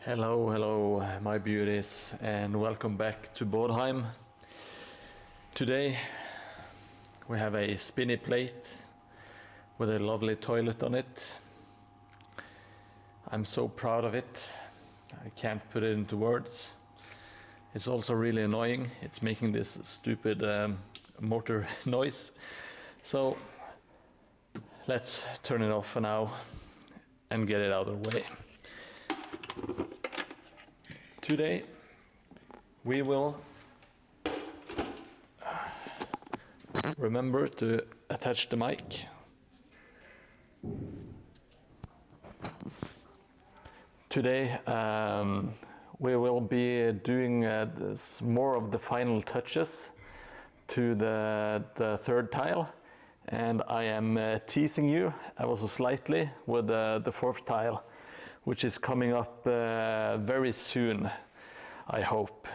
Hello, hello, my beauties, and welcome back to Mordheim. Today we have a spinny plate with a lovely toilet on it. I'm so proud of it. I can't put it into words. It's also really annoying. It's making this stupid motor noise. So let's turn it off for now and get it out of the way. Today we will remember to attach the mic. Today we will be doing more of the final touches to the third tile, and I am teasing you ever so slightly with the fourth tile, which is coming up very soon, I hope.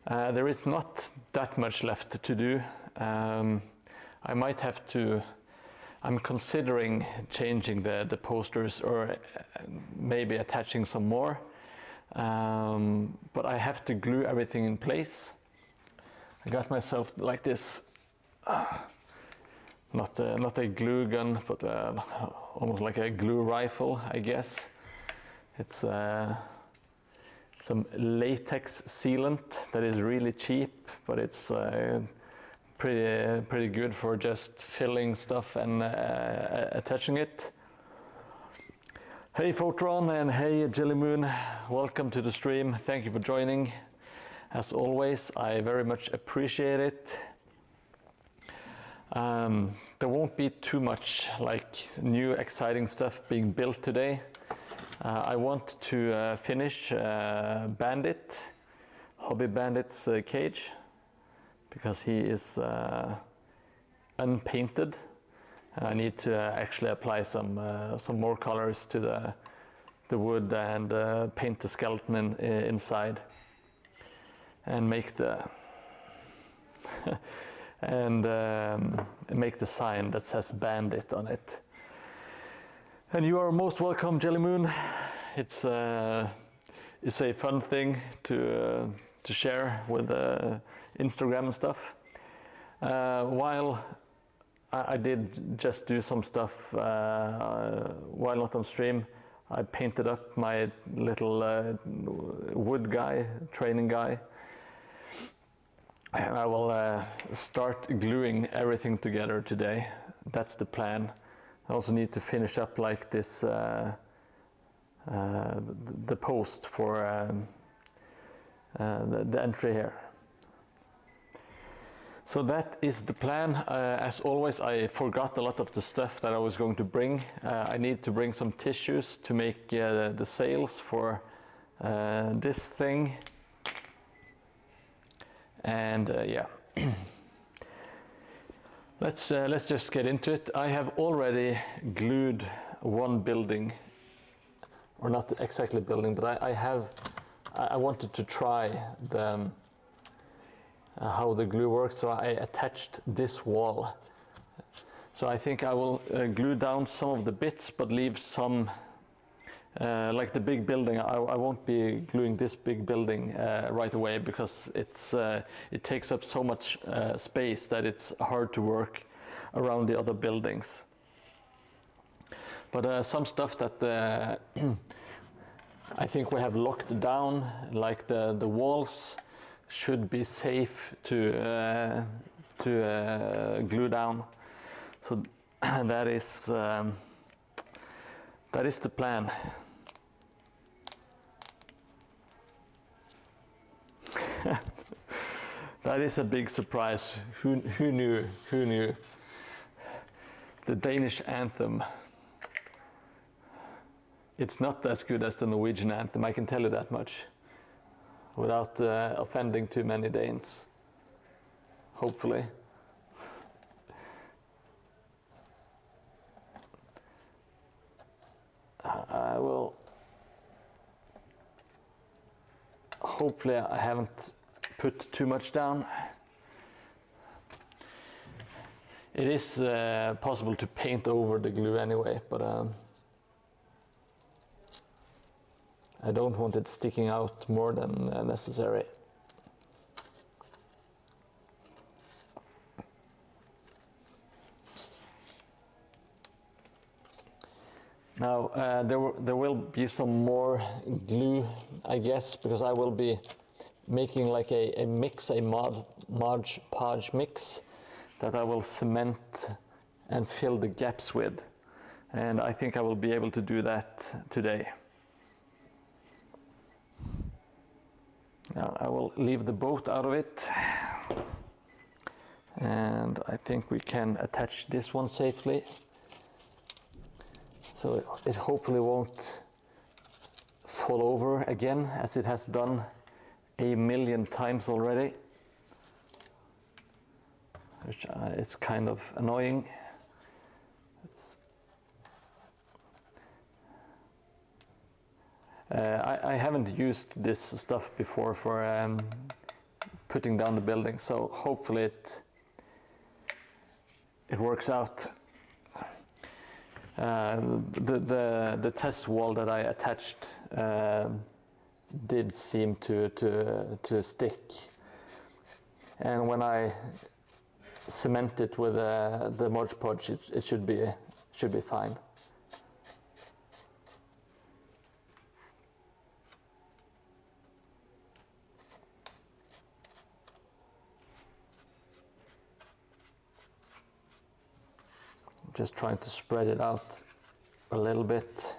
There is not that much left to do. I might have to, I'm considering changing the posters or maybe attaching some more, but I have to glue everything in place. I got myself like this, not a glue gun, but almost like a glue rifle, I guess. It's some latex sealant that is really cheap, but it's pretty good for just filling stuff and attaching it. Hey Photron and hey Jelly Moon, welcome to the stream. Thank you for joining. As always, I very much appreciate it. There won't be too much like new exciting stuff being built today. I want to finish Bandit, Hobby Bandit's cage, because he is unpainted. And I need to actually apply some more colors to the wood and paint the skeleton inside and make the make the sign that says Bandit on it. And you are most welcome, Jelly Moon. It's a fun thing to share with Instagram and stuff. While I did just do some stuff while not on stream, I painted up my little wood guy, training guy. And I will start gluing everything together today. That's the plan. I also need to finish up like this, the post for the entry here. So that is the plan. As always, I forgot a lot of the stuff that I was going to bring. I need to bring some tissues to make the sails for this thing. And yeah, let's just get into it. I have already glued one building, or not exactly building, but I wanted to try the how the glue works, so I attached this wall. So I think I will glue down some of the bits, but leave some. Like the big building, I won't be gluing this big building right away, because it takes up so much space that it's hard to work around the other buildings. But some stuff that I think we have locked down, like the walls, should be safe to glue down. So that is the plan. That is a big surprise. Who knew? Who knew? The Danish anthem. It's not as good as the Norwegian anthem, I can tell you that much, without offending too many Danes. Hopefully. I will. Hopefully I haven't put too much down. It is possible to paint over the glue anyway, but I don't want it sticking out more than necessary. Now there will be some more glue, I guess, because I will be making like a mix, a Mod Podge mix that I will cement and fill the gaps with. And I think I will be able to do that today. Now I will leave the boat out of it. And I think we can attach this one safely. So it hopefully won't fall over again, as it has done 1,000,000 times already, which is kind of annoying. I haven't used this stuff before for putting down the building, so hopefully it works out. The test wall that I attached did seem to stick, and when I cement it with the Mod Podge, it should be fine. Just trying to spread it out a little bit.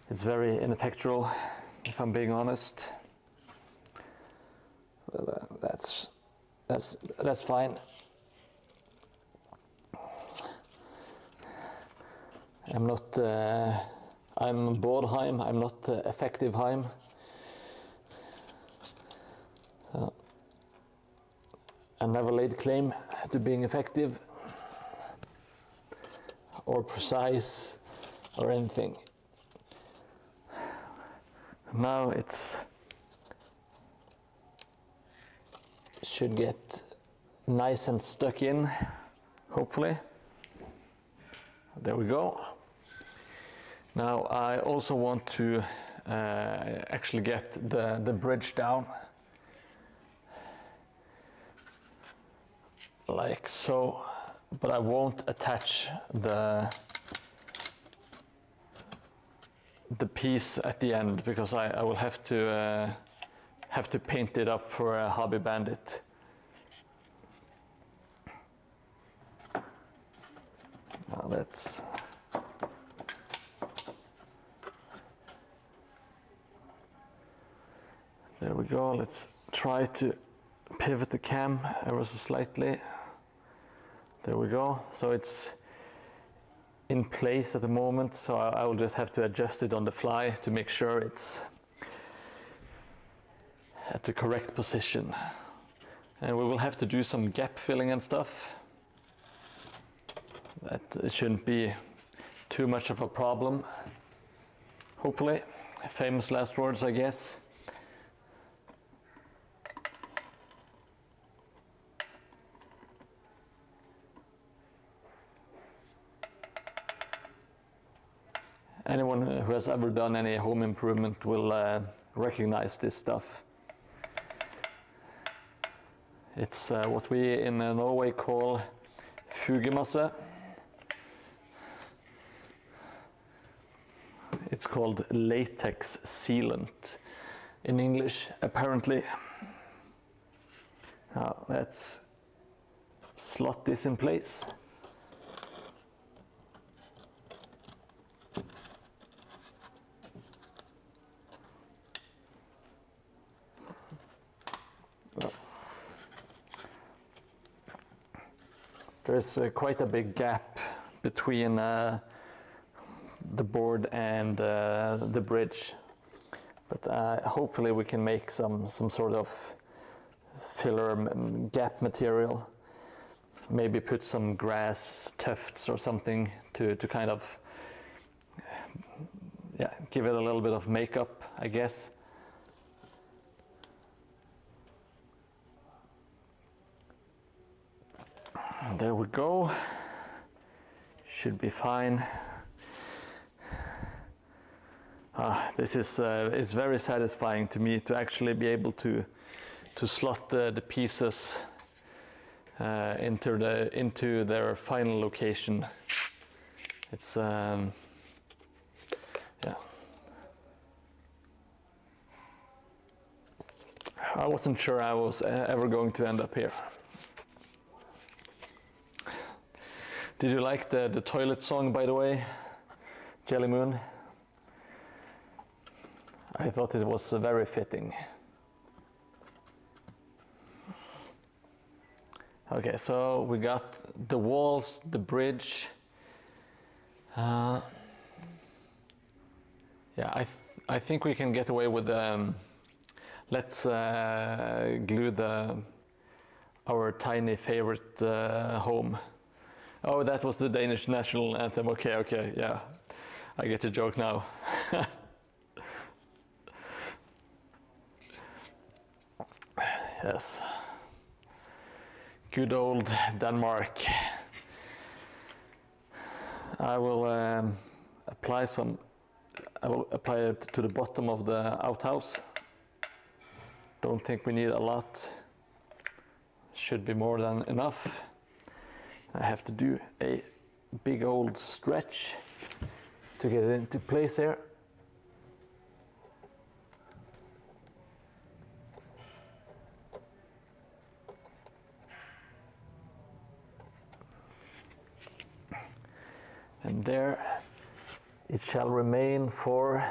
It's very ineffectual, if I'm being honest. Well, that's fine. I'm not. I'm Mordheim. I'm not Effectiveheim. I never laid claim to being effective, or precise, or anything. Now it should get nice and stuck in, hopefully. There we go. Now I also want to actually get the bridge down, like so. But I won't attach the piece at the end, because I will have to paint it up for a Hobby Bandit. Now there we go. Let's try to pivot the cam ever so slightly. There we go. So it's in place at the moment, so I will just have to adjust it on the fly to make sure it's at the correct position. And we will have to do some gap filling and stuff. That it shouldn't be too much of a problem, hopefully. Famous last words, I guess. Anyone who has ever done any home improvement will recognize this stuff. It's what we in Norway call fugemasse. It's called latex sealant in English, apparently. Now let's slot this in place. There's quite a big gap between the board and the bridge, but hopefully we can make some sort of filler gap material. Maybe put some grass tufts or something to kind of give it a little bit of makeup, I guess. There we go. Should be fine. This is very satisfying to me to actually be able to slot the pieces into their final location. It's yeah. I wasn't sure I was ever going to end up here. Did you like the toilet song, by the way, Jelly Moon? I thought it was very fitting. Okay, so we got the walls, the bridge. Yeah, I think we can get away with let's glue our tiny favorite home. Oh, that was the Danish national anthem. Okay, yeah, I get the joke now. Yes. Good old Denmark. I will apply it to the bottom of the outhouse. Don't think we need a lot. Should be more than enough. I have to do a big old stretch to get it into place here. And there it shall remain for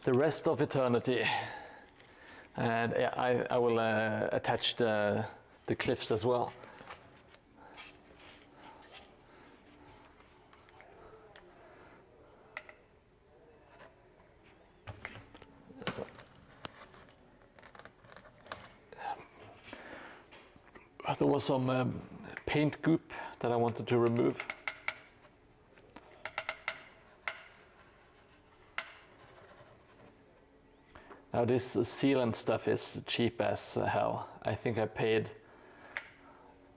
the rest of eternity. And I will attach the cliffs as well. So. There was some paint goop that I wanted to remove. Now this sealant stuff is cheap as hell. I think I paid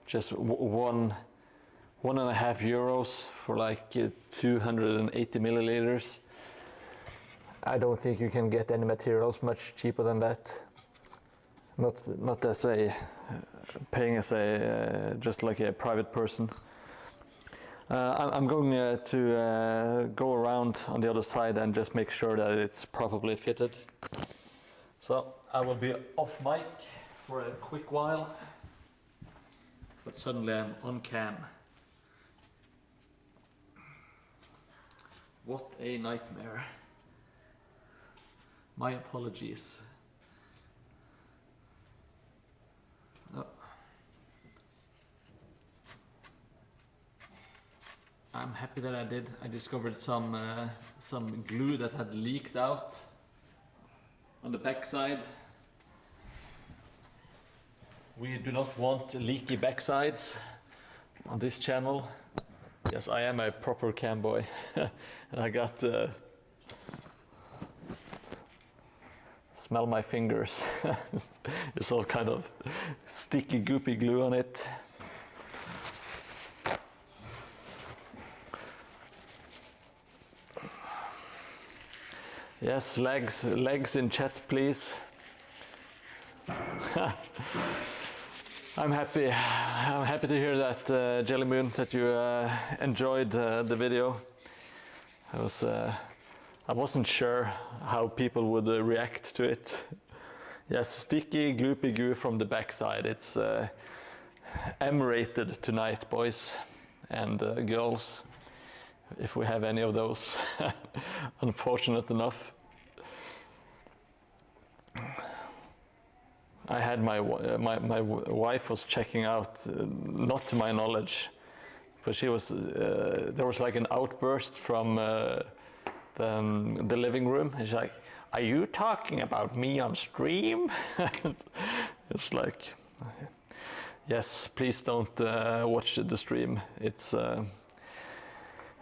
just €1.5 for like 280 milliliters. I don't think you can get any materials much cheaper than that. Not as a paying as a just like a private person. I'm going to go around on the other side and just make sure that it's properly fitted. So I will be off mic for a quick while, but suddenly I'm on cam. What a nightmare. My apologies. Oh. I'm happy that I did. I discovered some glue that had leaked out on the back side. We do not want leaky backsides on this channel. Yes, I am a proper cam boy. And I got smell my fingers. It's all kind of sticky, goopy glue on it. Yes, legs in chat, please. I'm happy to hear that, Jelly Moon, that you enjoyed the video. I wasn't sure how people would react to it. Yes, sticky, gloopy goo from the backside. It's M-rated tonight, boys and girls, if we have any of those. Unfortunate enough. I had my wife was checking out, not to my knowledge, but she was there was like an outburst from the living room. She's like, "Are you talking about me on stream?" It's like, yes, please don't watch the stream. It's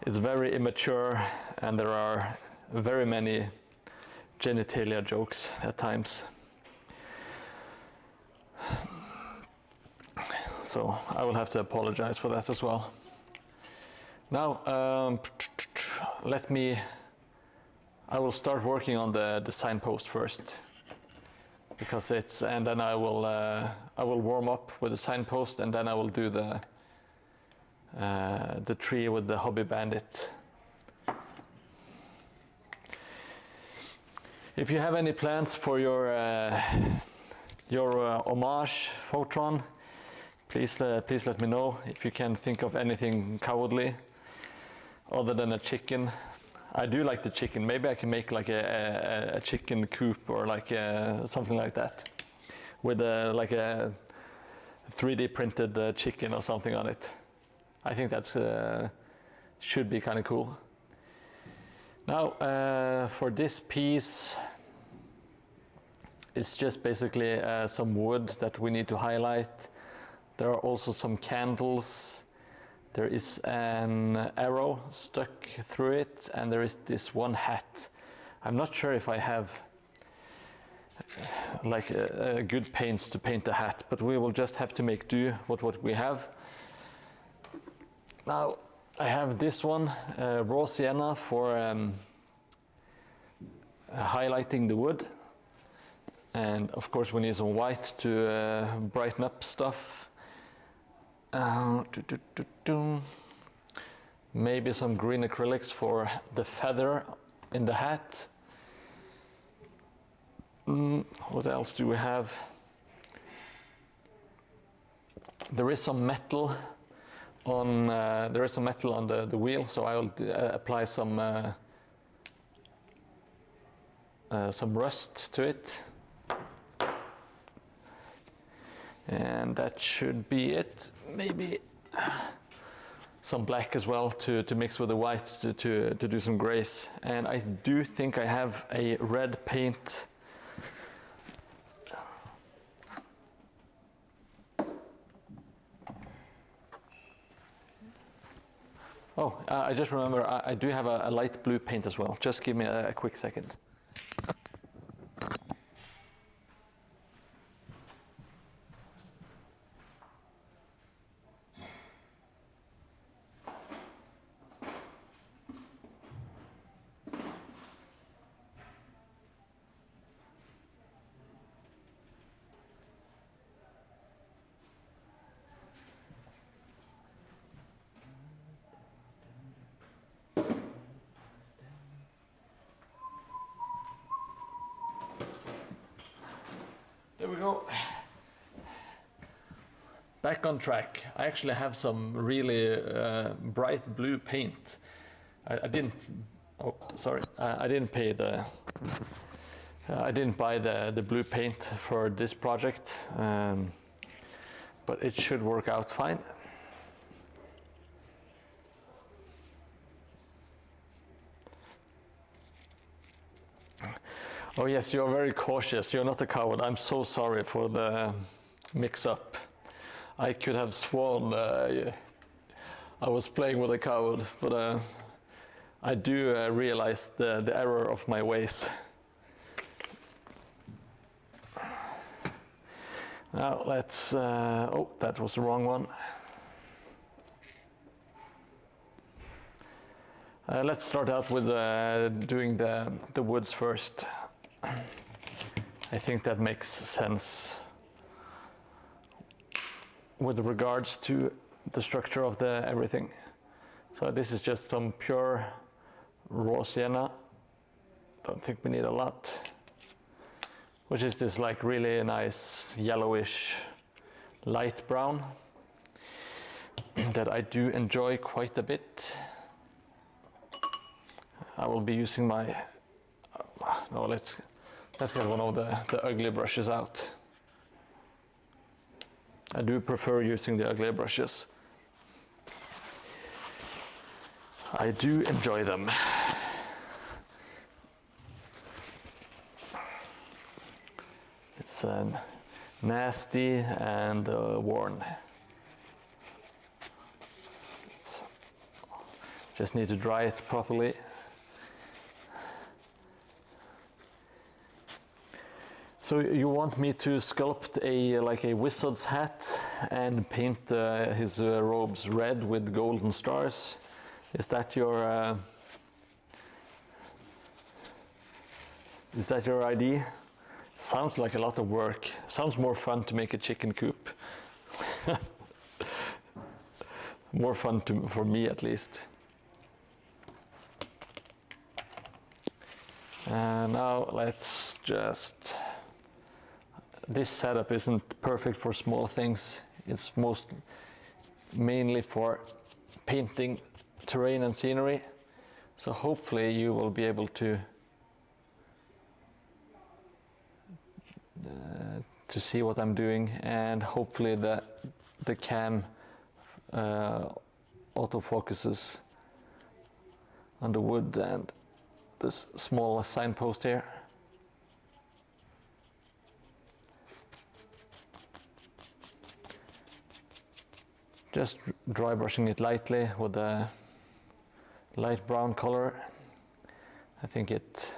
very immature, and there are very many genitalia jokes at times. So I will have to apologize for that as well. Now, let me I will start working on the signpost first, because and then I will warm up with the signpost, and then I will do the tree with the hobby bandit. If you have any plans for your homage Photron, please let me know. If you can think of anything cowardly other than a chicken. I do like the chicken. Maybe I can make like a chicken coop, or like something like that, with like a 3D printed chicken or something on it. I think that's should be kind of cool. Now for this piece, it's just basically some wood that we need to highlight. There are also some candles. There is an arrow stuck through it, and there is this one hat. I'm not sure if I have like good paints to paint the hat, but we will just have to make do with what we have. Now I have this one, raw sienna, for highlighting the wood. And of course we need some white to brighten up stuff. Maybe some green acrylics for the feather in the hat. What else do we have? There is some metal on the wheel, so I will apply some rust to it. And that should be it. Maybe some black as well to mix with the white to do some grace. And I do think I have a red paint. Oh, I just remember I do have a light blue paint as well. Just give me a quick second. There we go. Back on track. I actually have some really bright blue paint. I didn't. Oh, sorry. I didn't pay the. I didn't buy the blue paint for this project, but it should work out fine. Oh yes, you're very cautious. You're not a coward. I'm so sorry for the mix-up. I could have sworn I was playing with a coward, but I do realize the error of my ways. Now let's. Oh, that was the wrong one. Let's start out with doing the woods first. I think that makes sense with regards to the structure of everything. So this is just some pure raw sienna. Don't think we need a lot. Which is this like really nice yellowish light brown that I do enjoy quite a bit. I will be using my. No, let's get one of the ugly brushes out. I do prefer using the ugly brushes. I do enjoy them. It's nasty and worn. Just need to dry it properly. So you want me to sculpt a wizard's hat and paint his robes red with golden stars? Is that your? Is that your idea? Sounds like a lot of work. Sounds more fun to make a chicken coop. More fun for me at least. Now let's just... This setup isn't perfect for small things. It's mainly for painting terrain and scenery. So hopefully you will be able to see what I'm doing, and hopefully the cam autofocuses on the wood and this small signpost here. Just dry brushing it lightly with a light brown color. I think it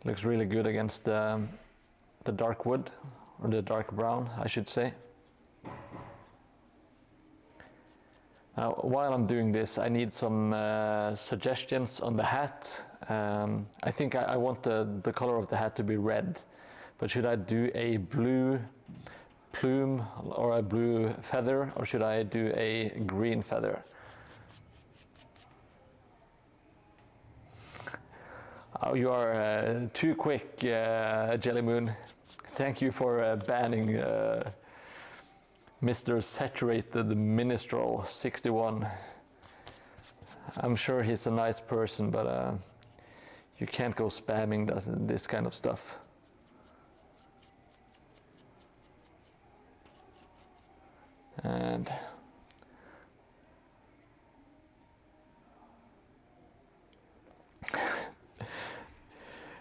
looks really good against the dark wood, or the dark brown, I should say. Now, while I'm doing this, I need some suggestions on the hat. I think I want the color of the hat to be red, but should I do a blue plume or a blue feather, or should I do a green feather? Oh, you are too quick, Jelly Moon. Thank you for banning Mr. Saturated Minstrel 61. I'm sure he's a nice person, but you can't go spamming this kind of stuff. And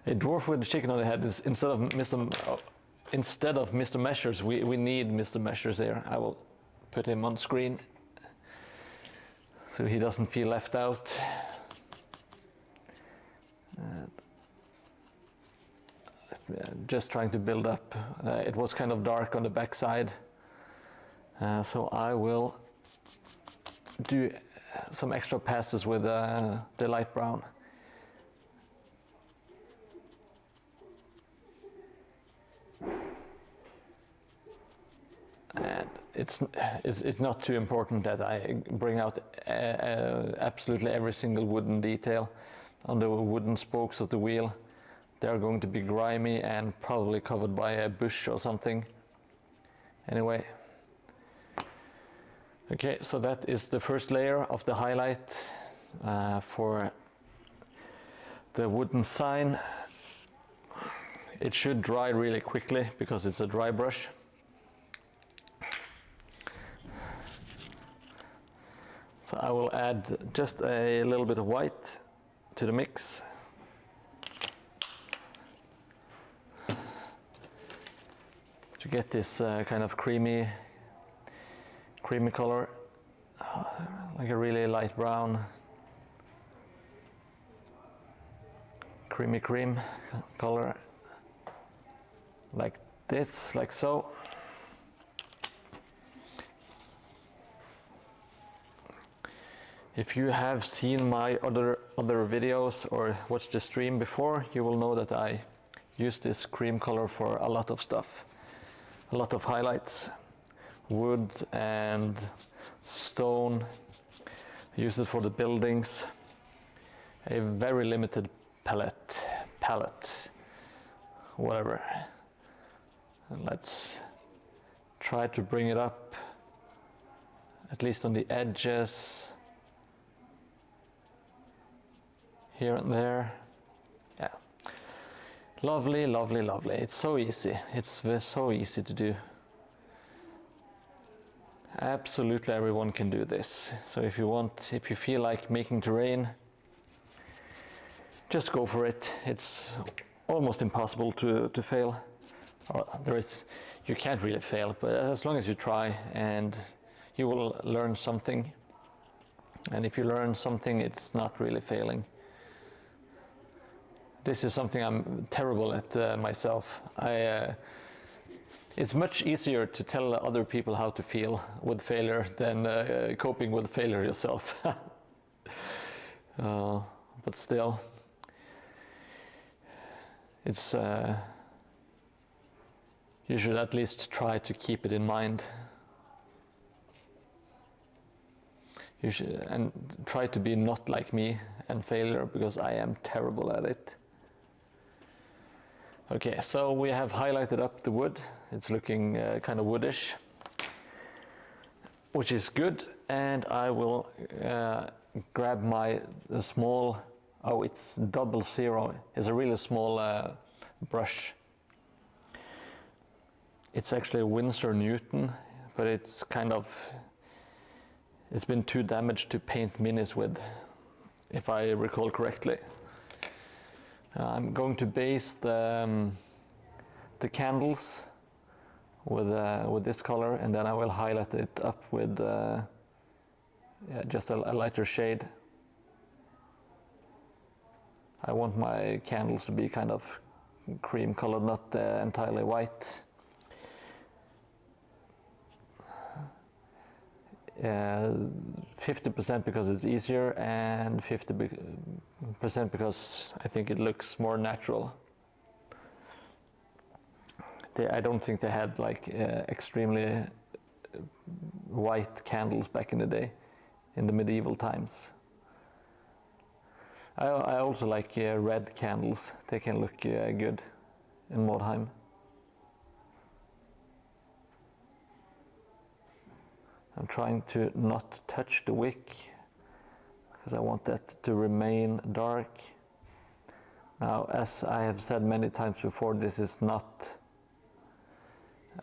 a dwarf with a chicken on the head is instead of Mr. Measures, we need Mr. Measures here. I will put him on screen so he doesn't feel left out. Just trying to build up. It was kind of dark on the back side, so I will do some extra passes with the light brown. And it's not too important that I bring out absolutely every single wooden detail on the wooden spokes of the wheel. They're going to be grimy and probably covered by a bush or something. Anyway. Okay, so that is the first layer of the highlight for the wooden sign. It should dry really quickly because it's a dry brush. So I will add just a little bit of white to the mix. To get this kind of creamy color, like a really light brown, cream color, like this, like so. If you have seen my other videos or watched the stream before, you will know that I use this cream color for a lot of stuff. A lot of highlights, wood and stone. I use it for the buildings. A very limited palette, whatever. And let's try to bring it up, at least on the edges. Here and there. Yeah. Lovely, lovely, lovely. It's so easy. It's so easy to do. Absolutely everyone can do this. So if you feel like making terrain, just go for it. It's almost impossible to fail. Or you can't really fail, but as long as you try, and you will learn something. And if you learn something, it's not really failing. This is something I'm terrible at myself. It's much easier to tell other people how to feel with failure than coping with failure yourself. But still, it's you should at least try to keep it in mind. You should, and try to be not like me and failure, because I am terrible at it. Okay, so we have highlighted up the wood. It's looking kind of woodish, which is good. And I will grab my small, oh, it's 00. It's a really small brush. It's actually a Winsor Newton, but it's kind of, it's been too damaged to paint minis with, if I recall correctly. I'm going to base the candles with this color, and then I will highlight it up with just a lighter shade. I want my candles to be kind of cream colored, not entirely white. 50% because it's easier, and 50% because I think it looks more natural. I don't think they had like extremely white candles back in the day, in the medieval times. I also like red candles. They can look good in Mordheim. I'm trying to not touch the wick, because I want that to remain dark. Now, as I have said many times before, this is not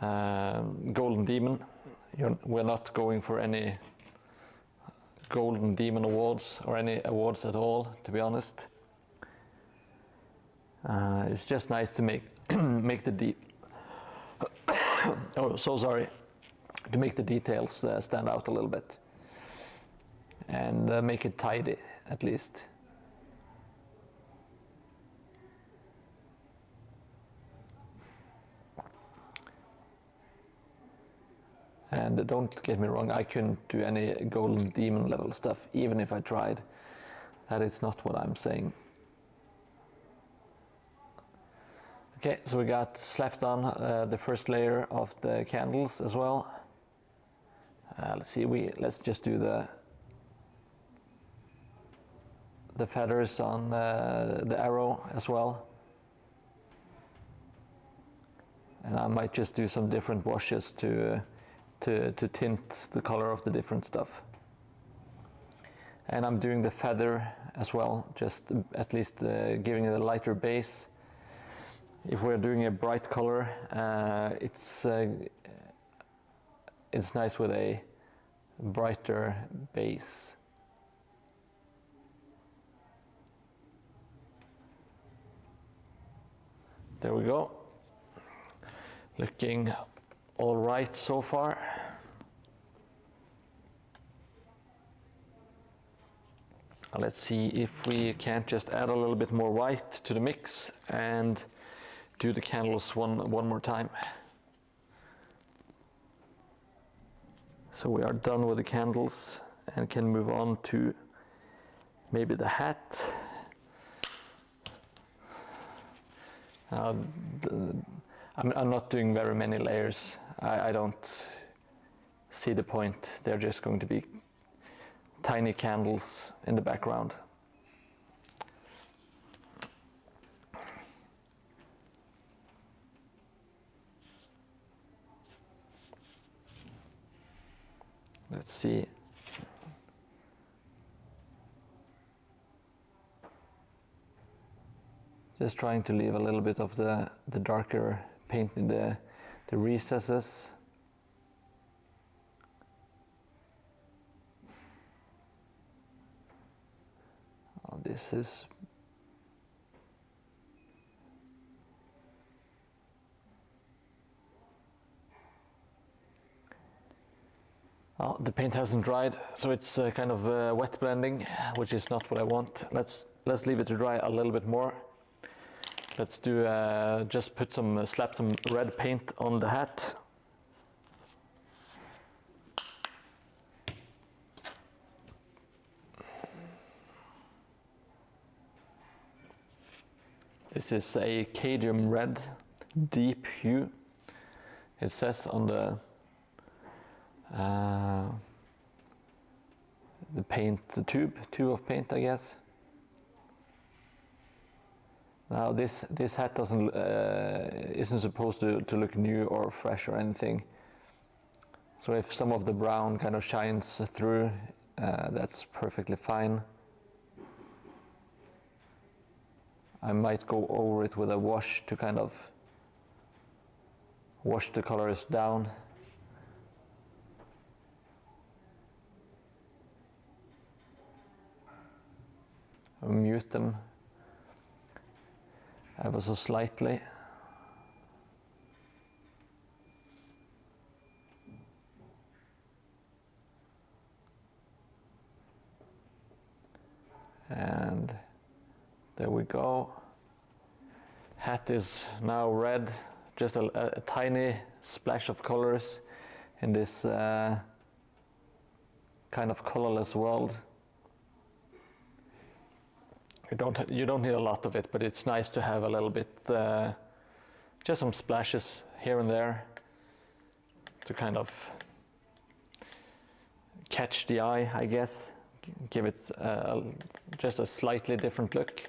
Golden Demon. We're not going for any Golden Demon awards or any awards at all, to be honest. It's just nice to make make the oh, so sorry. To make the details stand out a little bit, and make it tidy at least. And don't get me wrong, I couldn't do any Golden Demon level stuff, even if I tried. That is not what I'm saying. Okay, so we got slapped on the first layer of the candles as well. Let's see, let's just do the feathers on the arrow as well. And I might just do some different washes to tint the color of the different stuff. And I'm doing the feather as well, just at least giving it a lighter base. If we're doing a bright color, it's nice with a brighter base. There we go. Looking all right so far. Let's see if we can't just add a little bit more white to the mix and do the candles one more time. So we are done with the candles and can move on to maybe the hat. I'm not doing very many layers. I don't see the point. They're just going to be tiny candles in the background. Let's see. Just trying to leave a little bit of the darker paint in the recesses. Oh, this is oh, the paint hasn't dried, so it's kind of wet blending, which is not what I want. Let's leave it to dry a little bit more. Let's do just slap some red paint on the hat. This is a cadmium red, deep hue. It says on the paint, the tube of paint, I guess. Now this hat doesn't isn't supposed to look new or fresh or anything. So if some of the brown kind of shines through, that's perfectly fine. I might go over it with a wash to kind of wash the colors down. I'll mute them ever so slightly. And there we go. Hat is now red, just a tiny splash of colors in this kind of colorless world. You don't need a lot of it, but it's nice to have a little bit, just some splashes here and there to kind of catch the eye, I guess. Give it just a slightly different look.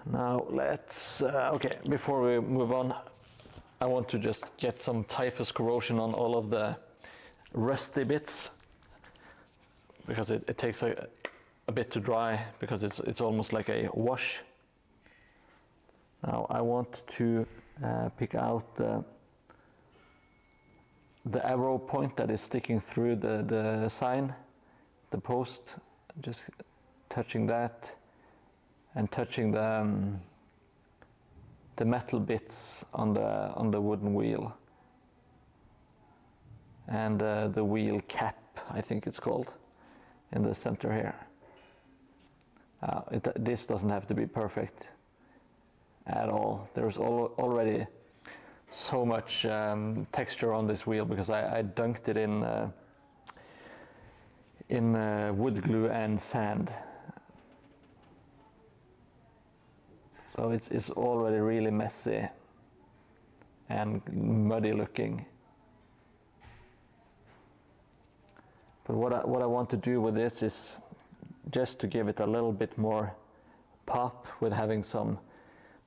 Now let's, okay, before we move on, I want to just get some typhus corrosion on all of the rusty bits, because it takes a bit to dry, because it's almost like a wash. Now I want to pick out the arrow point that is sticking through the sign, the post, just touching that, and touching the metal bits on the wooden wheel, and the wheel cap, I think it's called, in the center here. This doesn't have to be perfect at all. There's already so much texture on this wheel because I dunked it in wood glue and sand. So it's already really messy and muddy looking. But what I want to do with this is just to give it a little bit more pop, with having some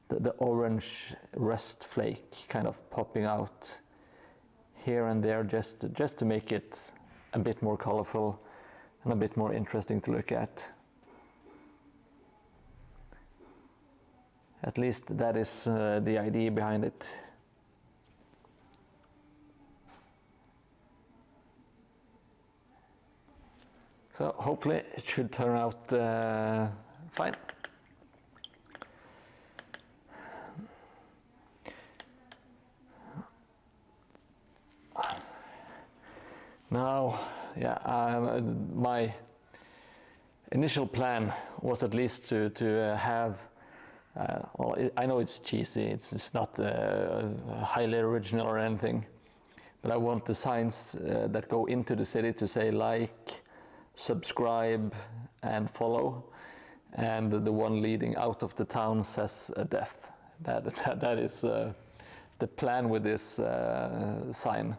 the orange rust flake kind of popping out here and there, just to make it a bit more colorful and a bit more interesting to look at. At least that is the idea behind it. So hopefully it should turn out fine. Now, yeah, my initial plan was at least to have, well, I know it's cheesy, it's not highly original or anything, but I want the signs that go into the city to say like, subscribe and follow, and the one leading out of the town says death. That is the plan with this sign.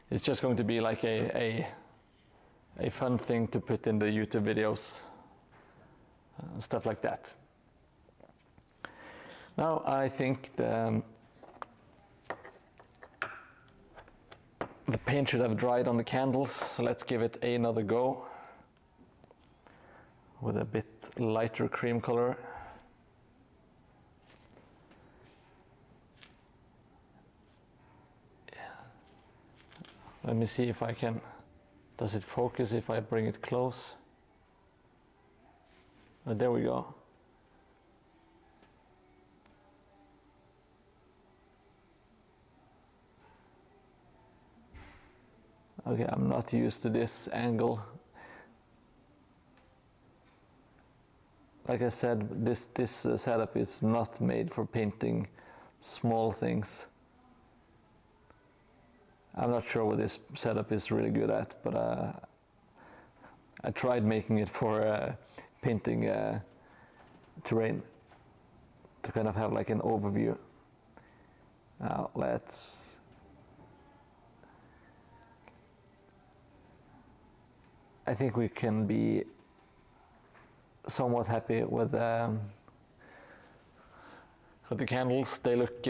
It's just going to be like a fun thing to put in the YouTube videos, stuff like that. Now I think the paint should have dried on the candles, so let's give it another go with a bit lighter cream color. Let me see if I can, does it focus if I bring it close? Oh, there we go. Okay, I'm not used to this angle. Like I said, this setup is not made for painting small things. I'm not sure what this setup is really good at, but I tried making it for painting terrain to kind of have like an overview. Now I think we can be somewhat happy with the candles. They look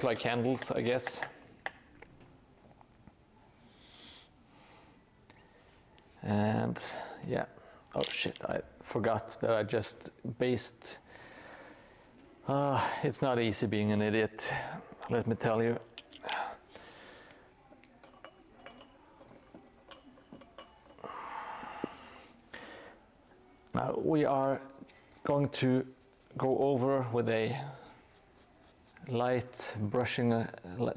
like candles, I guess. And yeah, oh shit, I forgot that I just based. It's not easy being an idiot, let me tell you. Now we are going to go over with a light brushing,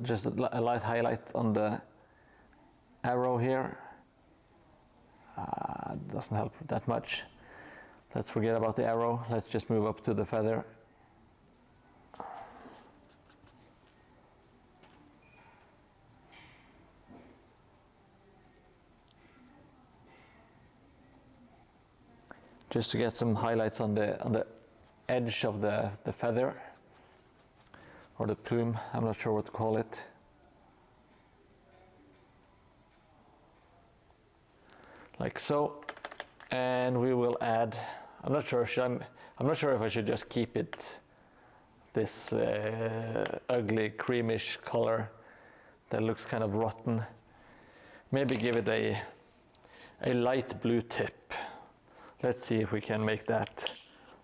just a light highlight on the arrow here. Doesn't help that much. Let's forget about the arrow. Let's just move up to the feather. Just to get some highlights on the edge of the feather, or the plume, I'm not sure what to call it. Like so. And we will add, I'm not sure if I should just keep it this ugly creamish color that looks kind of rotten. Maybe give it a light blue tip. Let's see if we can make that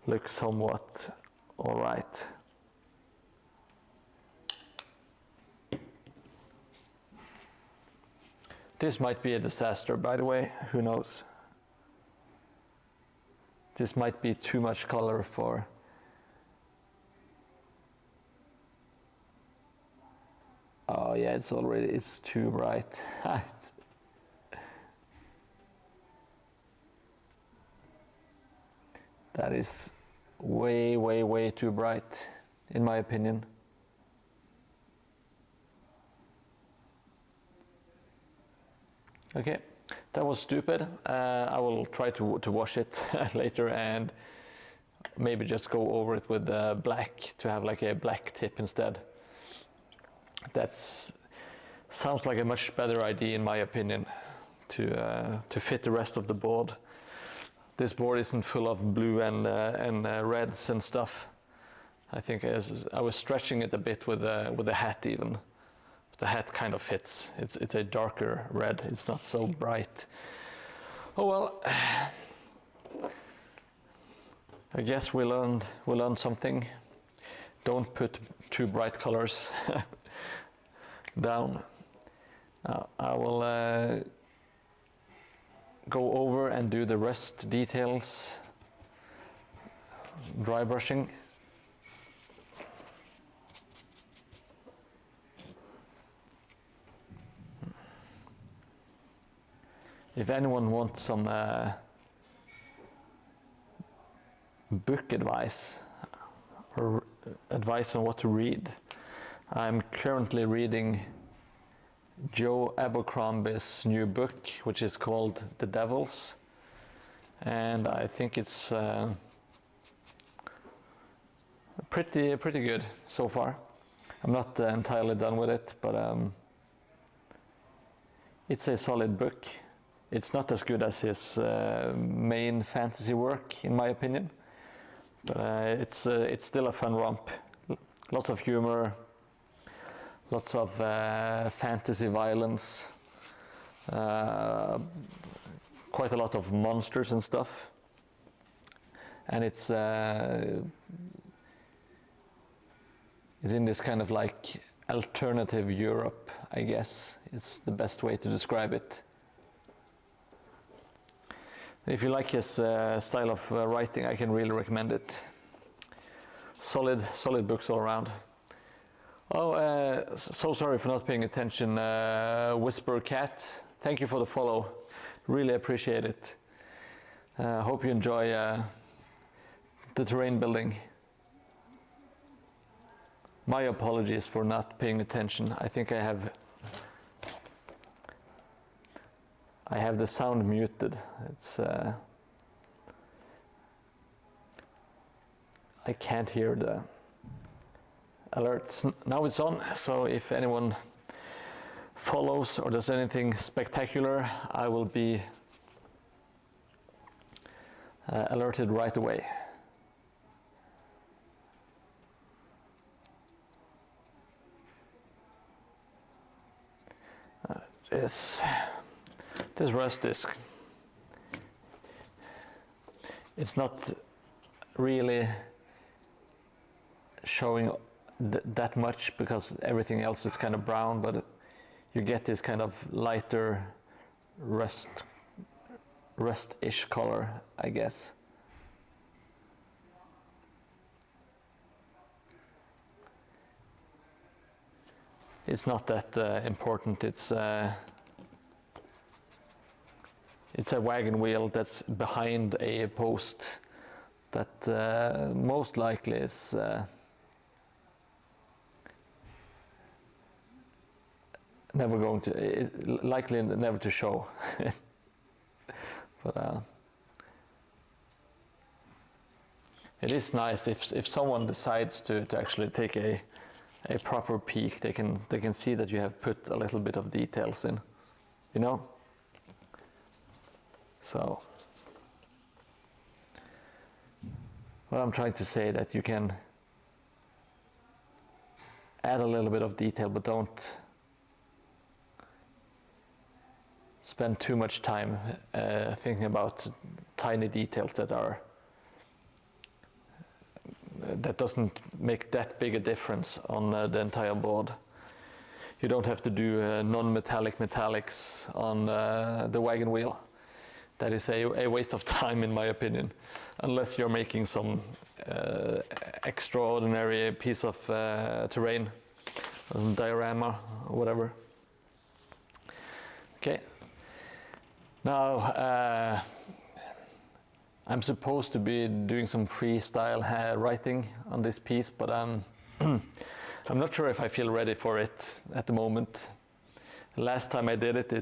look somewhat all right. This might be a disaster, by the way, who knows? This might be too much color for... Oh yeah, it's too bright. That is way, way, way too bright, in my opinion. Okay, that was stupid. I will try to wash it later and maybe just go over it with black to have like a black tip instead. That sounds like a much better idea in my opinion to fit the rest of the board. This board isn't full of blue and reds and stuff. I think I was stretching it a bit with the hat even. The hat kind of fits. It's a darker red. It's not so bright. Oh well. I guess we learned something. Don't put too bright colors down. I will go over and do the rest details. Dry brushing. If anyone wants some book advice or advice on what to read, I'm currently reading Joe Abercrombie's new book, which is called The Devils, and I think it's pretty good so far. I'm not entirely done with it, but it's a solid book. It's not as good as his main fantasy work, in my opinion, but it's still a fun romp. Lots of humor, lots of fantasy violence, quite a lot of monsters and stuff, and it's in this kind of like alternative Europe, I guess. It's the best way to describe it. If you like his style of writing, I can really recommend it. Solid books all around. Oh, so sorry for not paying attention, Whisper Cat. Thank you for the follow. Really appreciate it. Hope you enjoy the terrain building. My apologies for not paying attention. I think I have the sound muted. It's I can't hear the alerts. Now it's on, so if anyone follows or does anything spectacular, I will be alerted right away. This rust disk, it's not really showing that much because everything else is kind of brown, but you get this kind of lighter rust-ish color, I guess. It's not that important. It's a wagon wheel that's behind a post that most likely is never going to, likely never to show. But it is nice if someone decides to actually take a proper peek, they can see that you have put a little bit of details in, you know. So what I'm trying to say that you can add a little bit of detail, but don't spend too much time thinking about tiny details that doesn't make that big a difference on the entire board. You don't have to do non-metallic metallics on the wagon wheel. That is a waste of time, in my opinion, unless you're making some extraordinary piece of terrain, diorama or whatever. Okay. Now, I'm supposed to be doing some freestyle writing on this piece, but I'm not sure if I feel ready for it at the moment. Last time I did it,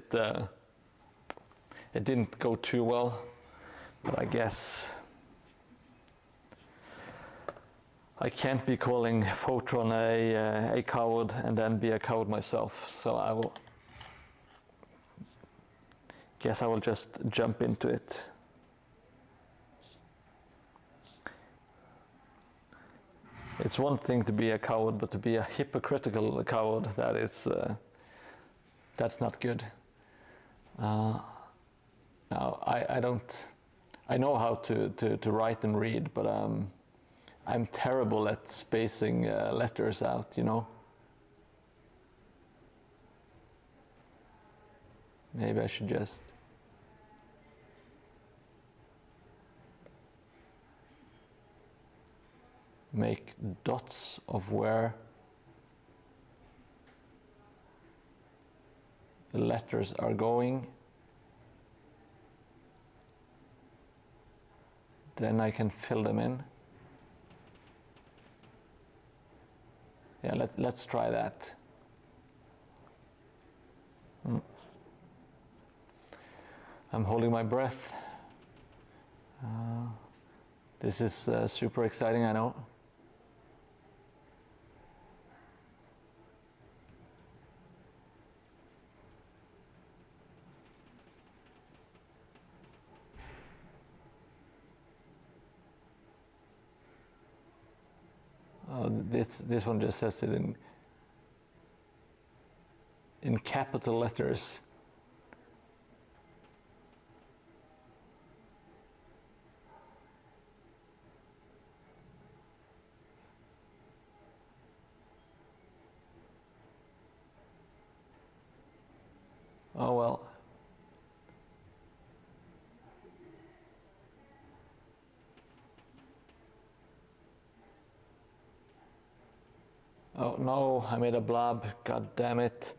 it didn't go too well, but I guess I can't be calling Photron a coward and then be a coward myself, so I will just jump into it. It's one thing to be a coward, but to be a hypocritical coward, that's not good. Now, I know how to write and read, but I'm terrible at spacing letters out, you know. Maybe I should just make dots of where the letters are going. Then I can fill them in. Yeah, let's try that. I'm holding my breath. This is super exciting, I know. This one just says it in capital letters. Oh well. Oh no, I made a blob, god damn it.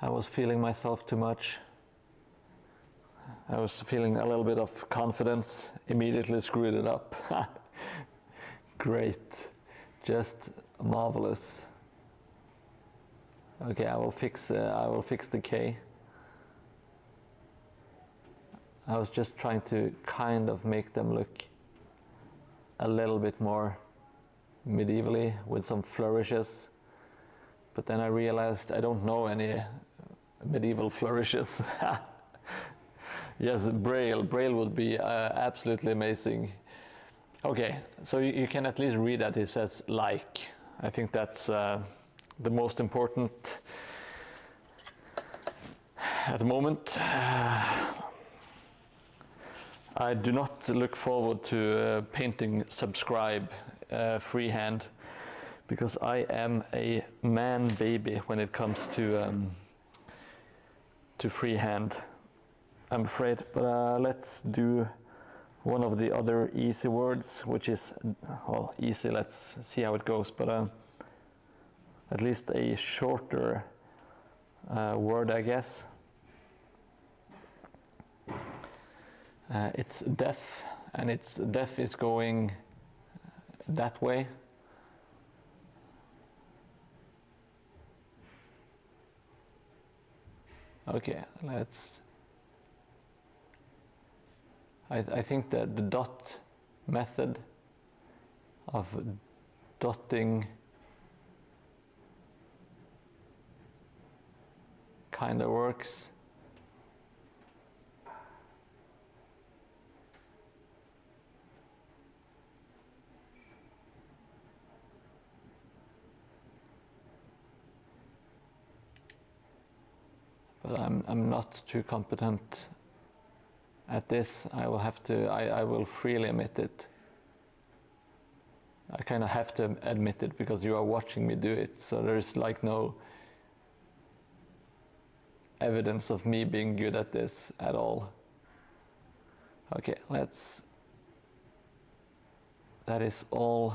I was feeling myself too much. I was feeling a little bit of confidence, immediately screwed it up. Great, just marvelous. Okay, I will fix the K. I was just trying to kind of make them look a little bit more medievally with some flourishes, but then I realized I don't know any medieval flourishes. Yes, Braille would be absolutely amazing. Okay, so you can at least read that it says like. I think that's the most important at the moment. I do not look forward to painting subscribe freehand, because I am a man baby when it comes to freehand, I'm afraid. But let's do one of the other easy words, which is, well, easy, let's see how it goes, but at least a shorter word, I guess. It's deaf, and it's deaf is going that way. Okay, let's... I think that the dot method of dotting kind of works. But I'm not too competent at this. I will freely admit it. I kind of have to admit it because you are watching me do it, so there's like no evidence of me being good at this at all. Okay, that is all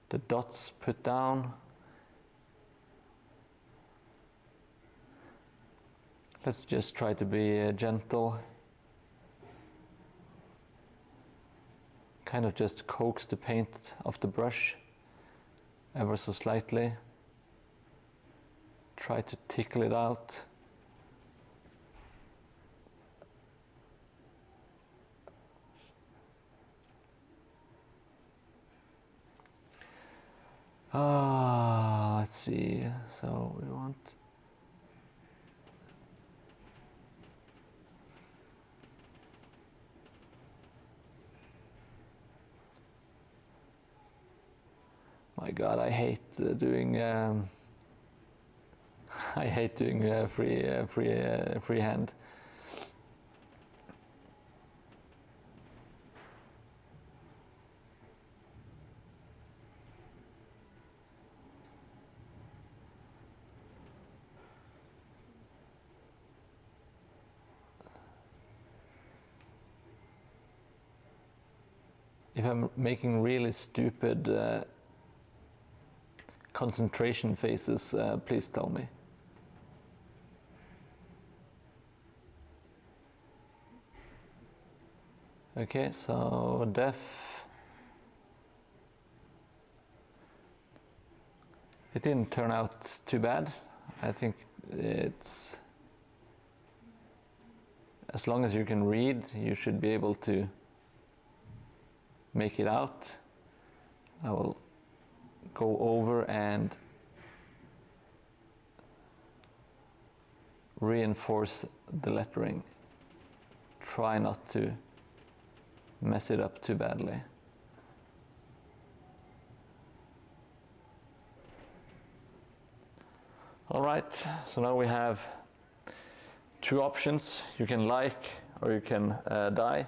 the dots put down. Let's just try to be gentle. Kind of just coax the paint off the brush ever so slightly. Try to tickle it out. Let's see. So we want... My God, I hate doing freehand. If I'm making really stupid concentration faces, please tell me. Okay, so deaf. It didn't turn out too bad. I think it's... As long as you can read, you should be able to make it out. I will go over and reinforce the lettering. Try not to mess it up too badly. All right, so now we have two options. You can like or you can die.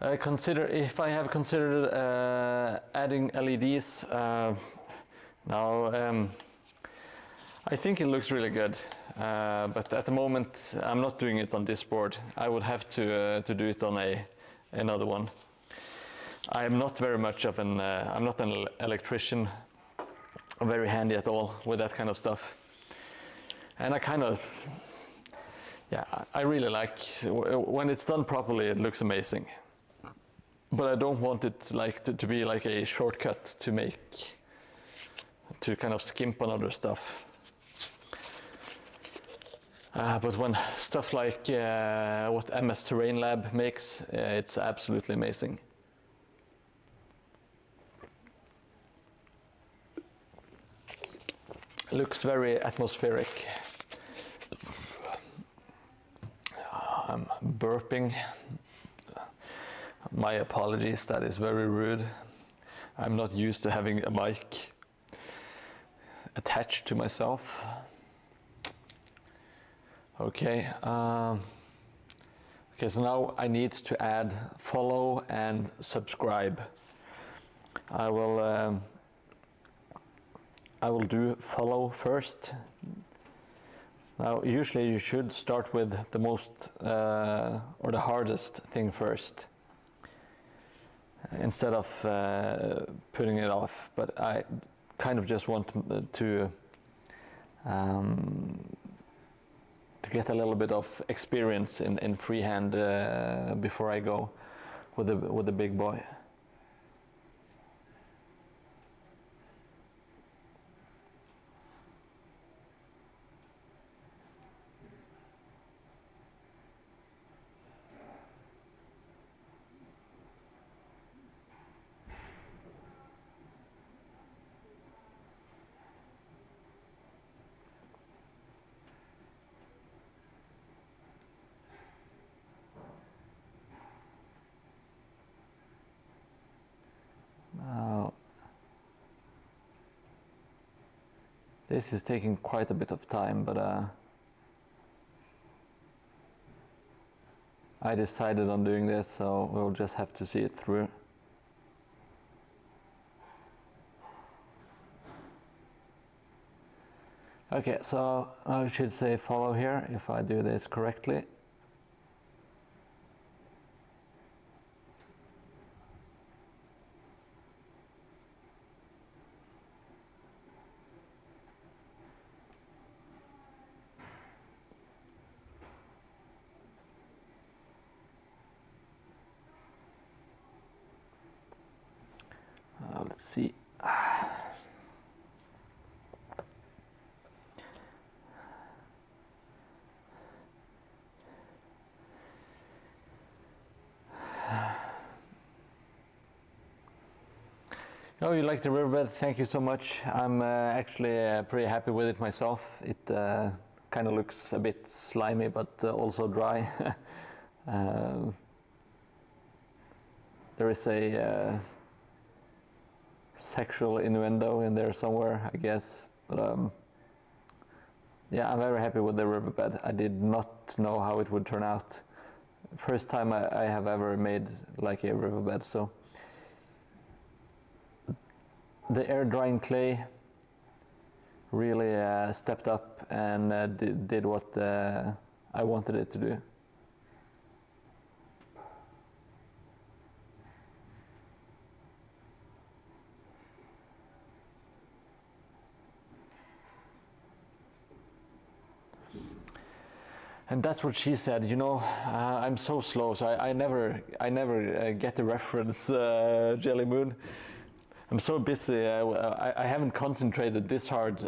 If I have considered adding LEDs now, I think it looks really good, but at the moment I'm not doing it on this board. I would have to do it on another one. I'm not very much of an I'm not an electrician. I'm very handy at all with that kind of stuff, and I kind of, yeah, I really like when it's done properly. It looks amazing. But I don't want it like to be like a shortcut to make to kind of skimp on other stuff. But when stuff like what MS Terrain Lab makes, it's absolutely amazing. Looks very atmospheric. I'm burping. My apologies, that is very rude. I'm not used to having a mic attached to myself. Okay, okay, so now I need to add follow and subscribe. I will do follow first. Now, usually you should start with the most or the hardest thing first, instead of putting it off. But I kind of just want to get a little bit of experience in freehand before I go with the big boy. This is taking quite a bit of time, but I decided on doing this, so we'll just have to see it through. Okay, so I should say follow here if I do this correctly. Let's see. Oh, you like the riverbed? Thank you so much. I'm actually pretty happy with it myself. It kind of looks a bit slimy, but also dry. There is a sexual innuendo in there somewhere, I guess. But yeah, I'm very happy with the riverbed. I did not know how it would turn out. First time I have ever made like a riverbed, so. The air drying clay really stepped up and did what I wanted it to do. And that's what she said. You know, I'm so slow, so I never get the reference, Jelly Moon. I'm so busy. I haven't concentrated this hard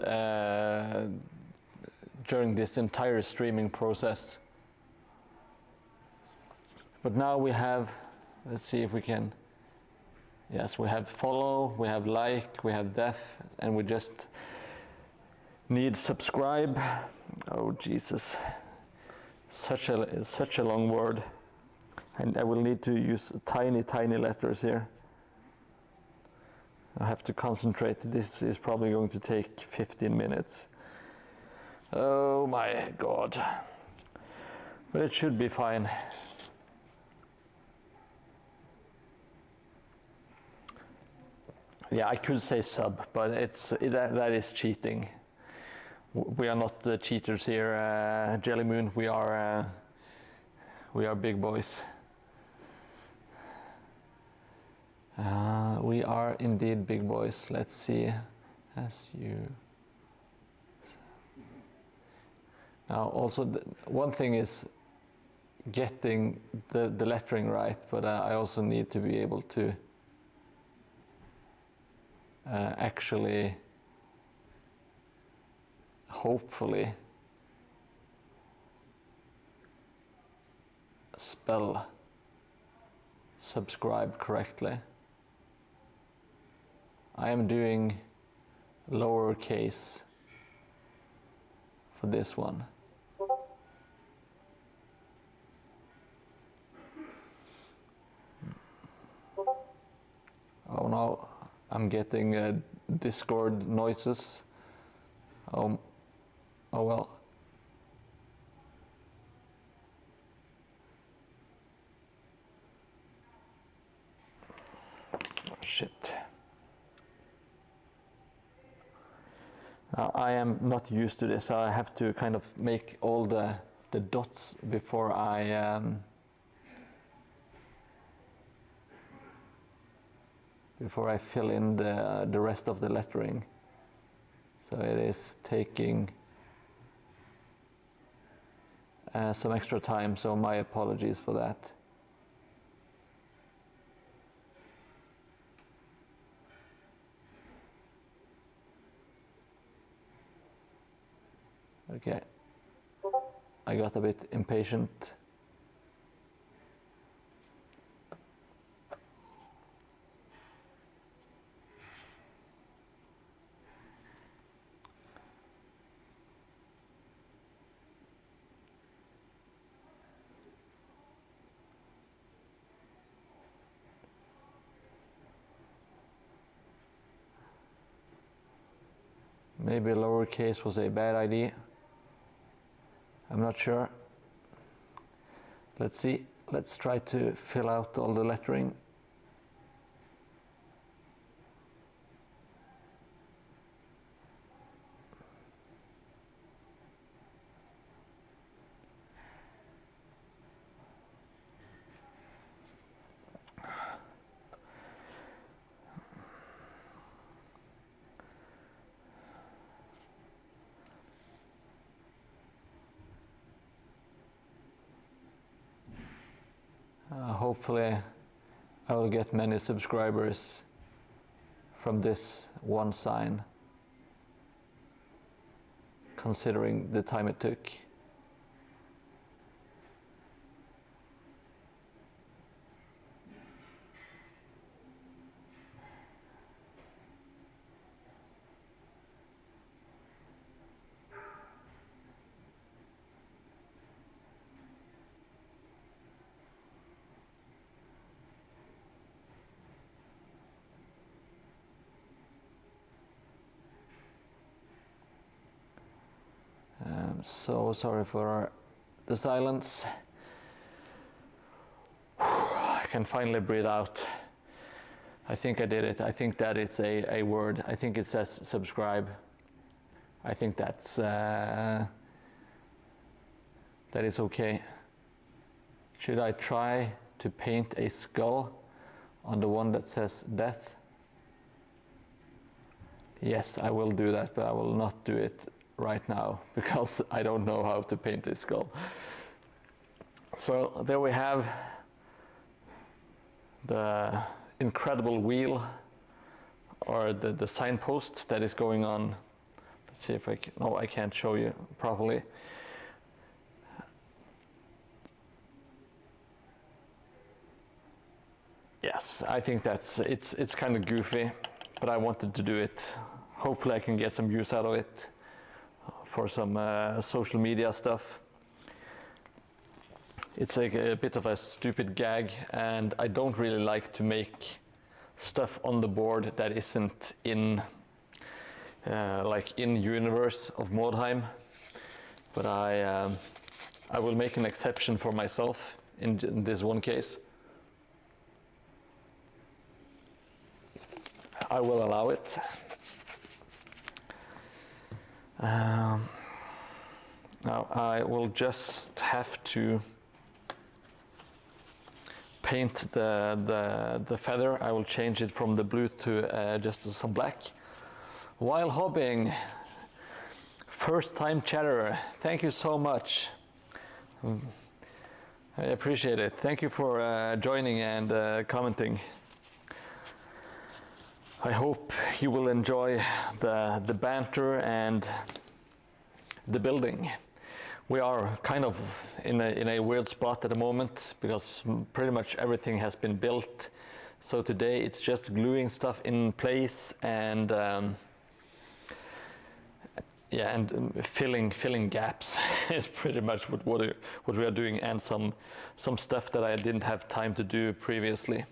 during this entire streaming process. But now we have. Let's see if we can. Yes, we have follow, we have like, we have def, and we just need subscribe. Oh Jesus. Such a long word, and I will need to use tiny letters here. I have to concentrate. This is probably going to take 15 minutes. Oh my God. But it should be fine. Yeah, I could say sub, but that is cheating. We are not cheaters here, Jelly Moon. We are big boys. We are indeed big boys. Let's see. As you. Now, also one thing is getting the lettering right, but I also need to be able to actually hopefully spell subscribe correctly. I am doing lowercase for this one. Oh no, I'm getting Discord noises. Oh well. Oh, shit. I am not used to this, so I have to kind of make all the dots before I fill in the rest of the lettering. So it is taking some extra time, so my apologies for that. Okay, I got a bit impatient. Maybe lowercase was a bad idea. I'm not sure. Let's see. Let's try to fill out all the lettering. Hopefully I will get many subscribers from this one sign, considering the time it took. So sorry for the silence. I can finally breathe out. I think I did it. I think that is a word. I think it says subscribe. I think that is okay. Should I try to paint a skull on the one that says death? Yes, I will do that, but I will not do it right now because I don't know how to paint a skull. So there we have the incredible wheel, or the signpost that is going on. Let's see if I can. No, I can't show you properly. Yes, I think it's kind of goofy, but I wanted to do it. Hopefully I can get some use out of it for some social media stuff. It's like a bit of a stupid gag, and I don't really like to make stuff on the board that isn't in like in universe of Mordheim. But I will make an exception for myself in this one case. I will allow it. Now I will just have to paint the feather. I will change it from the blue to just some black. While hobbying, first time chatterer, thank you so much. I appreciate it. Thank you for joining and commenting. I hope you will enjoy the banter and the building. We are kind of in a weird spot at the moment because pretty much everything has been built. So today it's just gluing stuff in place and filling gaps is pretty much what we are doing, and some stuff that I didn't have time to do previously.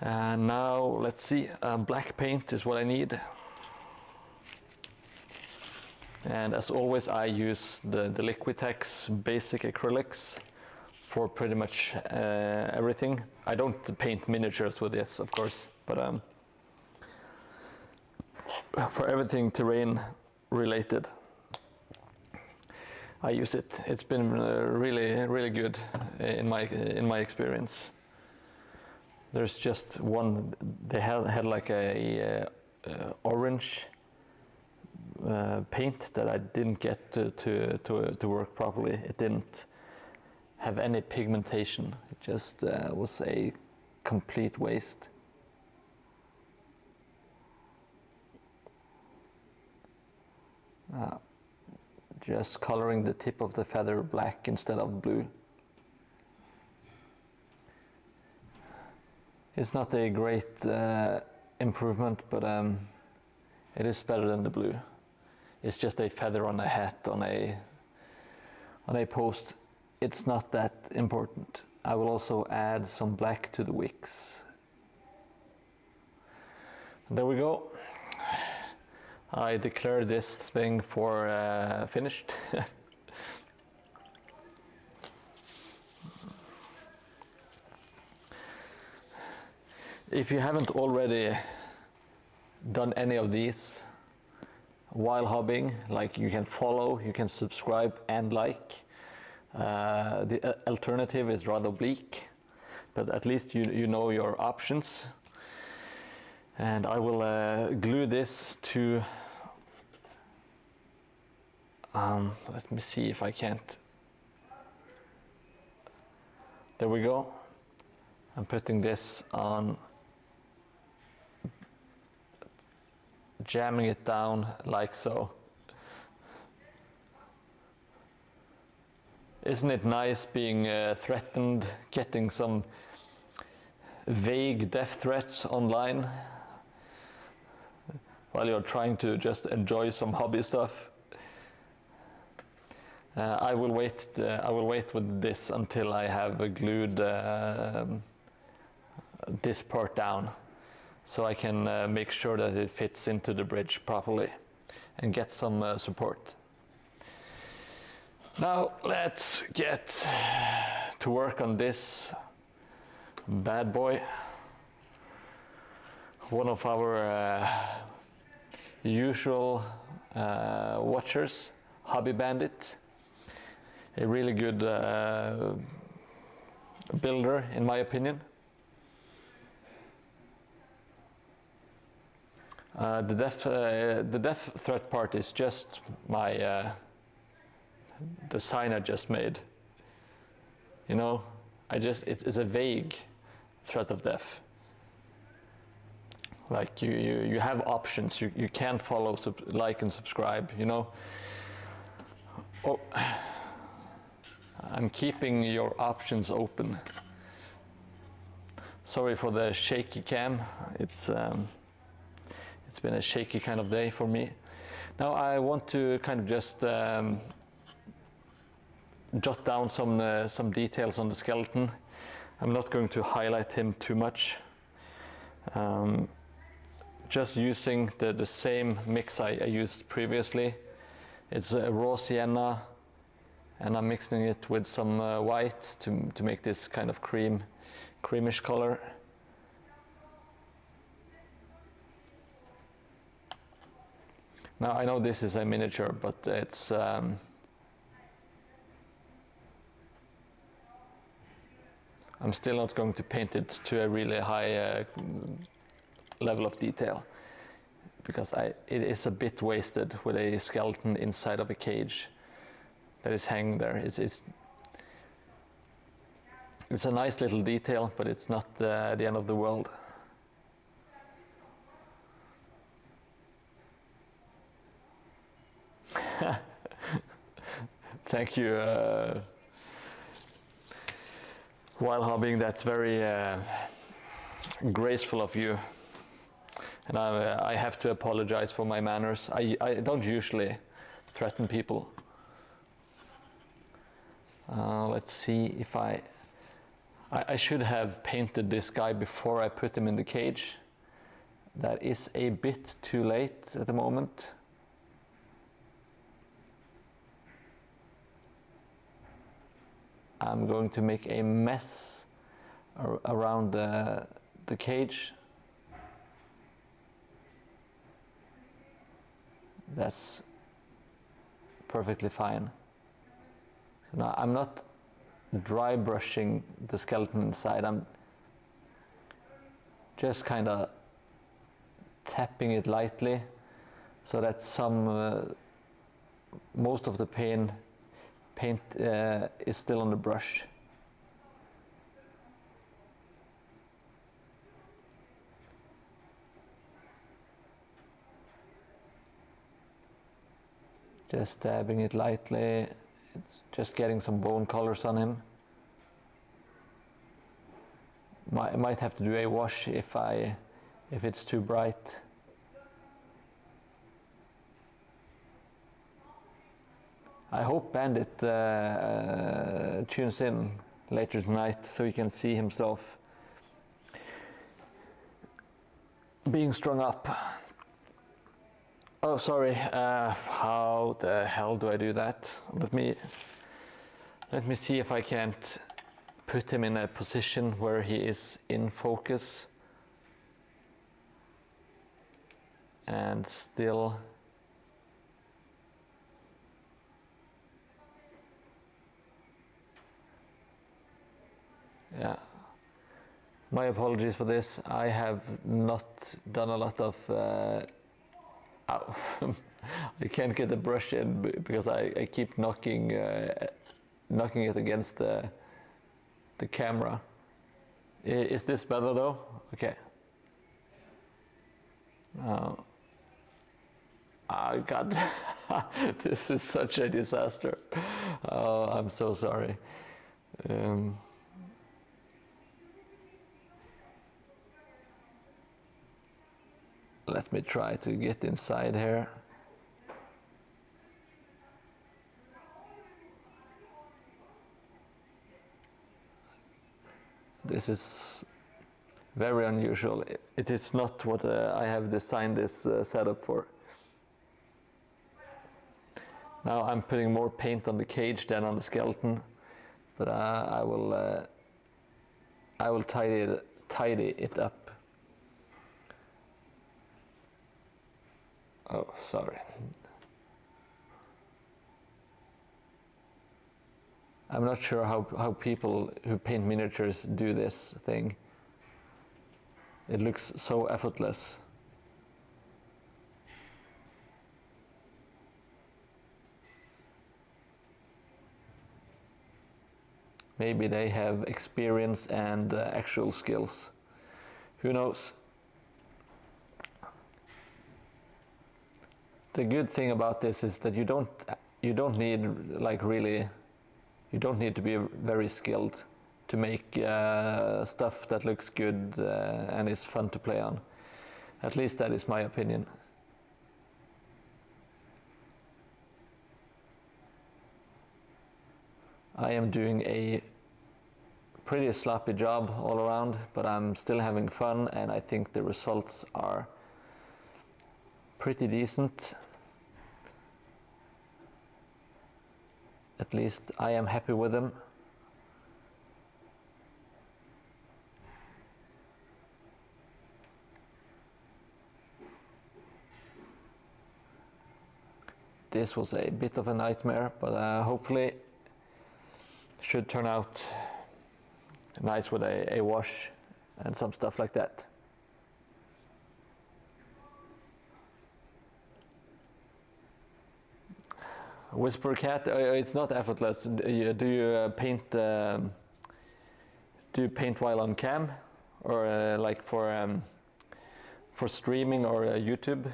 Now let's see, black paint is what I need. And as always, I use the Liquitex basic acrylics for pretty much everything. I don't paint miniatures with this, of course, but for everything terrain related, I use it. It's been really good in my experience. There's just one. They had like a orange paint that I didn't get to work properly. It didn't have any pigmentation. It just was a complete waste. Just coloring the tip of the feather black instead of blue. It's not a great improvement, but it is better than the blue. It's just a feather on a hat on a post. It's not that important. I will also add some black to the wicks. There we go. I declare this thing for finished. If you haven't already done any of these while hobbying, like, you can follow, you can subscribe and like. The alternative is rather bleak, but at least you know your options. And I will glue this to, let me see if I can't. There we go. I'm putting this on, jamming it down like so. Isn't it nice being threatened, getting some vague death threats online while you're trying to just enjoy some hobby stuff? I will wait with this until I have glued this part down, so I can make sure that it fits into the bridge properly and get some support. Now let's get to work on this bad boy. One of our usual watchers, Hobby Bandit, a really good builder in my opinion. The death threat part is just my the sign I just made. You know, it's a vague threat of death. Like you have options. You can follow, like and subscribe. You know. Oh, I'm keeping your options open. Sorry for the shaky cam. It's been a shaky kind of day for me. Now I want to kind of just jot down some details on the skeleton. I'm not going to highlight him too much. Just using the same mix I used previously. It's raw sienna, and I'm mixing it with some white to make this kind of creamish color. Now I know this is a miniature, but it's I'm still not going to paint it to a really high level of detail, because it is a bit wasted with a skeleton inside of a cage that is hanging there. It's a nice little detail, but it's not the end of the world. Thank you. While hobbying, that's very graceful of you. And I have to apologize for my manners. I don't usually threaten people. Let's see if I should have painted this guy before I put him in the cage. That is a bit too late at the moment. I'm going to make a mess around the cage. That's perfectly fine. So now I'm not dry brushing the skeleton inside. I'm just kind of tapping it lightly so that most of the paint is still on the brush. Just dabbing it lightly. It's just getting some bone colors on him. I might have to do a wash if it's too bright. I hope Bandit tunes in later tonight so he can see himself being strung up. Oh, sorry. How the hell do I do that? Let me see if I can't put him in a position where he is in focus and still yeah. My apologies for this. I have not done a lot of ow. I can't get the brush in because I keep knocking it against the camera. Is this better though? Okay. Oh God, this is such a disaster. Oh, I'm so sorry. Let me try to get inside here. This is very unusual. It is not what I have designed this setup for. Now I'm putting more paint on the cage than on the skeleton, but I will tidy it up. Oh, sorry. I'm not sure how people who paint miniatures do this thing. It looks so effortless. Maybe they have experience and actual skills. Who knows? The good thing about this is that you don't need you don't need to be very skilled to make stuff that looks good and is fun to play on. At least that is my opinion. I am doing a pretty sloppy job all around, but I'm still having fun and I think the results are pretty decent. At least I am happy with them. This was a bit of a nightmare, but hopefully should turn out nice with a wash and some stuff like that. Whisper Cat, it's not effortless. Do you paint while on cam, or like for streaming or YouTube?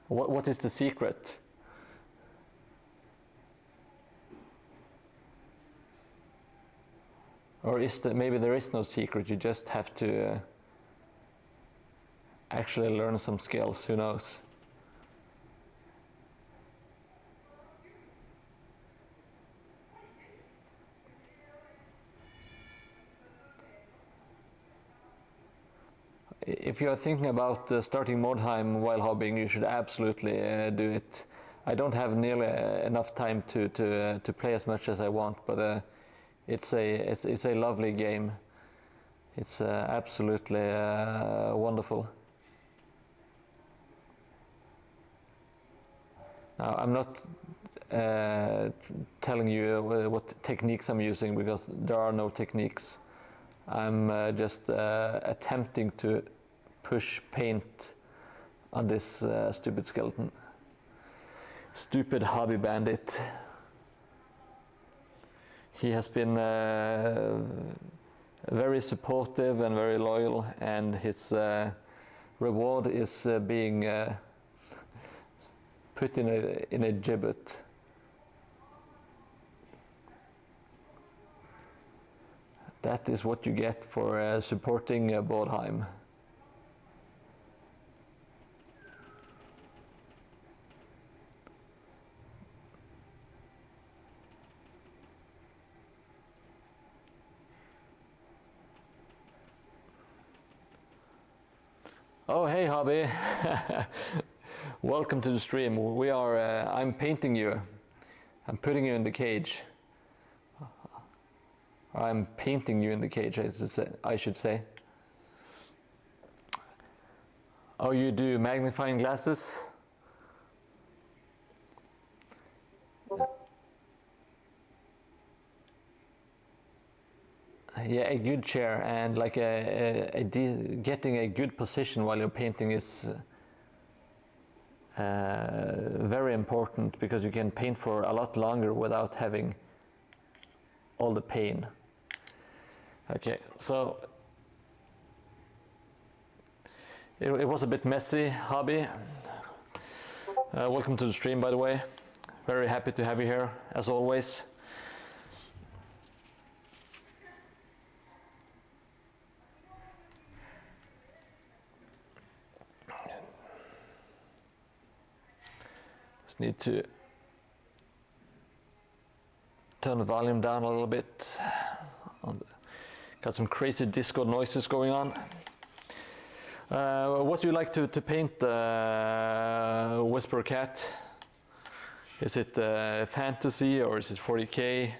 What is the secret? Or maybe there is no secret, you just have to actually learn some skills, who knows? If you are thinking about starting Mordheim while hobbying, you should absolutely do it. I don't have nearly enough time to play as much as I want, but it's a lovely game. It's absolutely wonderful. Now, I'm not telling you what techniques I'm using, because there are no techniques. I'm just attempting to push paint on this stupid skeleton. Stupid hobby bandit. He has been very supportive and very loyal, and his reward is being put in a gibbet. That is what you get for supporting Mordheim. Oh, hey, hobby. Welcome to the stream. We are. I'm painting you. I'm putting you in the cage. I'm painting you in the cage, I should say. Oh, you do magnifying glasses? Yeah, a good chair and like getting a good position while you're painting is very important, because you can paint for a lot longer without having all the pain. Okay, so it was a bit messy, hobby. Welcome to the stream, by the way. Very happy to have you here, as always. Just need to turn the volume down a little bit. Got some crazy Discord noises going on. What do you like to paint, Whisper Cat? Is it fantasy or is it 40K?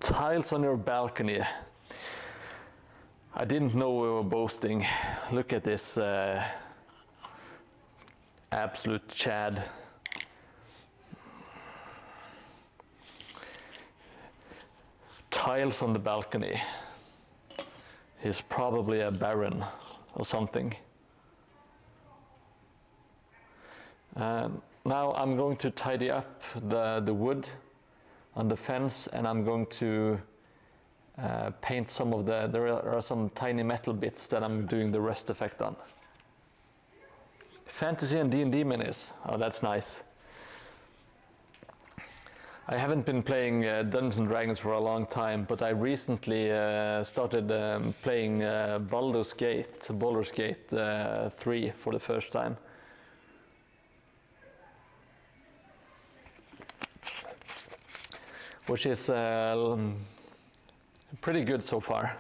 Tiles on your balcony. I didn't know we were boasting. Look at this absolute Chad. Tiles on the balcony. He's probably a baron or something. Now I'm going to tidy up the wood on the fence, and I'm going to paint some of there are some tiny metal bits that I'm doing the rust effect on. Fantasy and D&D minis. Oh, that's nice. I haven't been playing Dungeons and Dragons for a long time, but I recently started playing Baldur's Gate 3 for the first time. Which is pretty good so far.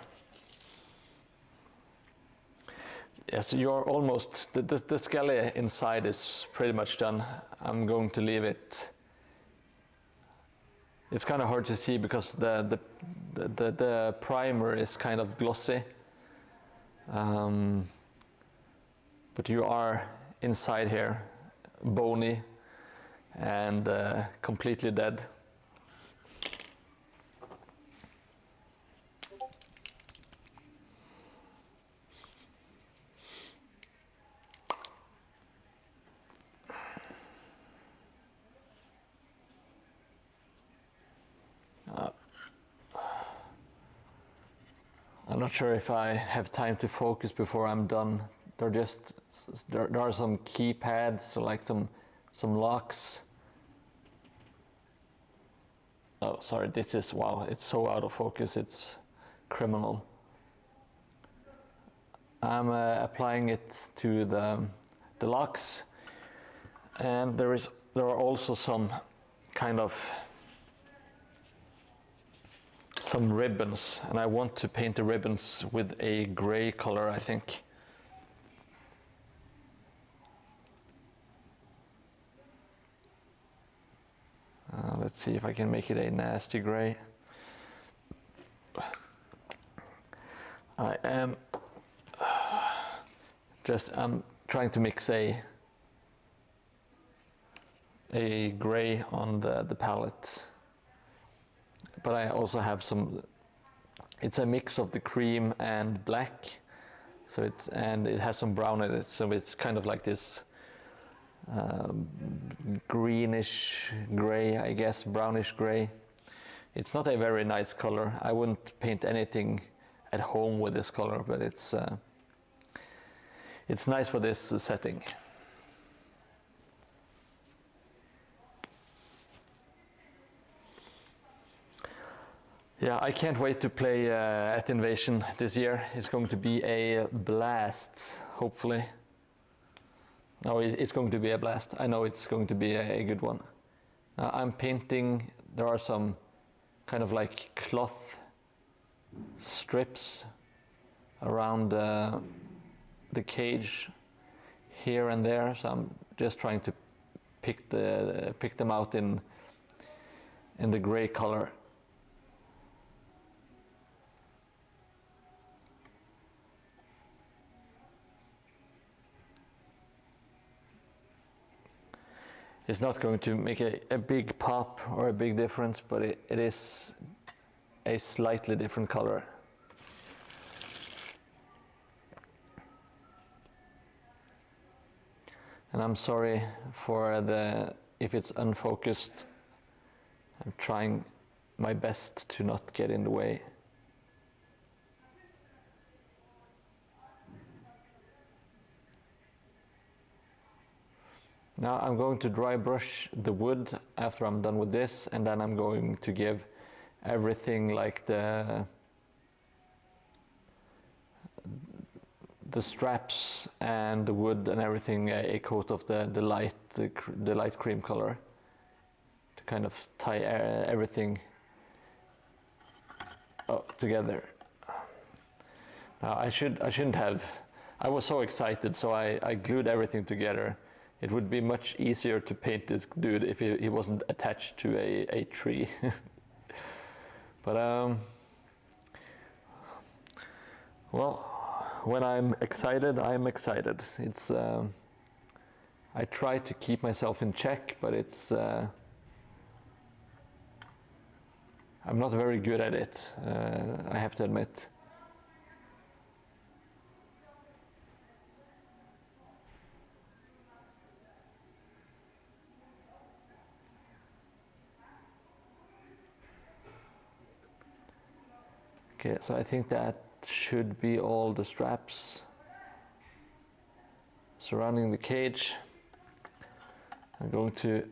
Yes, you're almost, the skelly inside is pretty much done. I'm going to leave it. It's kind of hard to see because the primer is kind of glossy. But you are inside here, bony and completely dead. I'm not sure if I have time to focus before I'm done. There are some keypads, like some locks. Oh, sorry, this is, wow, it's so out of focus, it's criminal. I'm applying it to the locks, and there are also some kind of some ribbons, and I want to paint the ribbons with a gray color, I think. Let's see if I can make it a nasty gray. I'm trying to mix a gray on the palette, but I also have some. It's a mix of the cream and black, so it has some brown in it, so it's kind of like this greenish gray, I guess, brownish gray. It's not a very nice color. I wouldn't paint anything at home with this color, but it's nice for this setting. Yeah, I can't wait to play at Invasion this year. It's going to be a blast, hopefully. No, it's going to be a blast. I know it's going to be a good one. I'm painting, there are some kind of like cloth strips around the cage here and there, so I'm just trying to pick them out in the gray color. It's not going to make a big pop or a big difference, but it is a slightly different color. And I'm sorry for if it's unfocused. I'm trying my best to not get in the way. Now I'm going to dry brush the wood after I'm done with this, and then I'm going to give everything like the straps and the wood and everything a coat of the light cream color to kind of tie everything together. Now I shouldn't have. I was so excited, so I glued everything together. It would be much easier to paint this dude if he wasn't attached to a tree. But well, when I'm excited, I'm excited. It's I try to keep myself in check, but it's I'm not very good at it, I have to admit. Okay, so I think that should be all the straps surrounding the cage. I'm going to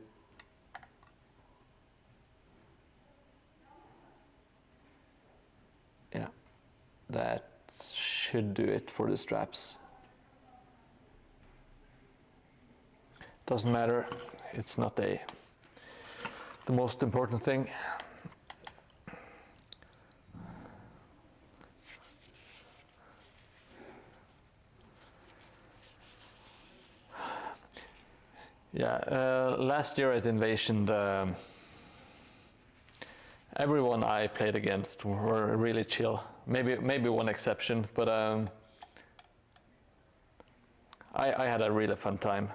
that should do it for the straps. Doesn't matter, it's not the most important thing. Yeah, last year at Invasion, everyone I played against were really chill. Maybe one exception, but I had a really fun time.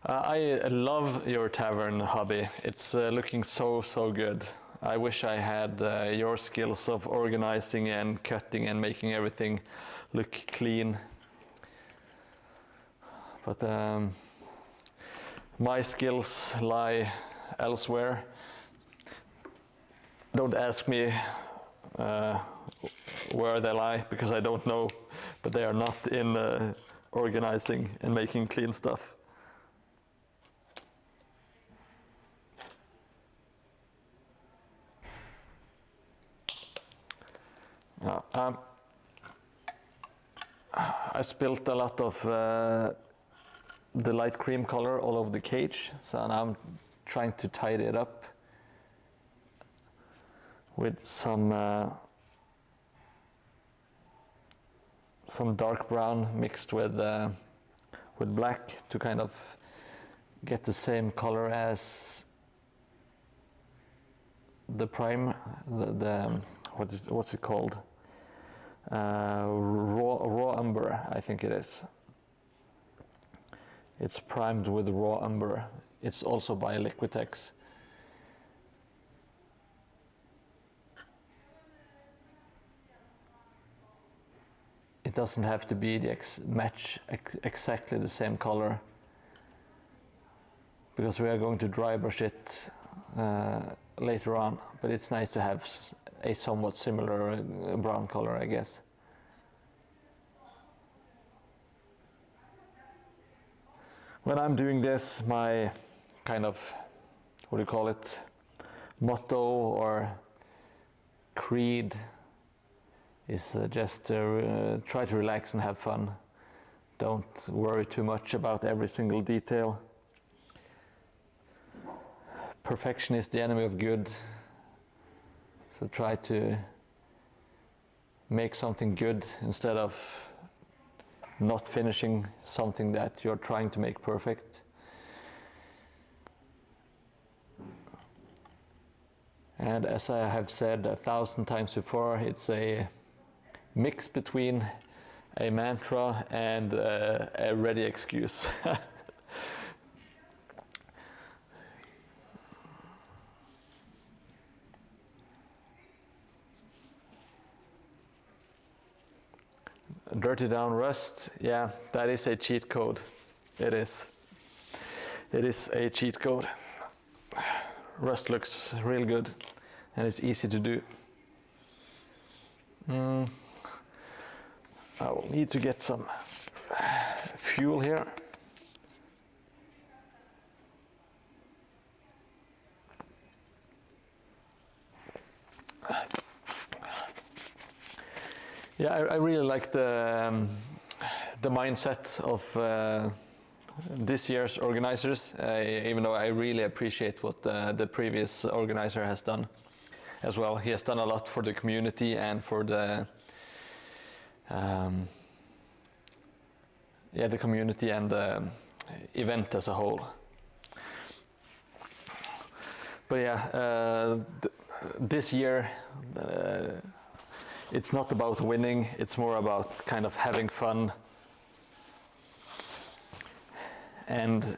I love your tavern hobby. It's looking so good. I wish I had your skills of organizing and cutting and making everything look clean. But my skills lie elsewhere. Don't ask me where they lie, because I don't know, but they are not in organizing and making clean stuff. I spilled a lot of the light cream color all over the cage, so now I'm trying to tidy it up with some dark brown mixed with black to kind of get the same color as the prime, what's it called? Raw umber, I think it is. It's primed with raw umber. It's also by Liquitex. It doesn't have to be the exactly the same color, because we are going to dry brush it later on, but it's nice to have a somewhat similar brown color, I guess. When I'm doing this, my kind of, what do you call it, motto or creed is just try to relax and have fun. Don't worry too much about every single detail. Perfection is the enemy of good. So try to make something good instead of not finishing something that you're trying to make perfect. And as I have said 1,000 times before, it's a mix between a mantra and a ready excuse. Dirty down rust, yeah, that is a cheat code. It is. It is a cheat code. Rust looks real good and it's easy to do. I will need to get some fuel here. Yeah, I really like the mindset of this year's organizers, even though I really appreciate what the previous organizer has done as well. He has done a lot for the community and for the the community and the event as a whole. But yeah, this year it's not about winning, it's more about kind of having fun and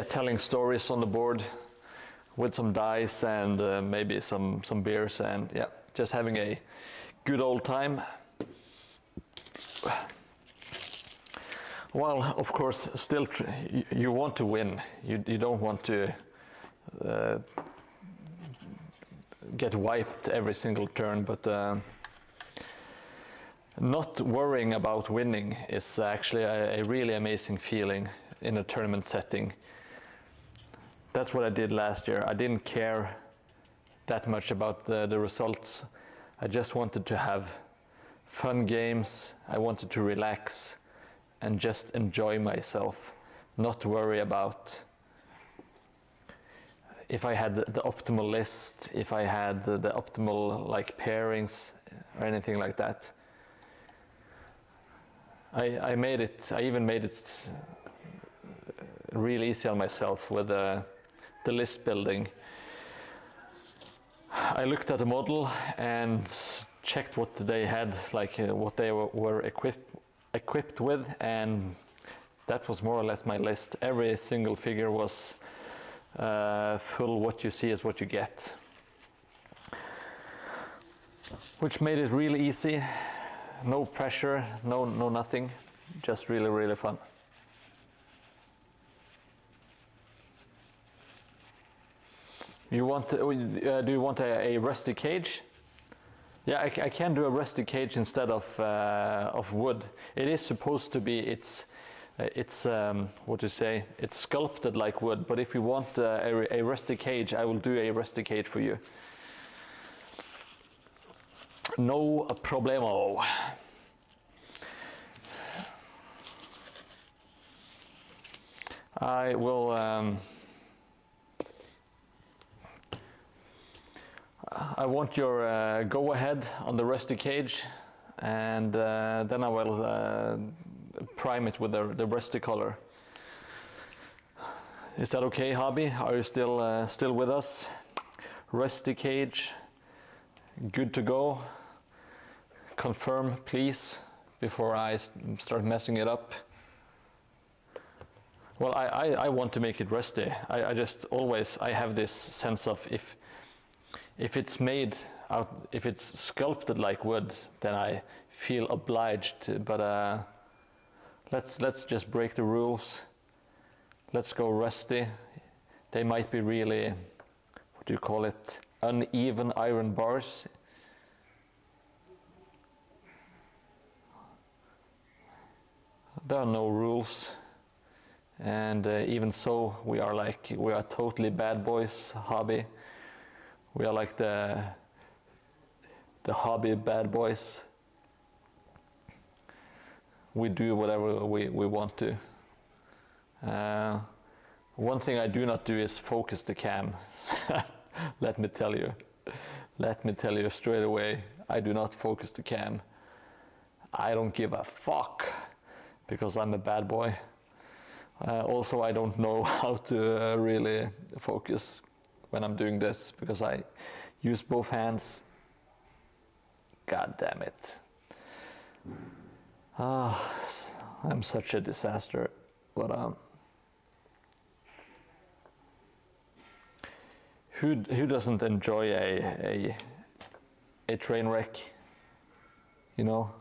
telling stories on the board with some dice and maybe some beers and just having a good old time. Well, of course, still you want to win. You don't want to get wiped every single turn, but not worrying about winning is actually a really amazing feeling in a tournament setting. That's what I did last year. I didn't care that much about the results. I just wanted to have fun games. I wanted to relax and just enjoy myself, not worry about if I had the optimal list, if I had the optimal pairings or anything like that. I even made it really easy on myself with the list building. I looked at the model and checked what they had, what they were equipped with, and that was more or less my list. Every single figure was full. What you see is what you get, which made it really easy. No pressure, no nothing, just really, really fun. Do you want a rusty cage? Yeah, I can do a rusty cage instead of wood. It is supposed to be. It's what to say? It's sculpted like wood. But if you want a rusty cage, I will do a rusty cage for you. No problemo. I will I want your go ahead on the rusty cage, and then I will prime it with the rusty color. Is that okay, Hobby? Are you still with us? Rusty cage, good to go. Confirm, please, before I start messing it up. Well, I want to make it rusty. I just always, I have this sense of if it's made out, if it's sculpted like wood, then I feel obliged. But let's just break the rules. Let's go rusty. They might be really, what do you call it, uneven iron bars. There are no rules. And even so, we are totally bad boys, Hobby. We are like the Hobby bad boys. We do whatever we want to. One thing I do not do is focus the cam. Let me tell you straight away, I do not focus the cam. I don't give a fuck, because I'm a bad boy. Also, I don't know how to really focus when I'm doing this, because I use both hands. God damn it. I'm such a disaster. But who doesn't enjoy a train wreck, you know?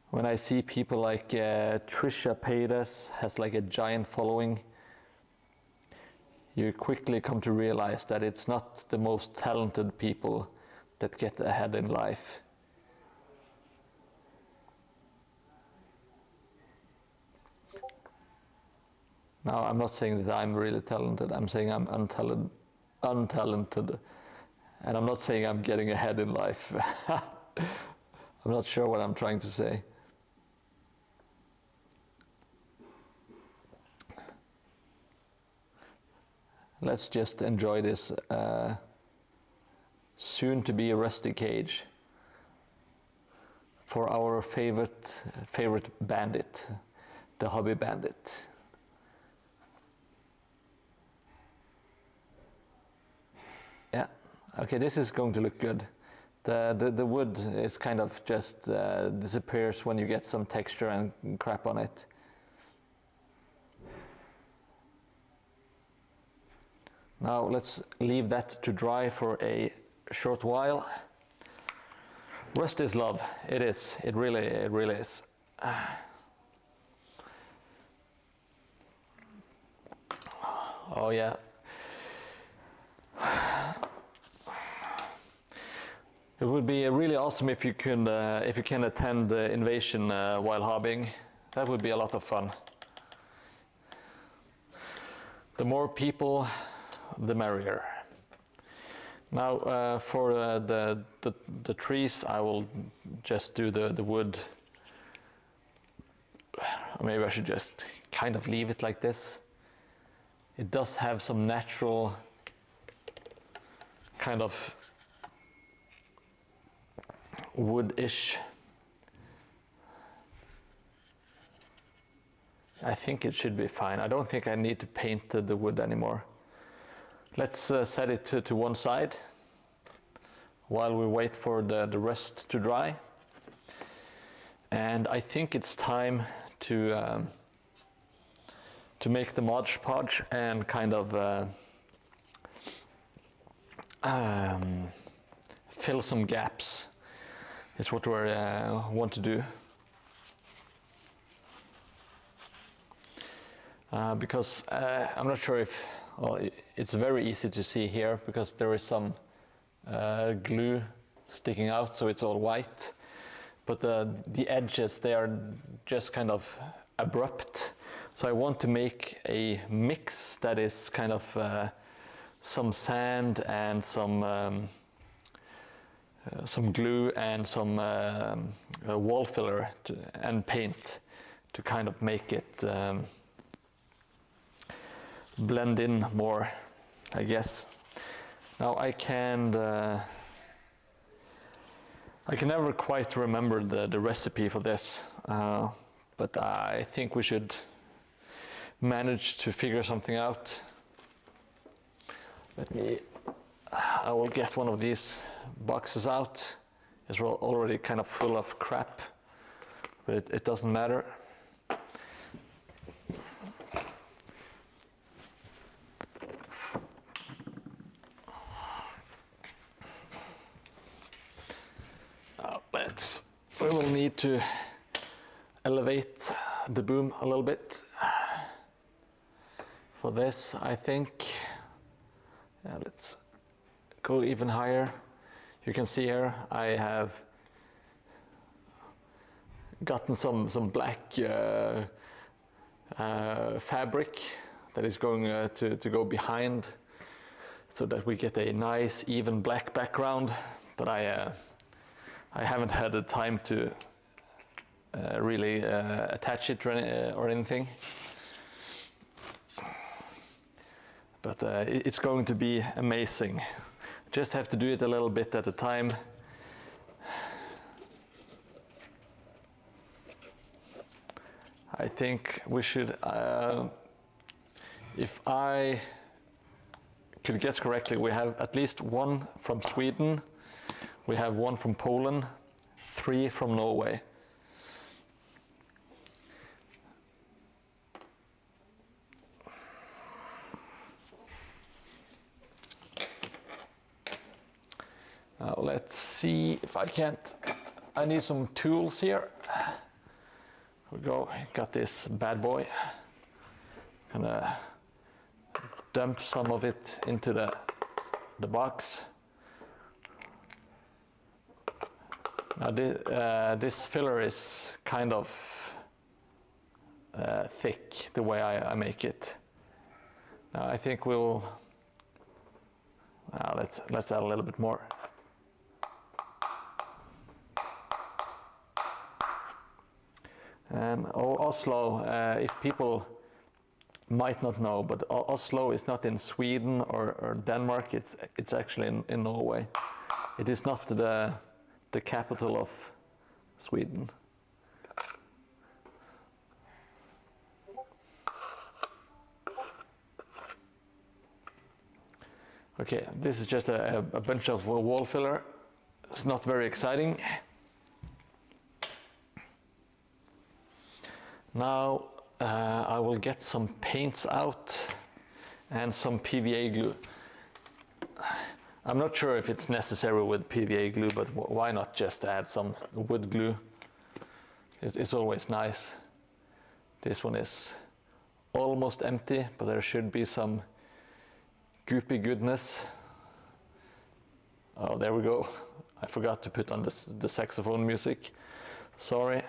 When I see people like Trisha Paytas has like a giant following, you quickly come to realize that it's not the most talented people that get ahead in life. Now, I'm not saying that I'm really talented, I'm saying I'm untalented. And I'm not saying I'm getting ahead in life. I'm not sure what I'm trying to say. Let's just enjoy this soon to be rusty cage for our favorite bandit, the Hobby Bandit. Yeah, okay, this is going to look good. The wood is kind of just disappears when you get some texture and crap on it. Now let's leave that to dry for a short while. Rust is love. It is. It really is. Oh yeah. It would be really awesome if you can attend the invasion while hobbying. That would be a lot of fun. The more people, the merrier. Now for the trees, I will just do the wood. Maybe I should just kind of leave it like this. It does have some natural kind of wood-ish. I think it should be fine. I don't think I need to paint the wood anymore. Let's set it to one side while we wait for the rest to dry. And I think it's time to make the Mod Podge and kind of fill some gaps. Is what we want to do. Because I'm not sure if, well, it's very easy to see here because there is some glue sticking out, so it's all white. But the edges, they are just kind of abrupt. So I want to make a mix that is kind of some sand and some glue and some wall filler and paint to kind of make it blend in more, I guess. Now I can never quite remember the recipe for this, but I think we should manage to figure something out. I will get one of these boxes out. It's already kind of full of crap, but it doesn't matter. We will need to elevate the boom a little bit for this, I think. Yeah, let's go even higher. You can see here I have gotten some black fabric that is going to go behind, so that we get a nice even black background. But I haven't had the time to really attach it or anything. But it's going to be amazing. Just have to do it a little bit at a time. I think we should, if I could guess correctly, we have at least one from Sweden, we have one from Poland, 3 from Norway. Now let's see if I can't, I need some tools here. Here we go, got this bad boy. Gonna dump some of it into the box. Now this filler is kind of thick, the way I make it. Now I think we'll, let's add a little bit more. And Oslo, if people might not know, but Oslo is not in Sweden or Denmark, it's actually in Norway. It is not the capital of Sweden. Okay, this is just a bunch of wall filler. It's not very exciting. Now I will get some paints out and some PVA glue. I'm not sure if it's necessary with PVA glue, but why not just add some wood glue? It's always nice. This one is almost empty, but there should be some goopy goodness. Oh, there we go. I forgot to put on the saxophone music. Sorry.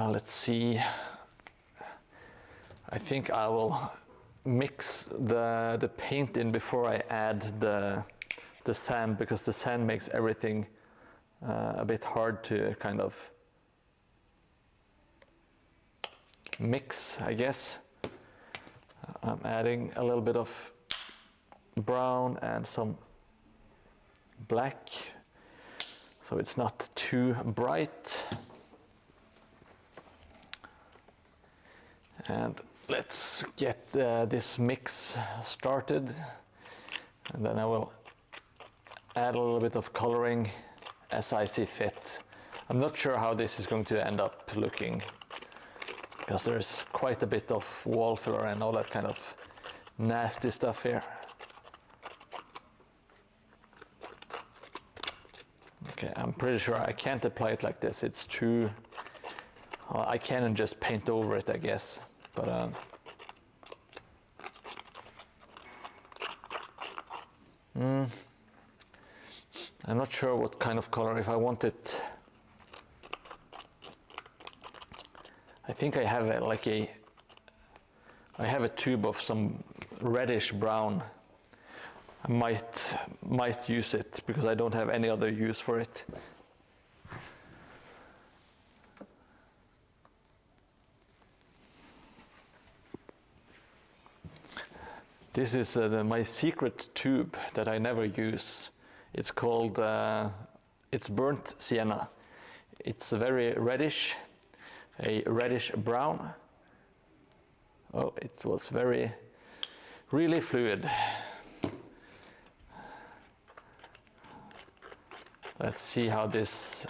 Let's see. I think I will mix the paint in before I add the sand, because the sand makes everything a bit hard to kind of mix, I guess. I'm adding a little bit of brown and some black, so it's not too bright. And let's get this mix started, and then I will add a little bit of coloring as I see fit. I'm not sure how this is going to end up looking, because there's quite a bit of wall filler and all that kind of nasty stuff here. Okay, I'm pretty sure I can't apply it like this. It's too, well, I can just paint over it, I guess. But I'm not sure what kind of color. If I want it think I have I have a tube of some reddish brown. I might use it because I don't have any other use for it. This is my secret tube that I never use. It's called, it's burnt sienna. It's very reddish, a reddish brown. Oh, it was really fluid. Let's see how this,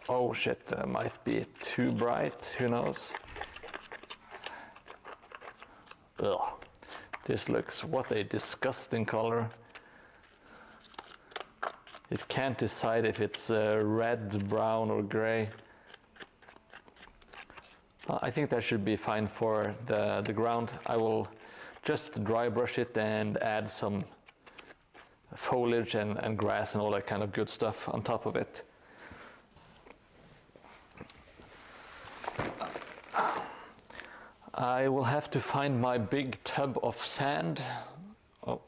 oh shit, that might be too bright, who knows? Ugh, this looks, what a disgusting color. It can't decide if it's red, brown or gray. I think that should be fine for the ground. I will just dry brush it and add some foliage and grass and all that kind of good stuff on top of it. I will have to find my big tub of sand. Oh.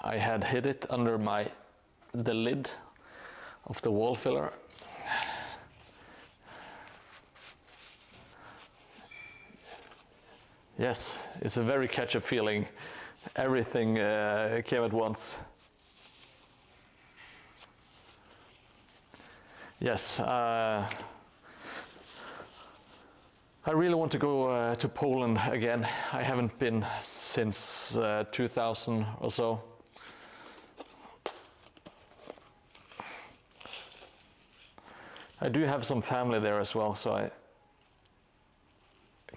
I had hid it under the lid of the wall filler. Yes, it's a very ketchup feeling. Everything came at once. Yes, I really want to go to Poland again. I haven't been since 2000 or so. I do have some family there as well, so I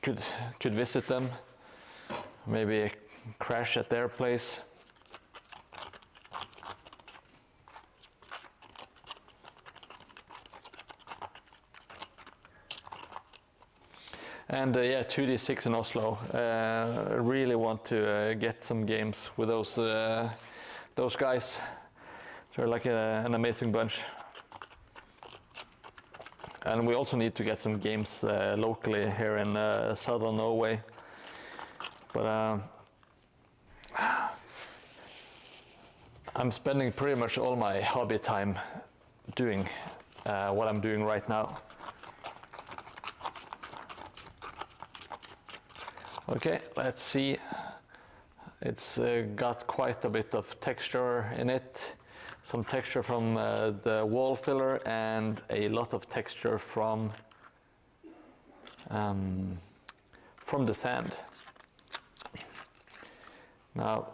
could visit them, maybe crash at their place. And yeah, 2D6 in Oslo. I really want to get some games with those guys. They're like an amazing bunch. And we also need to get some games locally here in southern Norway. But I'm spending pretty much all my hobby time doing what I'm doing right now. Okay, let's see. It's got quite a bit of texture in it. Some texture from the wall filler and a lot of texture from the sand. Now,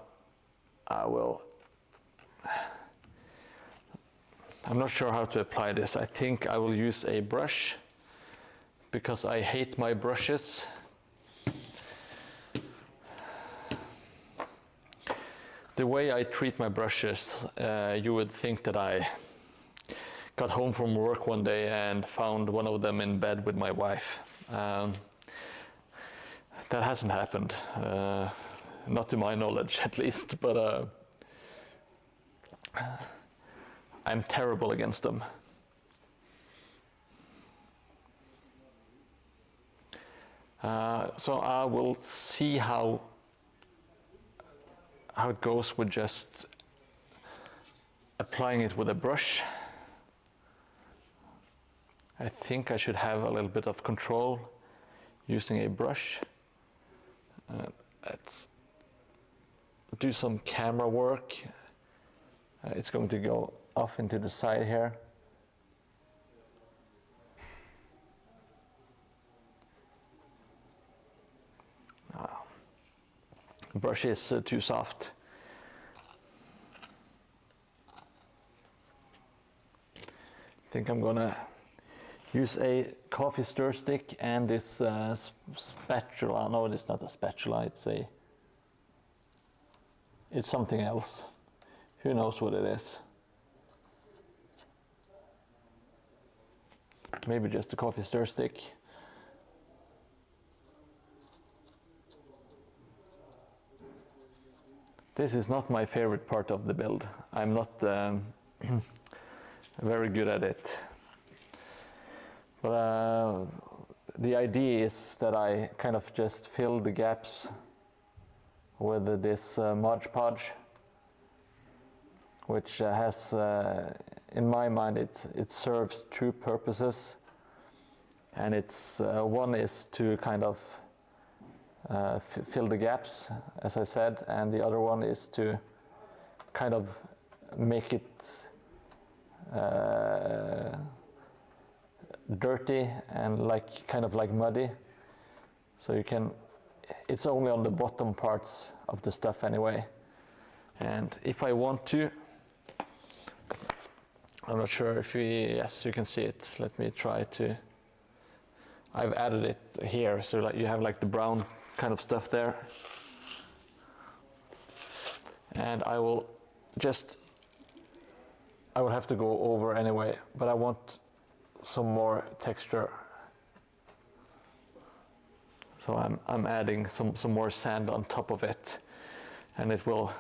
I'm not sure how to apply this. I think I will use a brush because I hate my brushes. The way I treat my brushes, you would think that I got home from work one day and found one of them in bed with my wife. That hasn't happened, not to my knowledge at least, but I'm terrible against them. So I will see how it goes with just applying it with a brush. I think I should have a little bit of control using a brush. Let's do some camera work. It's going to go off into the side here. The brush is too soft. I think I'm gonna use a coffee stir stick and this spatula. No, it's not a spatula. It's something else. Who knows what it is? Maybe just a coffee stir stick. This is not my favorite part of the build. I'm not very good at it. But the idea is that I kind of just fill the gaps with this Mod Podge, which has, in my mind, it serves two purposes. And it's one is to kind of fill the gaps, as I said, and the other one is to kind of make it dirty and kind of like muddy. So you can, it's only on the bottom parts of the stuff anyway. And if I want to, I'm not sure if yes, you can see it. Let me try to, I've added it here, so like you have like the brown kind of stuff there. And I will have to go over anyway, but I want some more texture. So I'm adding some more sand on top of it, and it will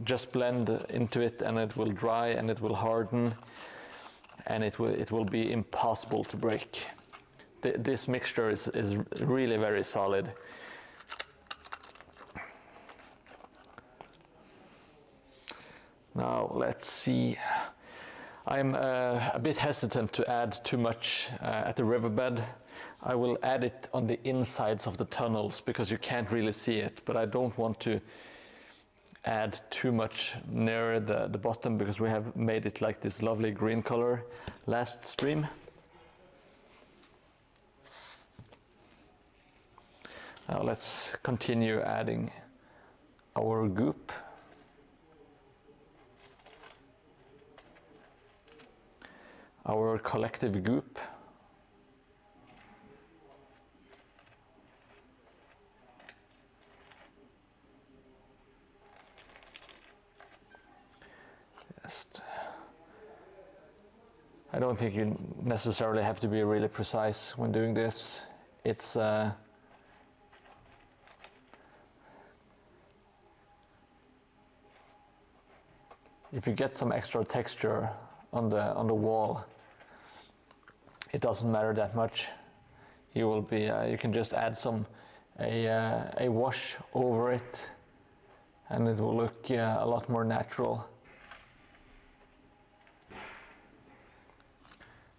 just blend into it, and it will dry, and it will harden, and it will be impossible to break. This mixture is really very solid. Now let's see. I'm a bit hesitant to add too much at the riverbed. I will add it on the insides of the tunnels because you can't really see it, but I don't want to add too much near the bottom because we have made it like this lovely green color last stream. Now let's continue adding our goop. Our collective goop. I don't think you necessarily have to be really precise when doing this. It's if you get some extra texture on the wall, it doesn't matter that much. You will be you can just add a wash over it, and it will look a lot more natural.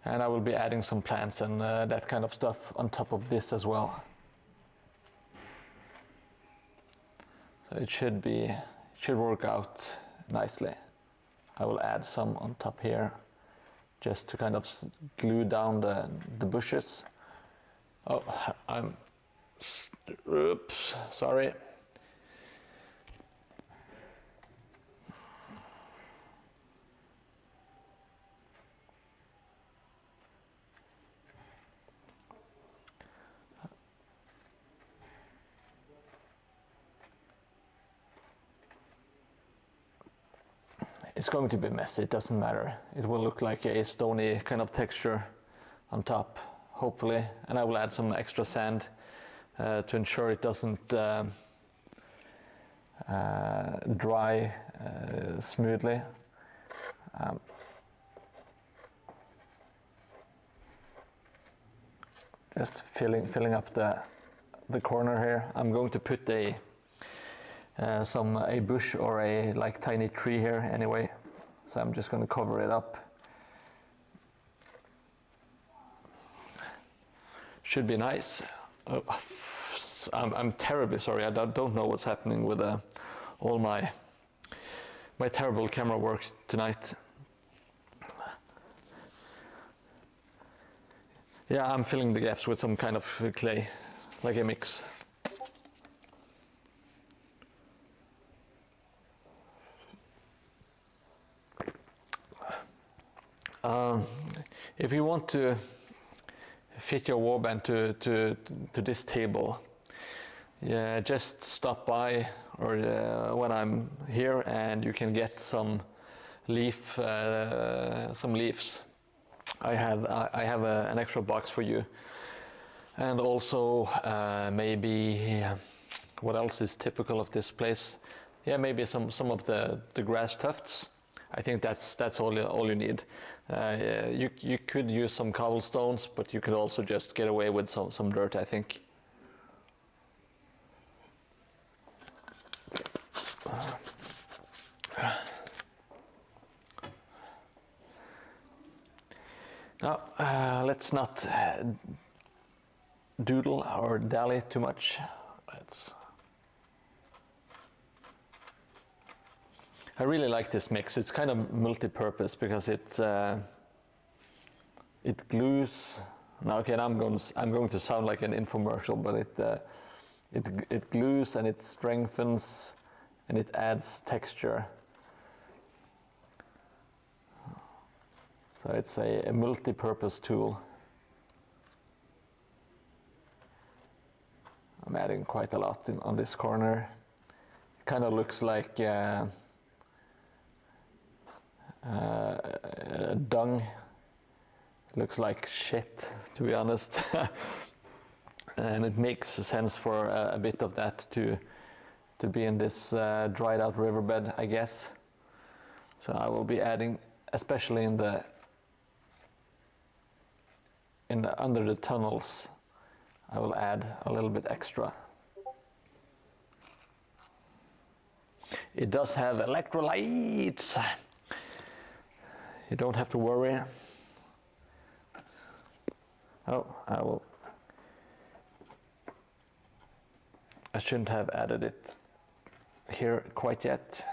And I will be adding some plants and that kind of stuff on top of this as well. So it should work out nicely. I will add some on top here, just to kind of glue down the bushes. Oh, oops, sorry. It's going to be messy, it doesn't matter. It will look like a stony kind of texture on top, hopefully. And I will add some extra sand to ensure it doesn't dry smoothly. Just filling up the corner here. I'm going to put a bush or a tiny tree here anyway, so I'm just going to cover it up. Should be nice. Oh, I'm terribly sorry. I don't know what's happening with all my terrible camera work tonight. Yeah, I'm filling the gaps with some kind of clay, like a mix. If you want to fit your warband to this table, yeah, just stop by or when I'm here, and you can get some leaves. I have an extra box for you, and also maybe what else is typical of this place? Yeah, maybe some of the grass tufts. I think that's all you need. You could use some cobblestones, but you could also just get away with some dirt, I think. Now, let's not doodle or dally too much. I really like this mix. It's kind of multi-purpose because it glues. Now, okay, I'm going to sound like an infomercial, but it glues and it strengthens and it adds texture. So it's a multi-purpose tool. I'm adding quite a lot on this corner. It kind of looks like dung. It looks like shit, to be honest. And it makes sense for a bit of that to be in this dried out riverbed, I guess. So I will be adding, especially in the under the tunnels, I will add a little bit extra. It does have electrolytes. You don't have to worry. Oh, I shouldn't have added it here quite yet.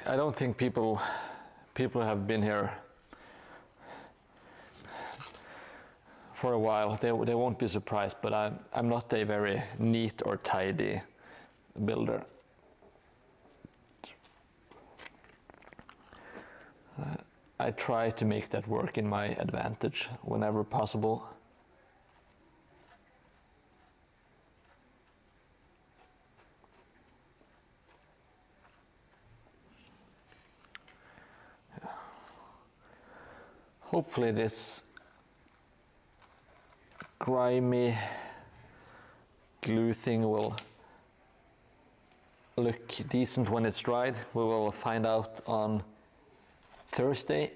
I don't think people have been here for a while. They won't be surprised, but I'm not a very neat or tidy builder. I try to make that work in my advantage whenever possible. Hopefully this grimy glue thing will look decent when it's dried. We will find out on Thursday.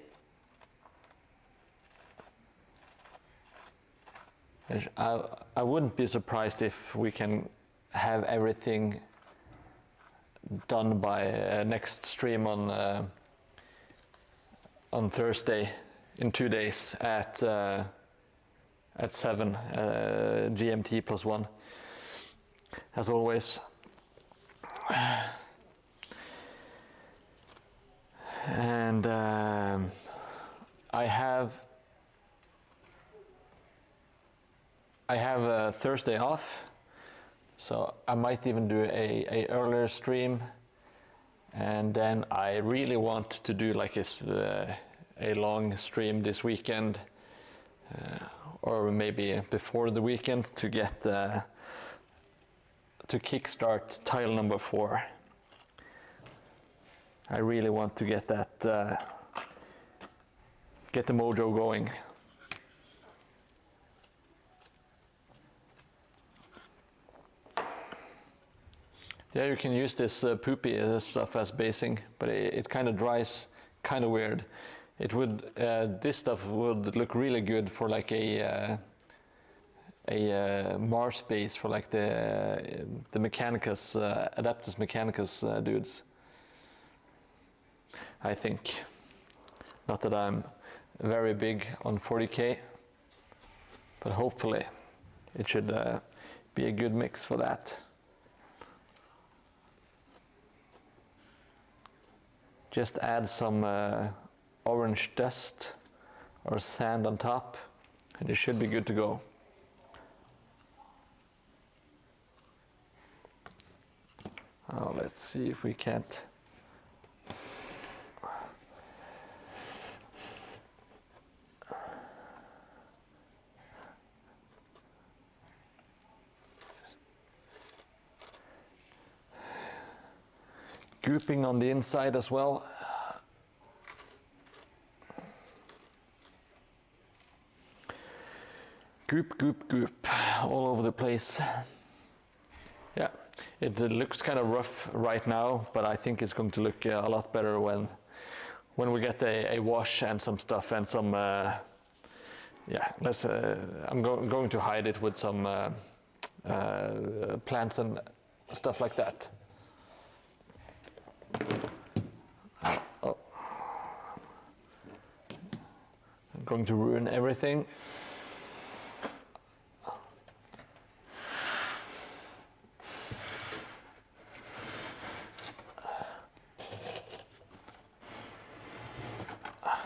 I wouldn't be surprised if we can have everything done by next stream on Thursday, in 2 days at 7 GMT +1, as always. And I have a Thursday off, so I might even do a earlier stream, and then I really want to do like a long stream this weekend, or maybe before the weekend, to get to kickstart tile number 4. I really want to get that, get the mojo going. Yeah, you can use this poopy stuff as basing, but it kind of dries kind of weird. It would, this stuff would look really good for like a Mars base for like the Mechanicus, Adeptus Mechanicus dudes. I think. Not that I'm very big on 40k, but hopefully it should be a good mix for that. Just add some orange dust or sand on top, and you should be good to go. Let's see if we can't. gooping on the inside as well. Goop, goop, goop, all over the place. Yeah, it looks kind of rough right now, but I think it's going to look a lot better when we get a wash and some stuff and some, yeah, I'm going to hide it with some plants and stuff like that. Oh. I'm going to ruin everything.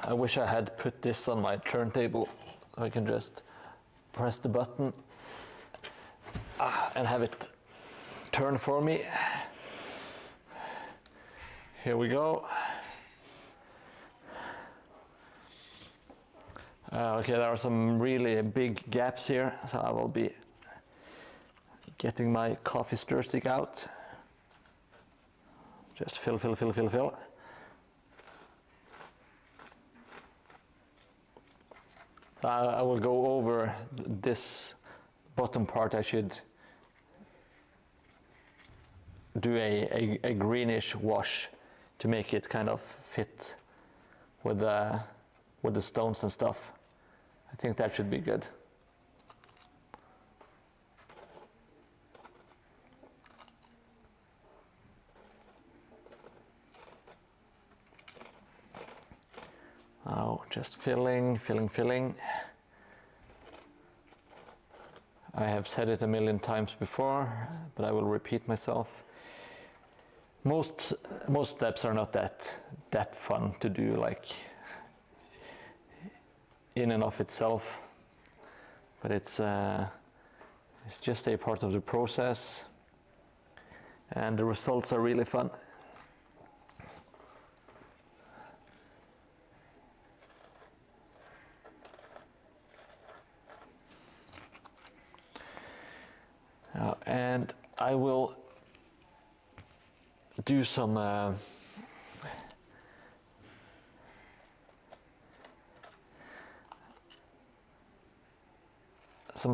I wish I had put this on my turntable so I can just press the button and have it turn for me. Here we go. Okay, there are some really big gaps here, so I will be getting my coffee stir stick out. Just fill. I will go over this bottom part. I should do a greenish wash to make it kind of fit with the stones and stuff. I think that should be good. Now just filling. I have said it a million times before, but I will repeat myself. Most steps are not that fun to do, like in and of itself, but it's just a part of the process, and the results are really fun. And I will do some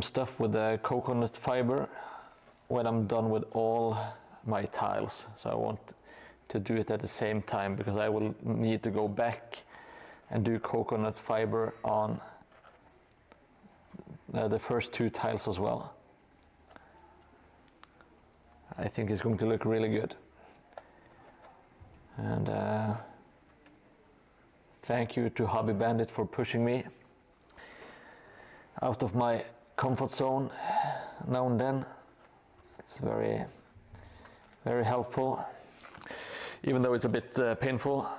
stuff with the coconut fiber when I'm done with all my tiles. So I want to do it at the same time, because I will need to go back and do coconut fiber on the first two tiles as well. I think it's going to look really good. And thank you to Hobby Bandit for pushing me out of my comfort zone now and then. It's very, very helpful, even though it's a bit painful.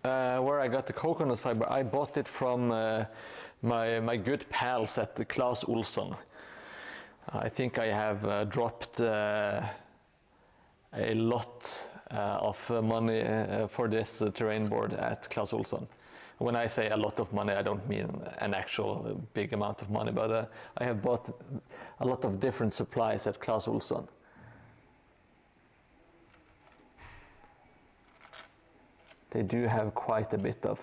Where I got the coconut fiber, I bought it from my good pals at the Claes Olsson. I think I have dropped a lot of money for this terrain board at Claes Olsson. When I say a lot of money, I don't mean an actual big amount of money, but I have bought a lot of different supplies at Claes Olsson. They do have quite a bit of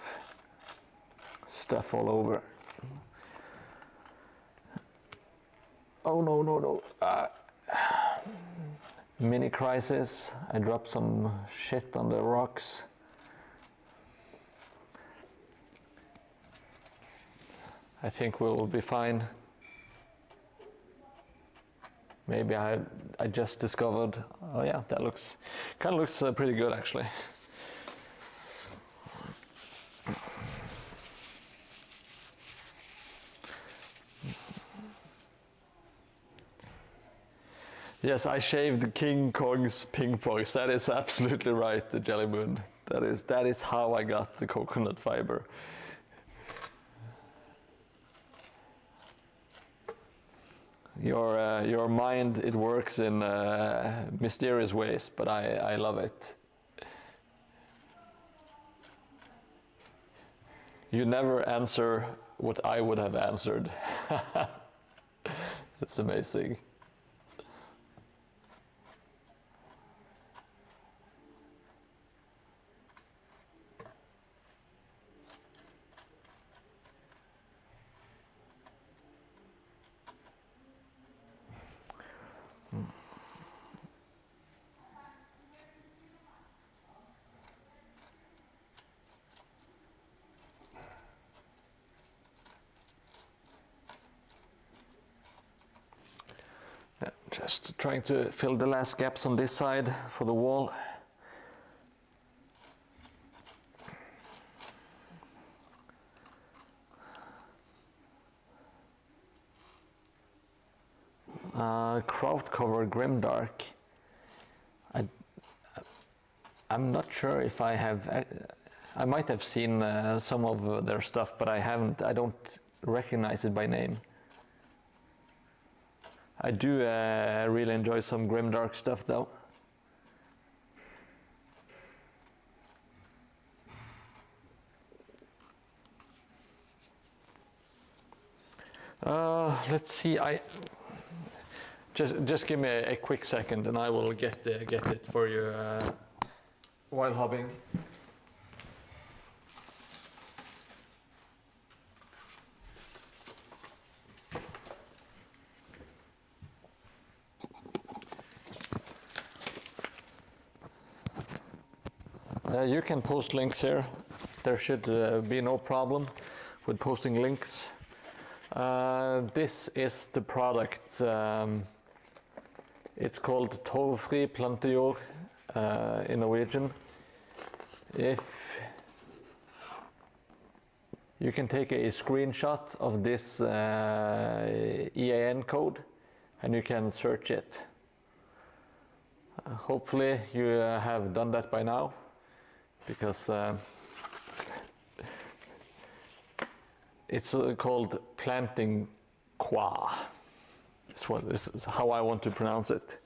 stuff all over. Oh no. Mini crisis. I dropped some shit on the rocks. I think we will be fine. Maybe I just discovered, oh yeah, that kind of looks pretty good actually. Yes, I shaved King Kong's ping pongs. That is absolutely right, the Jelly Moon. That is how I got the coconut fiber. Your mind, it works in mysterious ways, but I love it. You never answer what I would have answered. That's amazing. Yeah, just trying to fill the last gaps on this side for the wall. Kraut cover Grimdark. I'm not sure if I have. I might have seen some of their stuff, but I haven't. I don't recognize it by name. I do really enjoy some Grimdark stuff, though. Let's see. Just give me a quick second, and I will get it for you while hobbing. You can post links here. There should be no problem with posting links. This is the product. It's called Torvfri plantejord in Norwegian. If you can take a screenshot of this EAN code and you can search it. Hopefully you have done that by now, because it's called planting qua. This is how I want to pronounce it.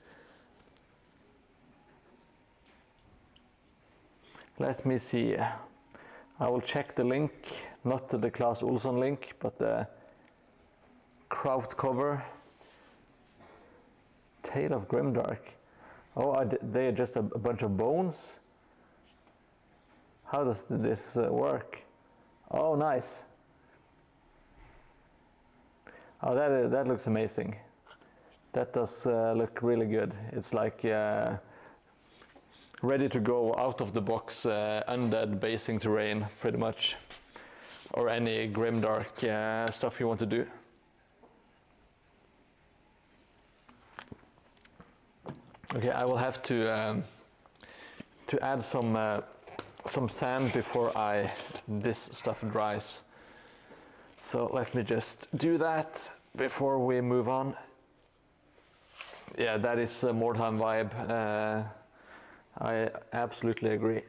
Let me see. I will check the link, not the Claes Olsson link, but the Kraut cover. Tale of Grimdark. Oh, they are just a bunch of bones? How does this work? Oh, nice. Oh, that looks amazing. That does look really good. It's like ready to go out of the box undead basing terrain, pretty much, or any Grimdark stuff you want to do. Okay, I will have to add some sand before this stuff dries. So let me just do that before we move on. Yeah, that is a Mordheim vibe. I absolutely agree.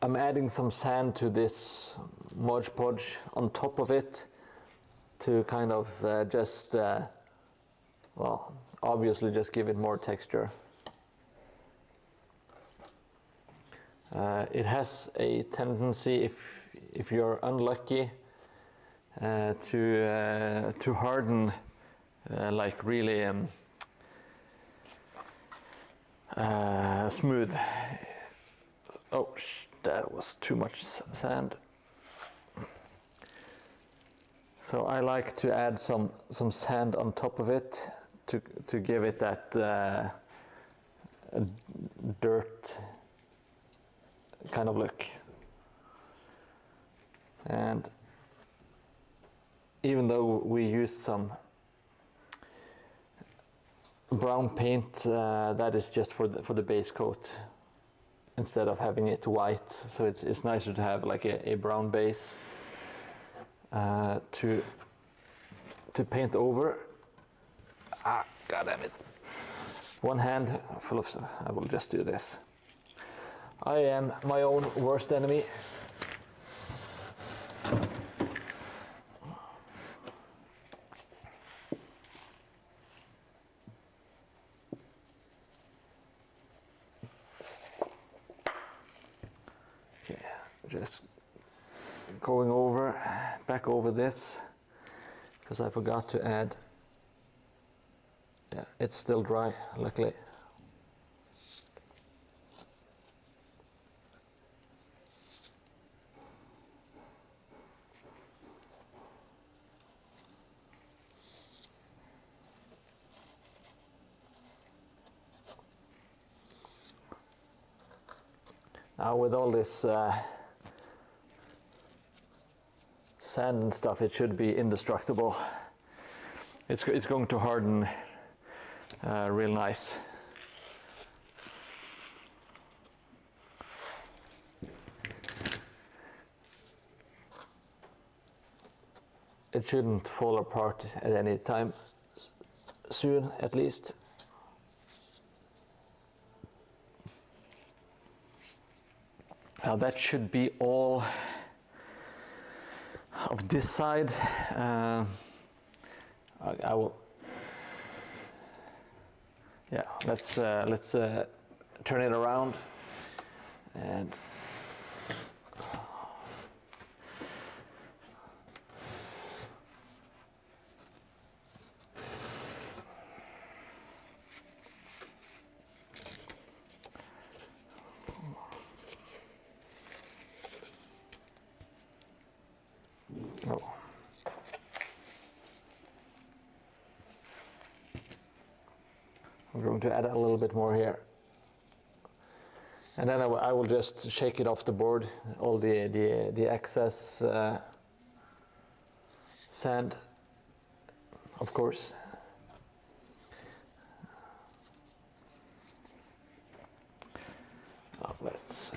I'm adding some sand to this Mod Podge on top of it to kind of well, obviously just give it more texture. It has a tendency, if you're unlucky, to harden like really smooth. Oh, that was too much sand. So I like to add some sand on top of it to give it that dirt kind of look. And even though we used some brown paint, that is just for the base coat, instead of having it white. So it's nicer to have like a brown base to paint over. Ah, god damn it. One hand full of, I will just do this. I am my own worst enemy. Okay, just going back over this, because I forgot to add. Yeah, it's still dry, luckily. With all this sand and stuff, it should be indestructible. It's going to harden real nice. It shouldn't fall apart at any time soon, at least. Now that should be all of this side. I will. Yeah, let's turn it around and. Oh. I'm going to add a little bit more here. And then I will just shake it off the board, all the excess sand, of course. Let's.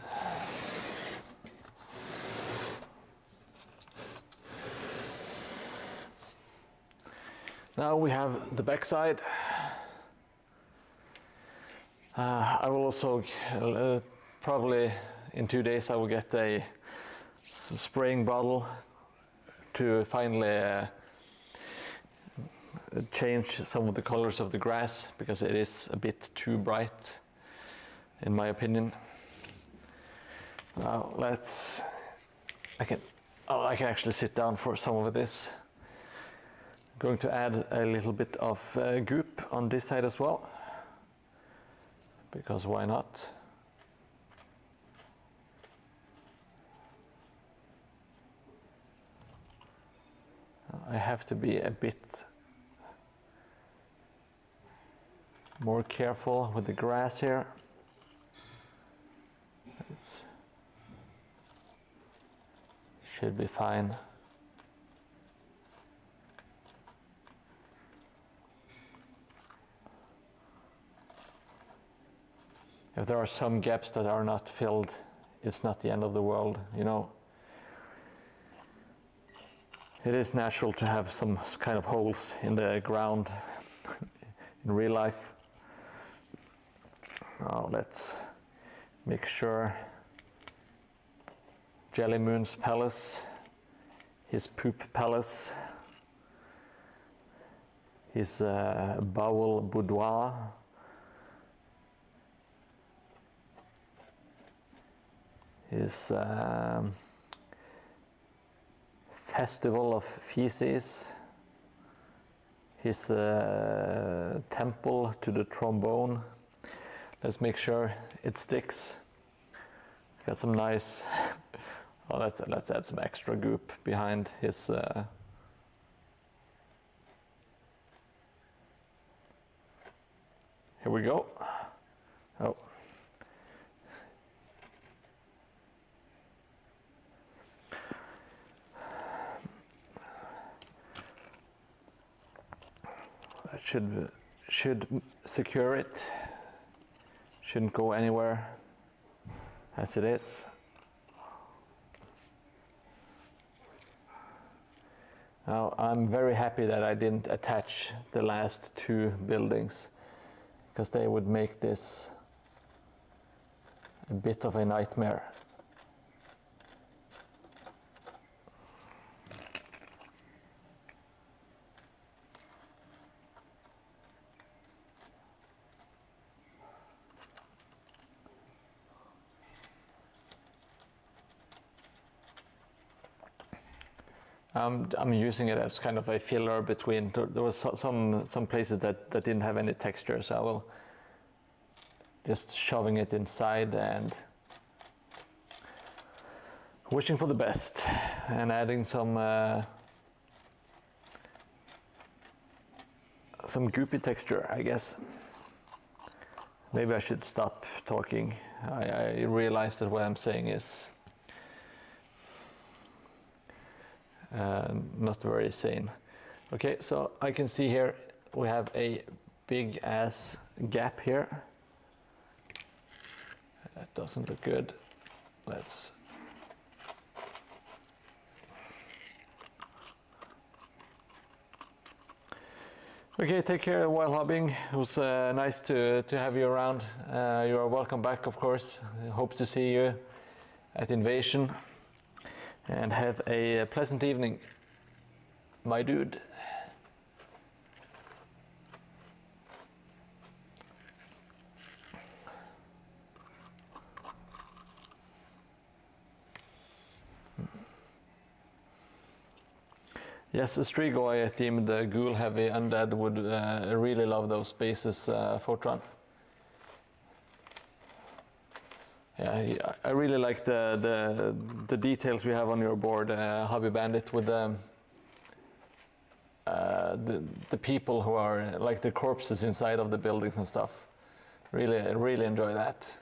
Now we have the backside. I will also, probably in 2 days, I will get a spraying bottle to finally change some of the colors of the grass, because it is a bit too bright, in my opinion. Now I can actually sit down for some of this. Going to add a little bit of goop on this side as well, because why not? I have to be a bit more careful with the grass here. It should be fine. If there are some gaps that are not filled, it's not the end of the world, you know. It is natural to have some kind of holes in the ground in real life. Now let's make sure Jellymoon's palace, his poop palace, his bowel boudoir, his festival of feces, his temple to the trombone. Let's make sure it sticks. Got some nice. Oh, let's add some extra goop behind his. Here we go. Oh. That should secure it. Shouldn't go anywhere as it is. Now I'm very happy that I didn't attach the last 2 buildings, because they would make this a bit of a nightmare. I'm using it as kind of a filler between. There was some places that didn't have any texture, so I will just shoving it inside and wishing for the best, and adding some goopy texture, I guess. Maybe I should stop talking. I realize that what I'm saying is not very sane. Okay, so I can see here we have a big ass gap here. That doesn't look good. Let's. Okay, take care while hobbying. It was nice to have you around. You are welcome back, of course. I hope to see you at Invasion. And have a pleasant evening, my dude. Yes, a Strigoi themed ghoul heavy undead would really love those bases, Fortran. Yeah, I really like the details we have on your board, Hobby Bandit, with the people who are like the corpses inside of the buildings and stuff. Really enjoy that.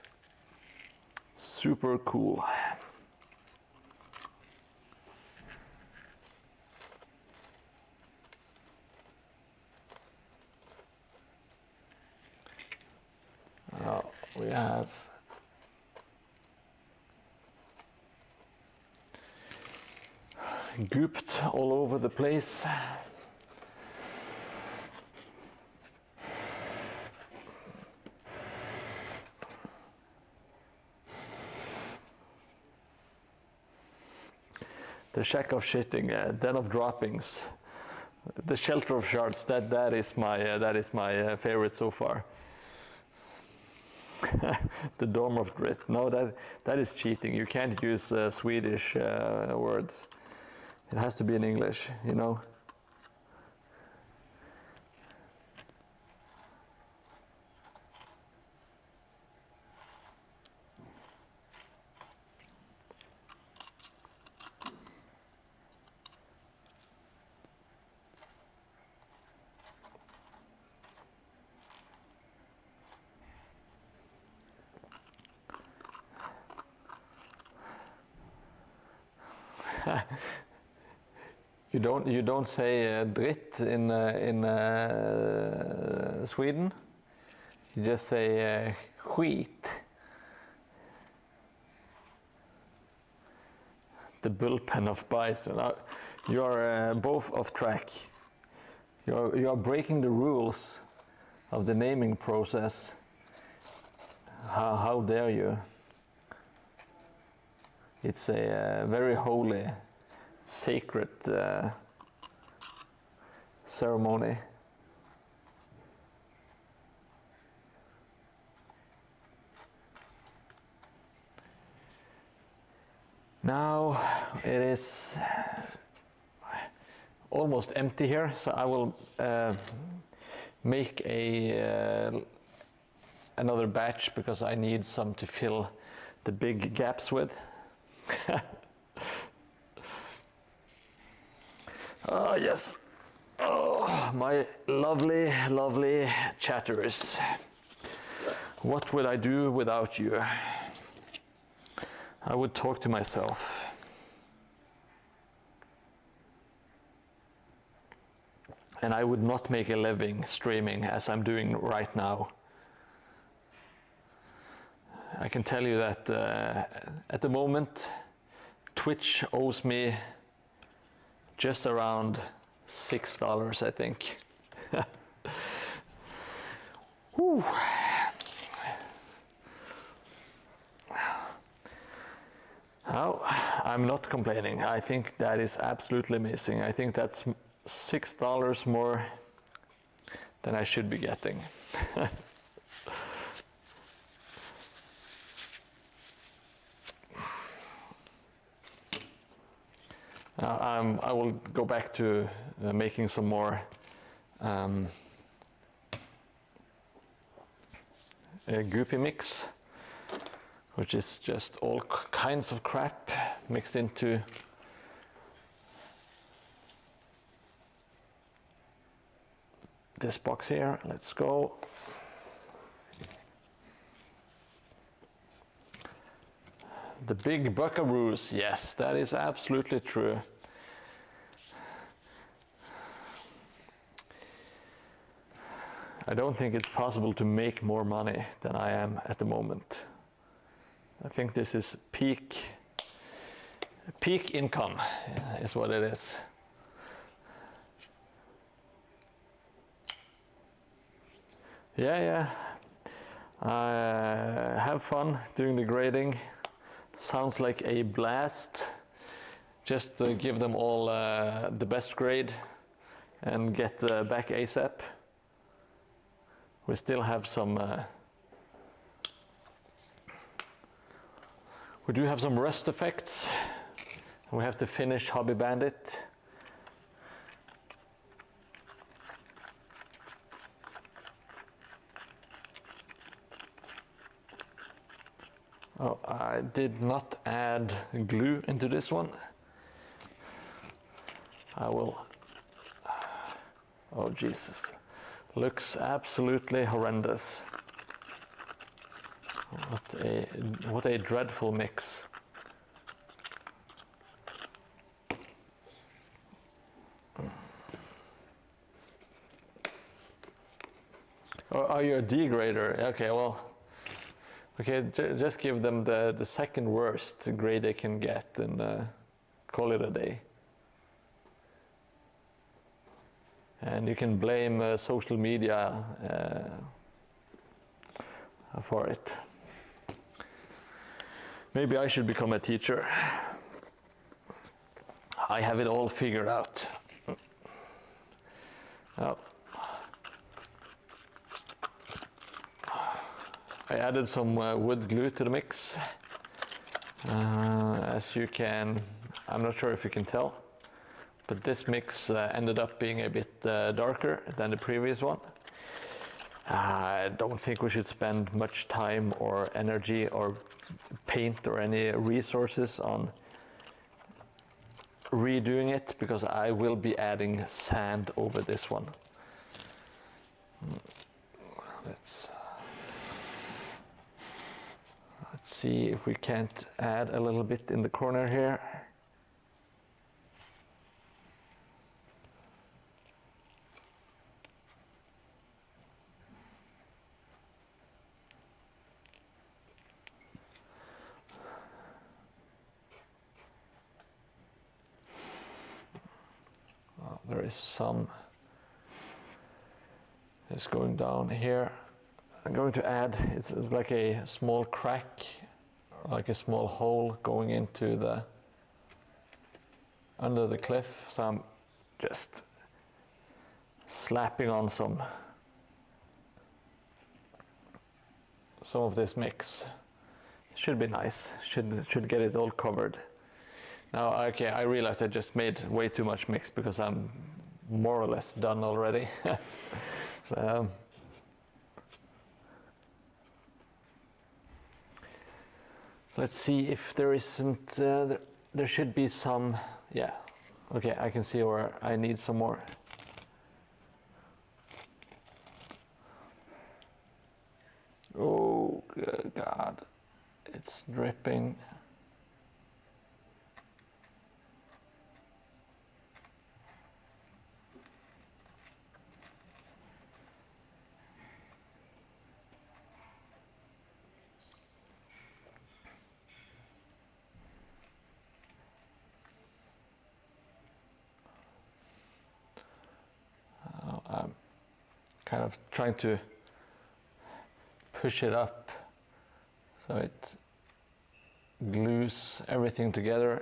Super cool. We have gooped all over the place. The shack of shitting, den of droppings, the shelter of shards. That is my favorite so far. The Dome of Grit. No, that is cheating. You can't use Swedish words. It has to be in English, you know. You don't say dritt in Sweden. You just say skit. The bullpen of bison. You are both off track. You are breaking the rules of the naming process. How dare you? It's a very holy, sacred ceremony. Now it is almost empty here, so I will make another batch because I need some to fill the big gaps with. Oh yes, oh my lovely, lovely chatters. What would I do without you? I would talk to myself. And I would not make a living streaming as I'm doing right now. I can tell you that at the moment, Twitch owes me just around $6, I think. Whew. Oh, I'm not complaining. I think that is absolutely amazing. I think that's $6 more than I should be getting. I will go back to making some more goopy mix, which is just all kinds of crap mixed into this box here. Let's go. The big buckaroos, yes, that is absolutely true. I don't think it's possible to make more money than I am at the moment. I think this is peak income is what it is. Yeah. Have fun doing the grading. Sounds like a blast. Just give them all the best grade and get back ASAP. We still have some. We do have some rust effects. We have to finish Hobby Bandit. Oh, I did not add glue into this one. I will. Oh Jesus, looks absolutely horrendous. What a dreadful mix. Oh, you're a degrader. Okay, well. Okay, just give them the second worst grade they can get and call it a day. And you can blame social media for it. Maybe I should become a teacher. I have it all figured out. Oh. I added some wood glue to the mix. As you can, I'm not sure if you can tell, but this mix ended up being a bit darker than the previous one. I don't think we should spend much time or energy or paint or any resources on redoing it, because I will be adding sand over this one. Let's see if we can't add a little bit in the corner here. There is some. It's going down here. I'm going to add, it's like a small crack, like a small hole going into the, under the cliff. So I'm just slapping on some of this mix. Should be nice, should get it all covered. Now, okay, I realized I just made way too much mix because I'm more or less done already. So, let's see if there isn't, there should be some, yeah. Okay, I can see where I need some more. Oh, good God, it's dripping. I'm kind of trying to push it up so it glues everything together.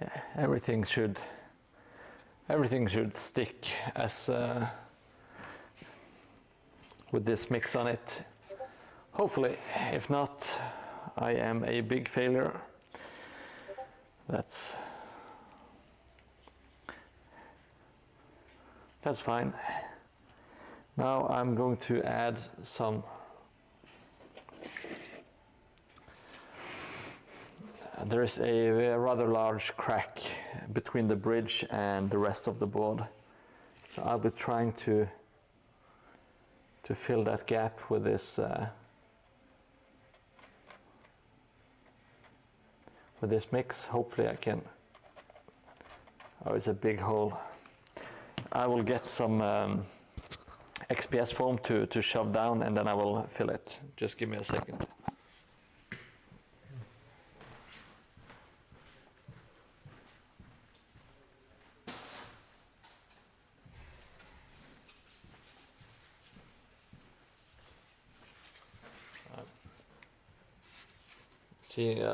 Yeah, everything should stick as with this mix on it. Hopefully, if not, I am a big failure. That's fine. Now I'm going to add some. There is a rather large crack between the bridge and the rest of the board. So I'll be trying to fill that gap with this mix. Hopefully I can. Oh, it's a big hole. I will get some XPS foam to shove down, and then I will fill it. Just give me a second. See,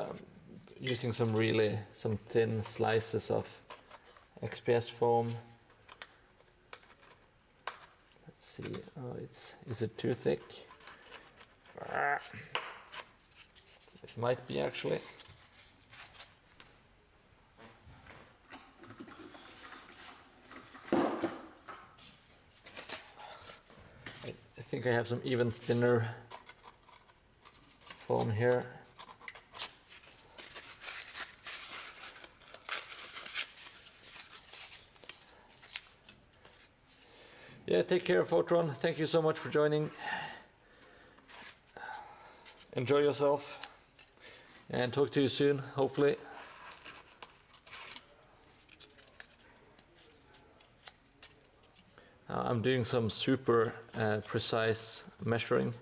using some thin slices of XPS foam. Let's see. Oh, is it too thick? It might be actually. I think I have some even thinner foam here. Yeah, take care, Photron. Thank you so much for joining. Enjoy yourself, and talk to you soon, hopefully. I'm doing some super precise measuring,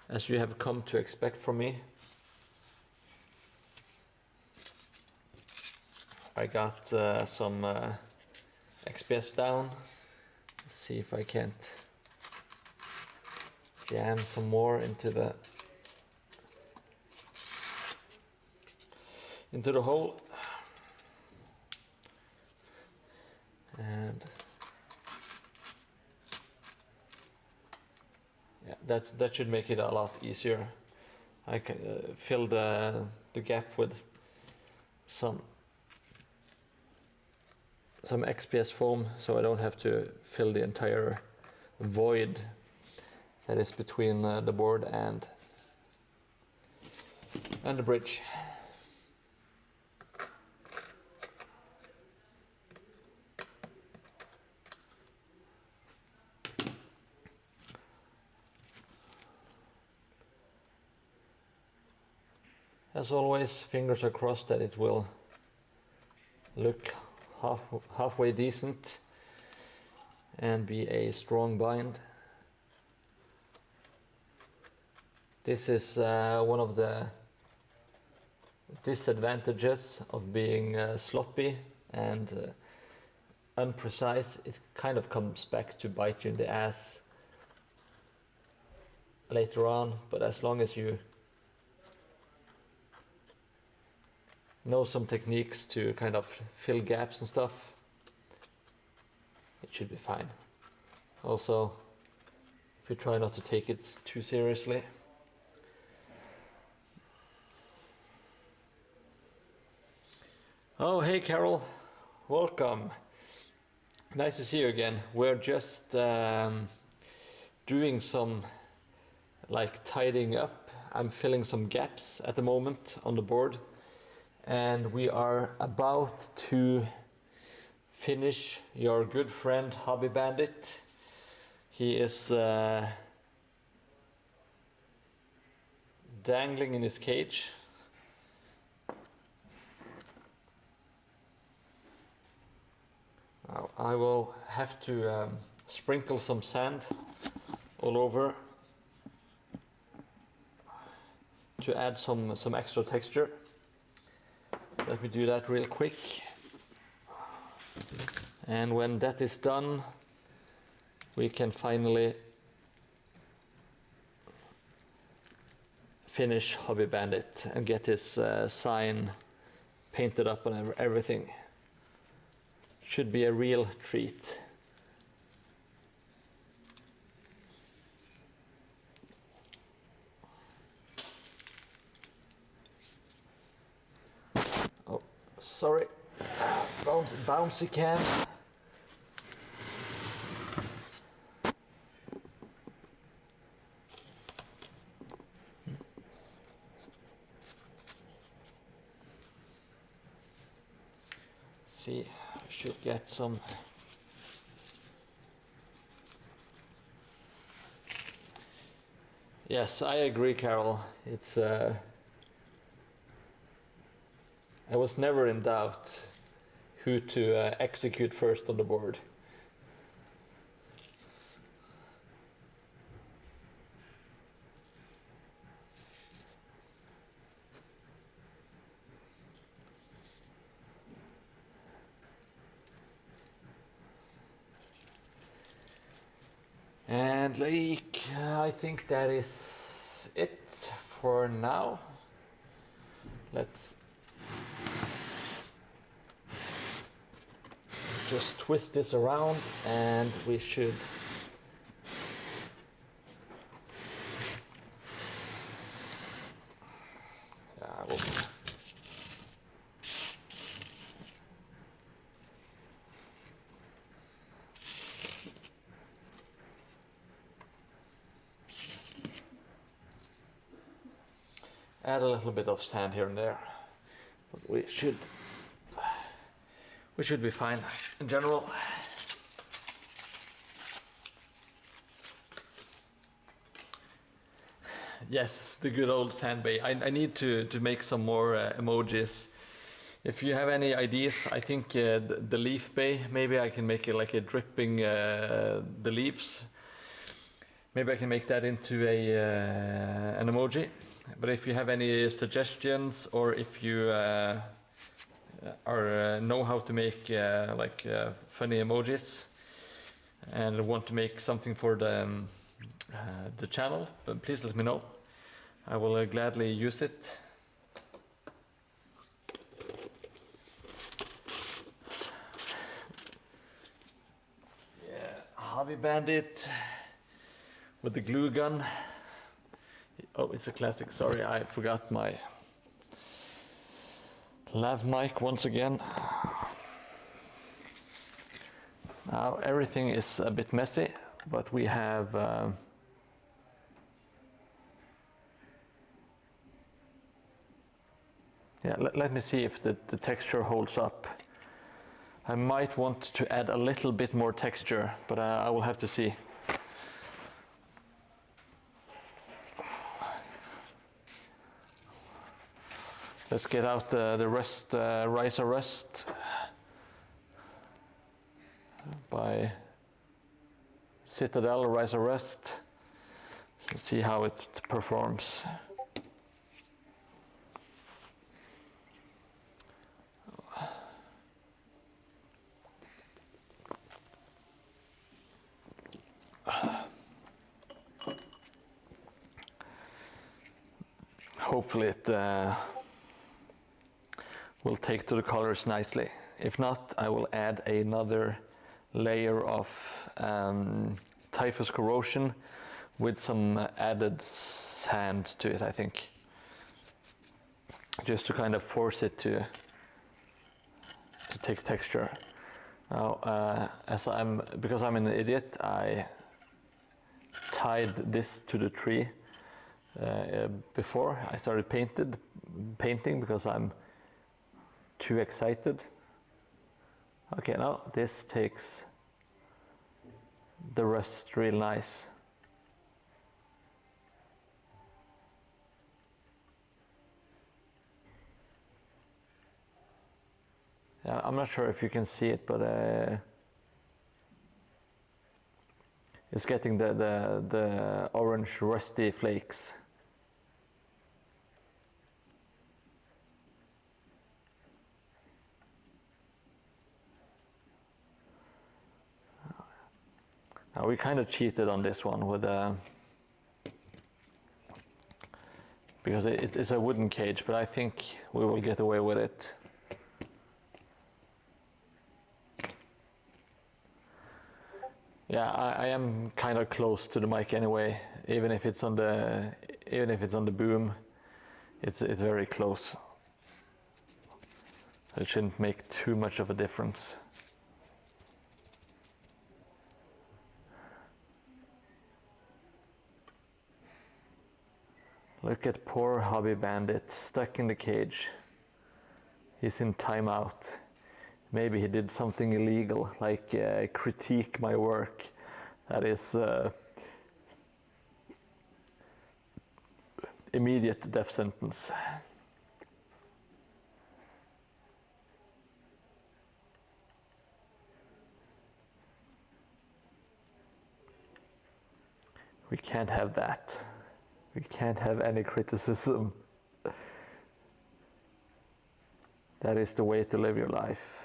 as you have come to expect from me. I got some XPS down. See if I can't jam some more into the hole, and yeah, that should make it a lot easier. I can fill the gap with some XPS foam, so I don't have to fill the entire void that is between the board and the bridge. As always, fingers are crossed that it will look halfway decent and be a strong bind. This is one of the disadvantages of being sloppy and unprecise. It kind of comes back to bite you in the ass later on, but as long as you know some techniques to kind of fill gaps and stuff, it should be fine. Also, if you try not to take it too seriously. Oh, hey Carol, welcome. Nice to see you again. We're just doing some tidying up. I'm filling some gaps at the moment on the board, and we are about to finish your good friend Hobby Bandit. He is dangling in his cage. Now I will have to sprinkle some sand all over to add some extra texture. Let me do that real quick. And when that is done, we can finally finish Hobby Bandit and get his sign painted up and everything. Should be a real treat. Oh, sorry. Bouncy cam. See, I should get some Yes, I agree, Carol. It's I was never in doubt who to execute first on the board. And like, I think that is it for now. Let's just twist this around and we should we'll add a little bit of sand here and there, but we should be fine in general. Yes, the good old sand bay. I need to make some more emojis. If you have any ideas, I think the leaf bay, maybe I can make it like a dripping the leaves. Maybe I can make that into an emoji. But if you have any suggestions, or if you know how to make funny emojis and want to make something for the channel, but please let me know. I will gladly use it. Yeah, Hobby Bandit with the glue gun. Oh, it's a classic. Sorry, I forgot my lav mic once again. Now everything is a bit messy, but we have yeah, let me see if the texture holds up. I might want to add a little bit more texture, but I will have to see. Let's get out the Rise Arrest by Citadel Rise Arrest. Let's see how it performs. Hopefully it will take to the colors nicely. If not, I will add another layer of typhus corrosion with some added sand to it, I think. Just to kind of force it to take texture. Now, because I'm an idiot, I tied this to the tree before I started painting because I'm too excited. Okay, now this takes the rest real nice. Yeah, I'm not sure if you can see it, but it's getting the orange rusty flakes. Now we kind of cheated on this one with because it's a wooden cage, but I think we will get away with it. Yeah, I am kind of close to the mic anyway. Even if it's on the boom, it's very close. It shouldn't make too much of a difference. Look at poor Hobby Bandit stuck in the cage. He's in timeout. Maybe he did something illegal, like critique my work. That is immediate death sentence. We can't have that. We can't have any criticism. That is the way to live your life.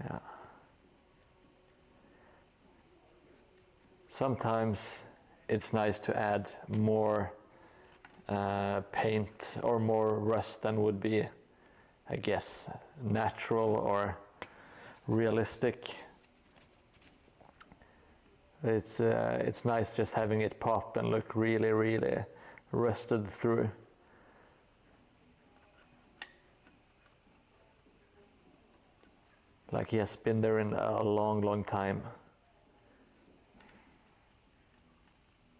Yeah. Sometimes it's nice to add more paint or more rust than would be, I guess, natural or realistic. It's nice just having it pop and look really, really rusted through. Like he has been there in a long, long time.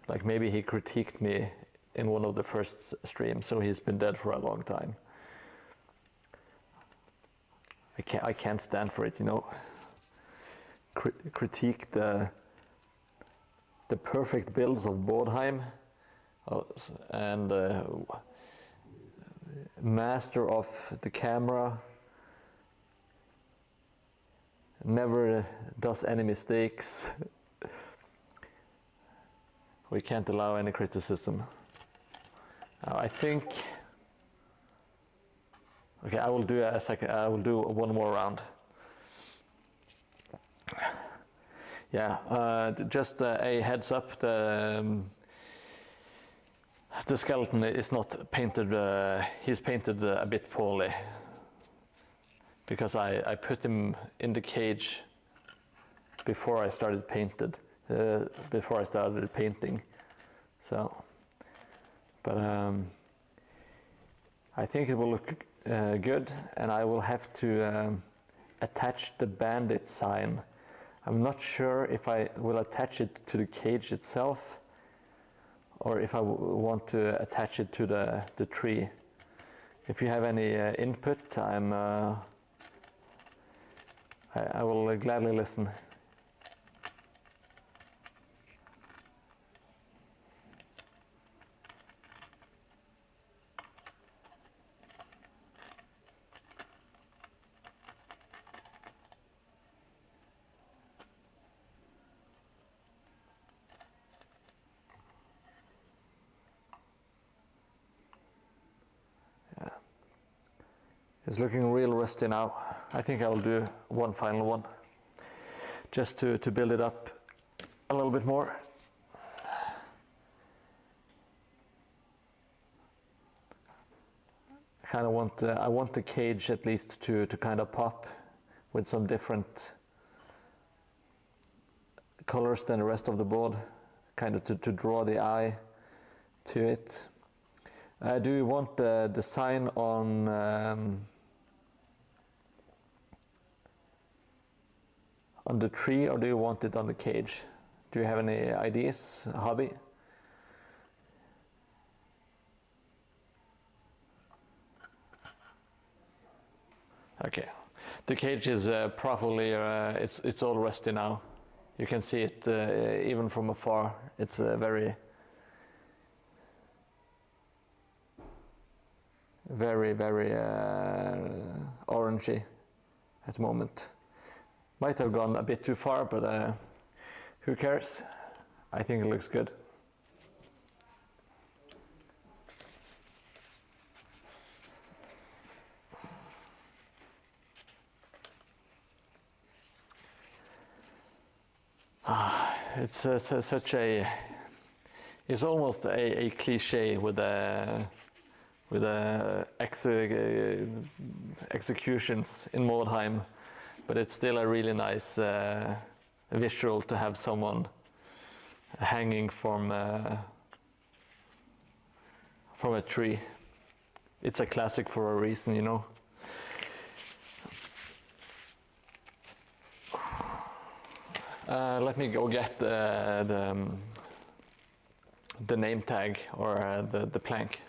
Like maybe he critiqued me in one of the first streams, so he's been dead for a long time. I can't stand for it, you know. Critique the perfect builds of Mordheim, and master of the camera, never does any mistakes. We can't allow any criticism. I think. Okay, I will do a second. I will do one more round. Yeah, just a heads up. The skeleton is not painted. He's painted a bit poorly because I put him in the cage before I started painting. So, but I think it will look good, and I will have to attach the bandit sign. I'm not sure if I will attach it to the cage itself or if I want to attach it to the tree. If you have any input, I will gladly listen. It's looking real rusty now. I think I'll do one final one, just to build it up a little bit more. I want the cage at least to kind of pop with some different colors than the rest of the board, kind of to draw the eye to it. Do you want the sign on the tree, or do you want it on the cage? Do you have any ideas, hobby? Okay, the cage is properly, it's all rusty now. You can see it even from afar. It's very, very orangey at the moment. Might have gone a bit too far, but who cares? I think it looks good. It's such a. It's almost a cliche with executions in Mordheim, but it's still a really nice visual to have someone hanging from a tree. It's a classic for a reason, you know. Let me go get the name tag or the plank.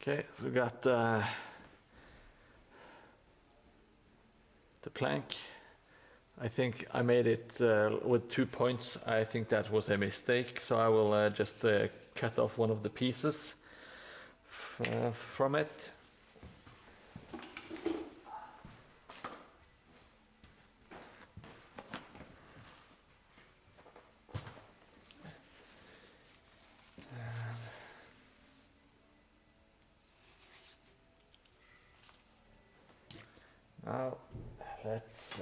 Okay, so we got the plank. I think I made it with 2 points. I think that was a mistake, so I will just cut off one of the pieces from it. Now let's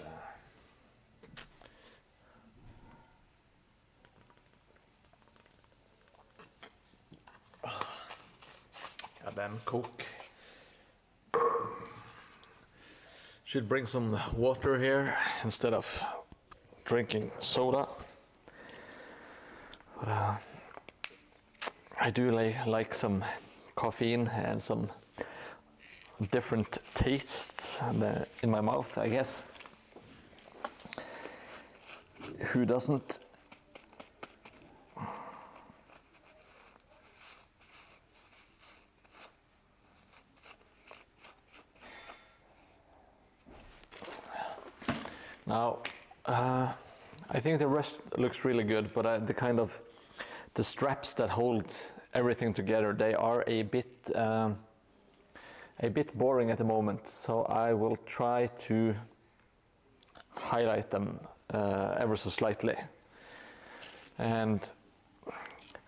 then cook. Should bring some water here instead of drinking soda. But, I do like some caffeine and some different tastes in my mouth, I guess. Who doesn't? Now, I think the rest looks really good, but the straps that hold everything together, they are a bit boring at the moment. So I will try to highlight them ever so slightly. And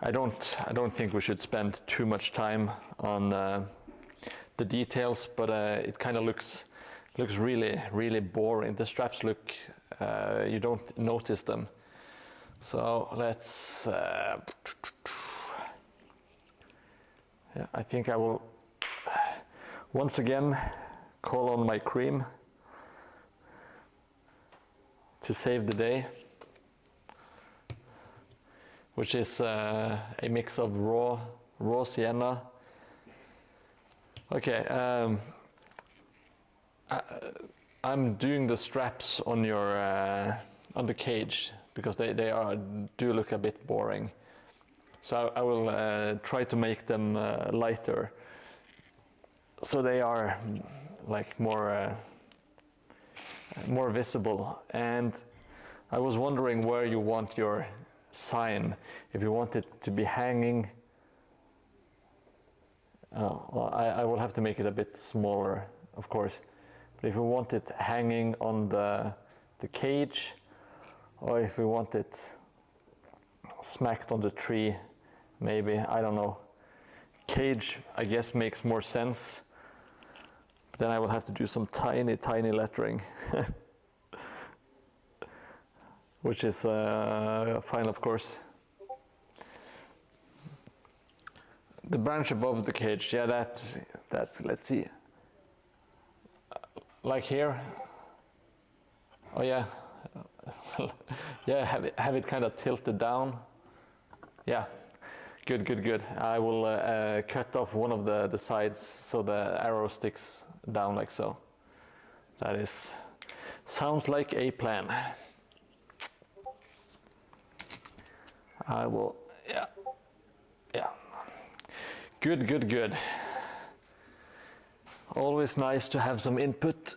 I don't think we should spend too much time on the details, but it kind of looks really boring. The straps look, you don't notice them. So let's, yeah, I think I will once again call on my cream to save the day, which is a mix of raw sienna. Okay, I'm doing the straps on your on the cage because they do look a bit boring. So I will try to make them lighter, so they are like more visible. And I was wondering where you want your sign. If you want it to be hanging, well, I will have to make it a bit smaller, of course. But if you want it hanging on the cage, or if you want it smacked on the tree, maybe, I don't know. Cage, I guess, makes more sense. But then I will have to do some tiny lettering, which is fine, of course. The branch above the cage, yeah, that's let's see. Like here. Oh yeah. Yeah, have it kind of tilted down. Yeah, good. I will cut off one of the sides so the arrow sticks down like so. That sounds like a plan. I will, yeah. Good. Always nice to have some input.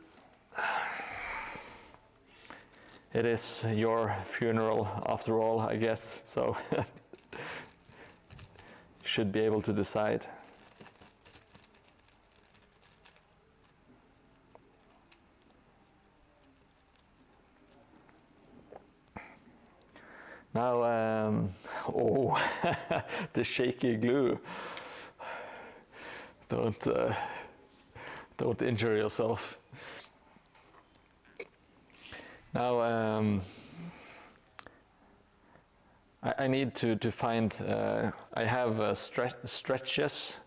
It is your funeral after all, I guess, so you should be able to decide. Now, oh, the shaky glue. Don't injure yourself. Now, I need to find, I have Stretches,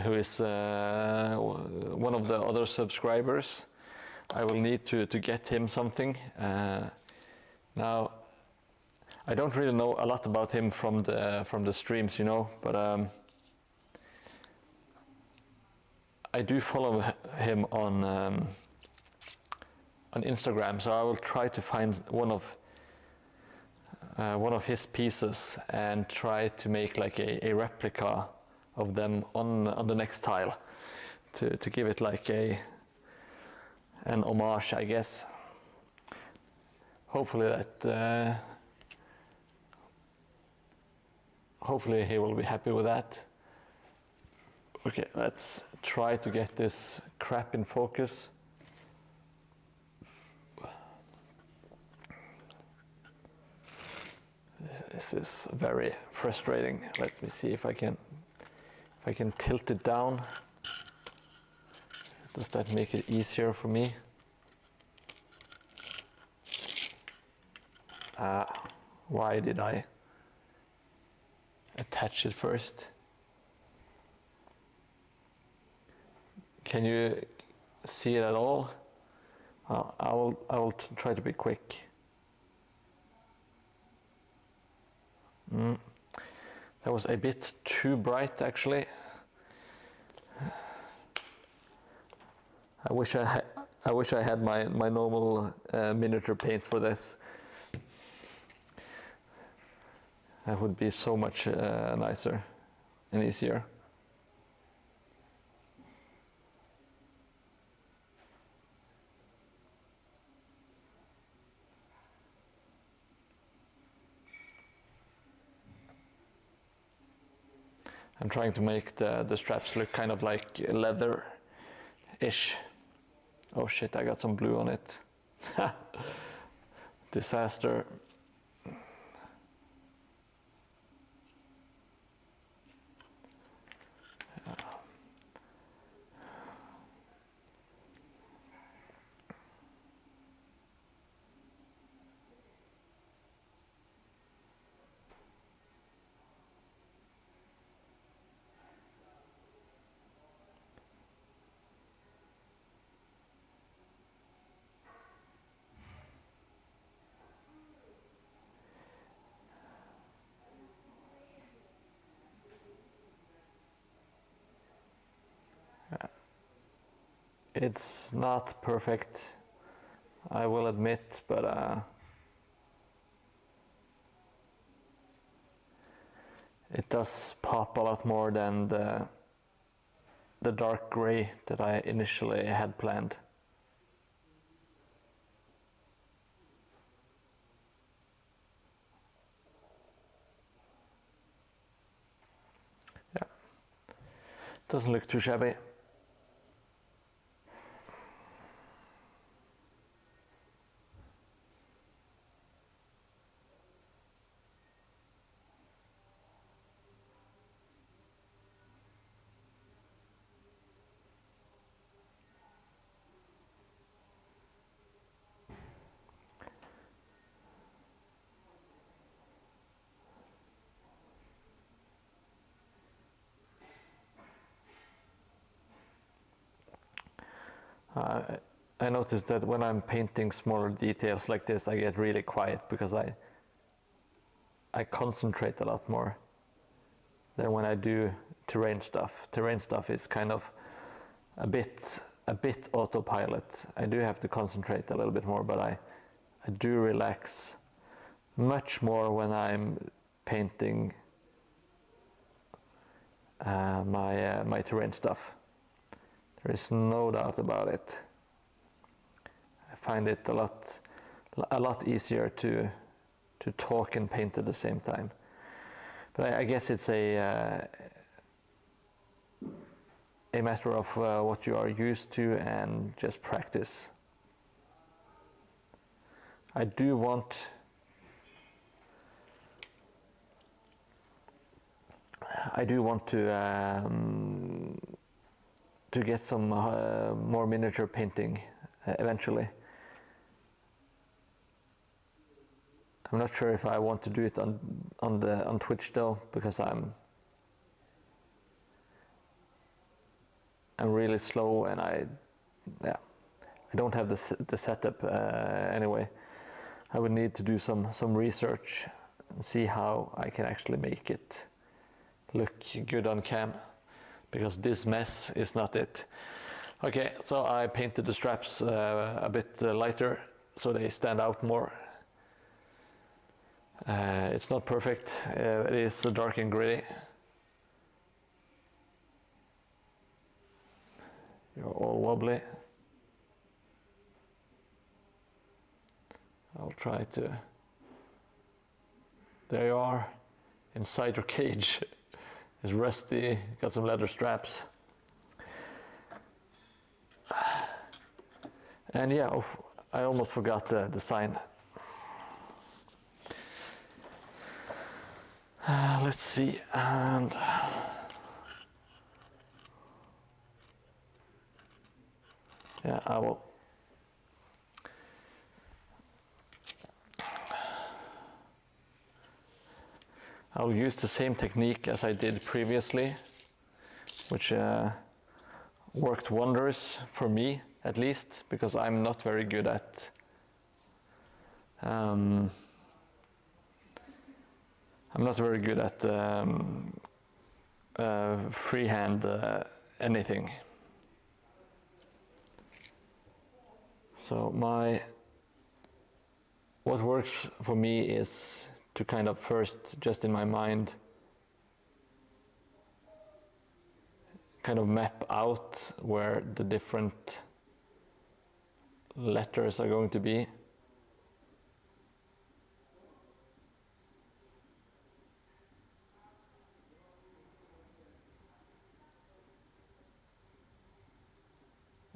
who is one of the other subscribers. I will need to get him something. Now, I don't really know a lot about him from the streams, you know, but I do follow him on Instagram, so I will try to find one of his pieces and try to make like a replica of them on the next tile to give it like an homage, I guess. Hopefully that hopefully he will be happy with that. Okay, let's try to get this crap in focus. This is very frustrating. Let me see if I can tilt it down. Does that make it easier for me? Why did I attach it first? Can you see it at all? I will try to be quick. That was a bit too bright, actually. I wish I had my normal miniature paints for this. That would be so much nicer and easier. I'm trying to make the straps look kind of like leather-ish. Oh shit, I got some blue on it. Disaster. It's not perfect, I will admit, but it does pop a lot more than the dark gray that I initially had planned. Yeah, doesn't look too shabby. I noticed that when I'm painting smaller details like this, I get really quiet because I concentrate a lot more than when I do terrain stuff. Terrain stuff is kind of a bit autopilot. I do have to concentrate a little bit more, but I do relax much more when I'm painting my terrain stuff. There is no doubt about it. I find it a lot easier to talk and paint at the same time. But I guess it's a matter of what you are used to and just practice. I do want to get some more miniature painting eventually. I'm not sure if I want to do it on Twitch though, because I'm really slow and I don't have the setup anyway. I would need to do some research and see how I can actually make it look good on cam, because this mess is not it. Okay, so I painted the straps a bit lighter so they stand out more. It's not perfect, it is dark and gritty. You're all wobbly. I'll try to... There you are, inside your cage. It's rusty, got some leather straps. And yeah, I almost forgot the sign. Let's see, and yeah, I'll use the same technique as I did previously, which worked wonders for me, at least, because I'm not very good at freehand anything. So what works for me is to kind of first, just in my mind, kind of map out where the different letters are going to be.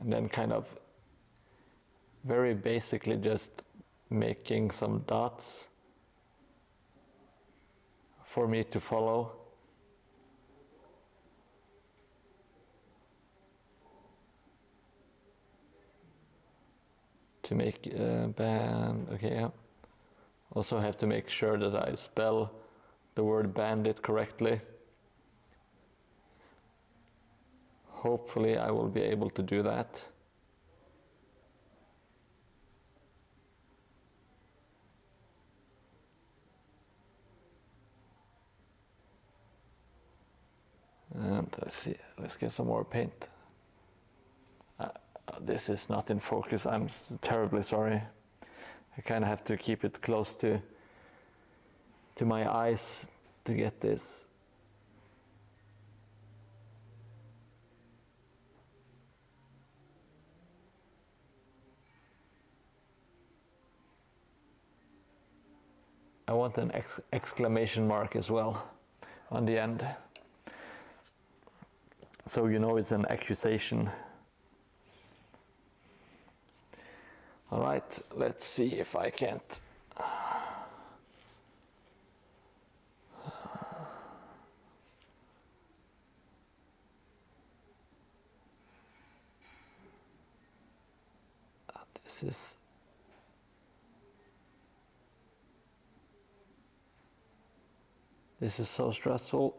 And then kind of very basically just making some dots for me to follow. To make band, okay, yeah. Also have to make sure that I spell the word bandit correctly. Hopefully I will be able to do that. And let's see, let's get some more paint. This is not in focus, I'm terribly sorry. I kind of have to keep it close to my eyes to get this. I want an exclamation mark as well on the end. So you know it's an accusation. All right, let's see if I can't. This is so stressful.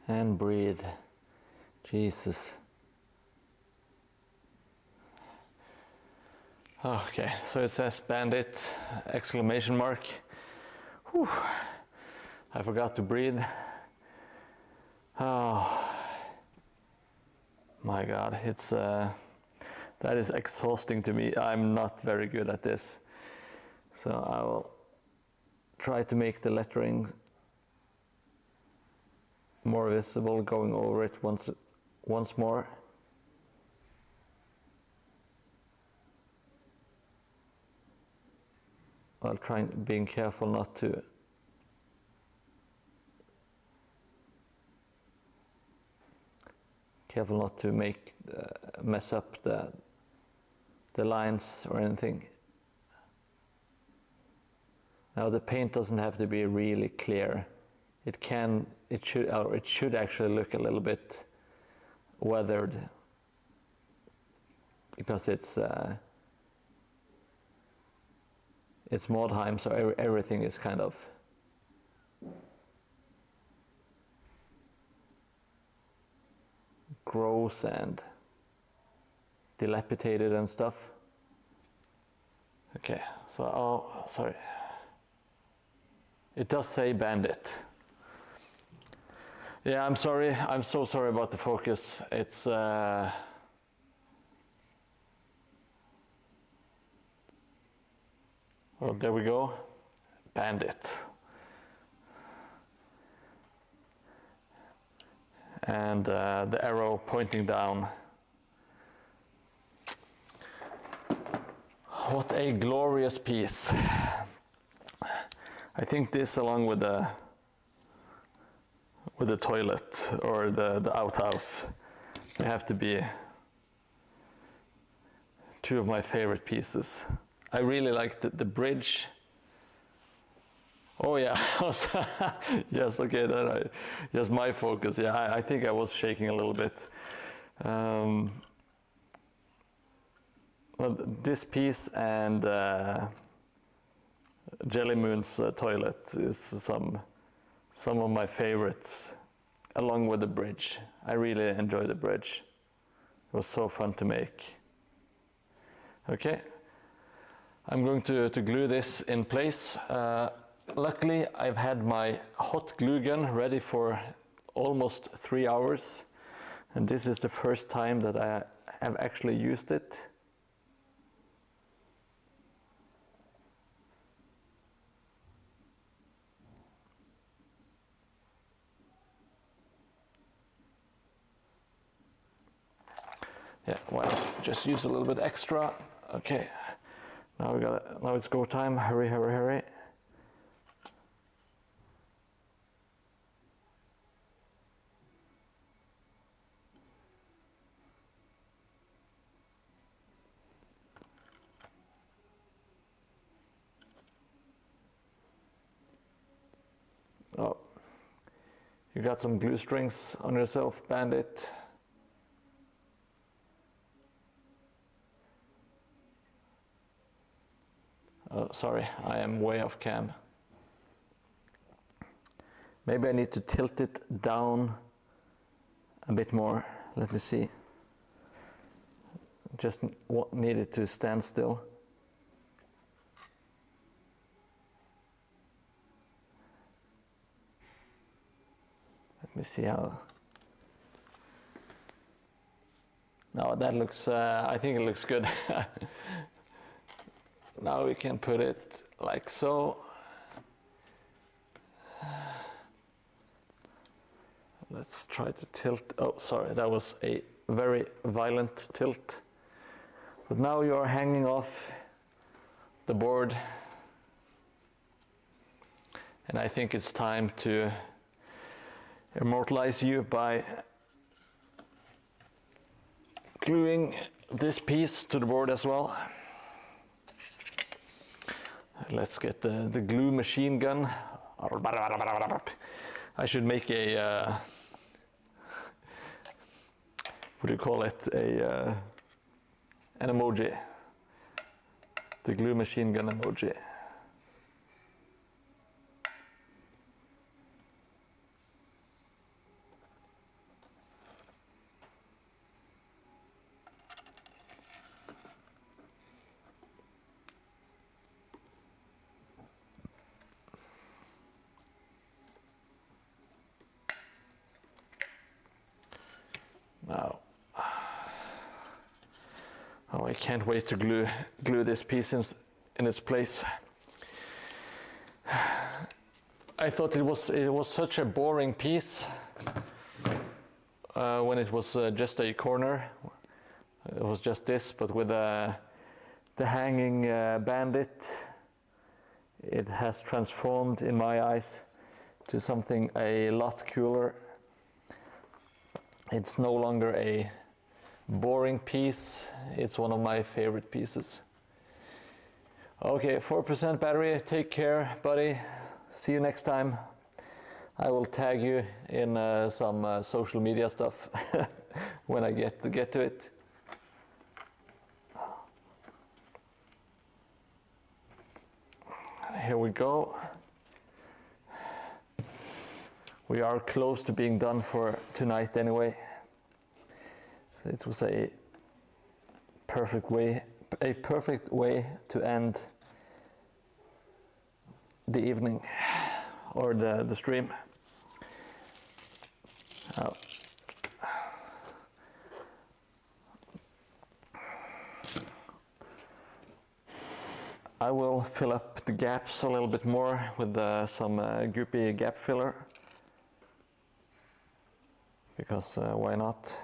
And breathe. Jesus. Okay, so it says bandit, exclamation mark. Whew. I forgot to breathe. Oh my God, that is exhausting to me. I'm not very good at this. So I will try to make the lettering more visible, going over it once more. While being careful not to mess up the lines or anything. Now the paint doesn't have to be really clear. It should actually look a little bit weathered, because it's Mordheim, so everything is kind of gross and dilapidated and stuff. Okay, so, oh, sorry. It does say bandit. Yeah, I'm sorry. I'm so sorry about the focus. It's well, there we go. Bandit. And the arrow pointing down. What a glorious piece. I think this, along with the toilet or the outhouse, they have to be two of my favorite pieces. I really like the bridge. Oh yeah, yes, okay, yes, my focus, yeah, I think I was shaking a little bit. Well, this piece and Jelly Moon's toilet is some of my favorites, along with the bridge. I really enjoy the bridge. It was so fun to make. Okay, I'm going to glue this in place. Luckily, I've had my hot glue gun ready for almost 3 hours, and this is the first time that I have actually used it. Yeah, why not just use a little bit extra? Okay, now it's go time. Hurry, hurry, hurry. Oh, you got some glue strings on yourself, bandit. Oh, sorry, I am way off cam. Maybe I need to tilt it down a bit more. Let me see. Just need it to stand still. Let me see how. No, that looks, I think it looks good. Now we can put it like so. Let's try to tilt. Oh, sorry, that was a very violent tilt. But now you are hanging off the board. And I think it's time to immortalize you by gluing this piece to the board as well. Let's get the glue machine gun. I should make a, what do you call it? An emoji. The glue machine gun emoji. Now, oh, I can't wait to glue this piece in its place. I thought it was such a boring piece when it was just a corner. It was just this, but with the hanging bandit, it has transformed in my eyes to something a lot cooler. It's no longer a boring piece. It's one of my favorite pieces. Okay, 4% battery. Take care, buddy. See you next time. I will tag you in some social media stuff when I get to it. Here we go. We are close to being done for tonight anyway. So it was a perfect way to end the evening or the stream. I will fill up the gaps a little bit more with some goopy gap filler, because why not?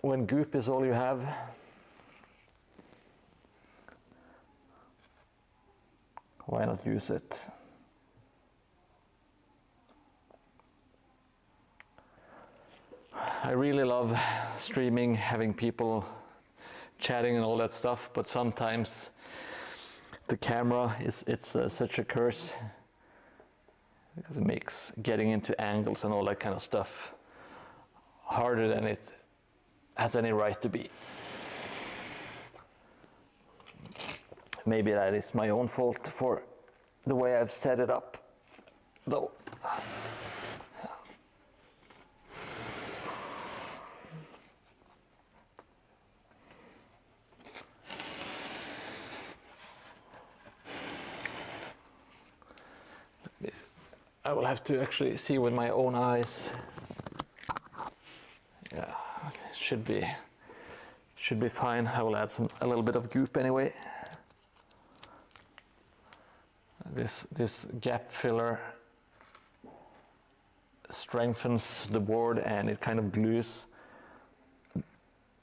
When goop is all you have, why not use it? I really love streaming, having people chatting and all that stuff, but sometimes the camera it's such a curse, because it makes getting into angles and all that kind of stuff harder than it has any right to be. Maybe that is my own fault for the way I've set it up, though. I will have to actually see with my own eyes. Yeah, should be fine. I will add a little bit of goop anyway. This gap filler strengthens the board, and it kind of glues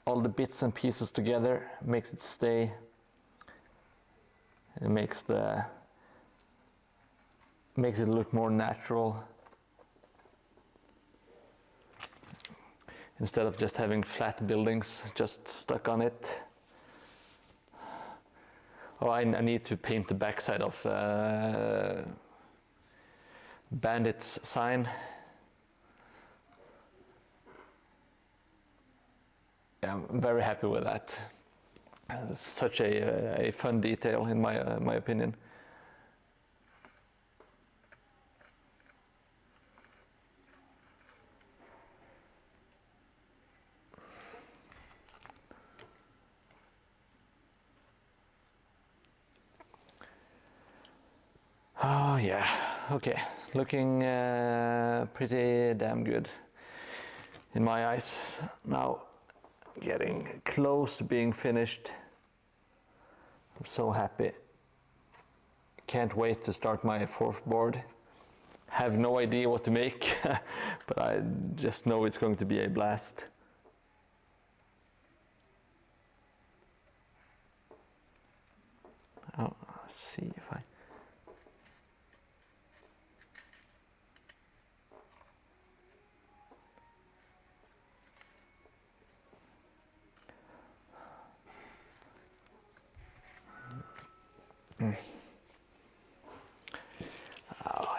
all the bits and pieces together, makes it stay. It makes it look more natural, instead of just having flat buildings just stuck on it. Oh, I need to paint the backside of Bandit's sign. Yeah, I'm very happy with that. It's such a fun detail, in my opinion. Oh yeah, okay, looking pretty damn good in my eyes. Now getting close to being finished. I'm so happy. Can't wait to start my fourth board. Have no idea what to make, but I just know it's going to be a blast. Oh, let's see if I... Oh,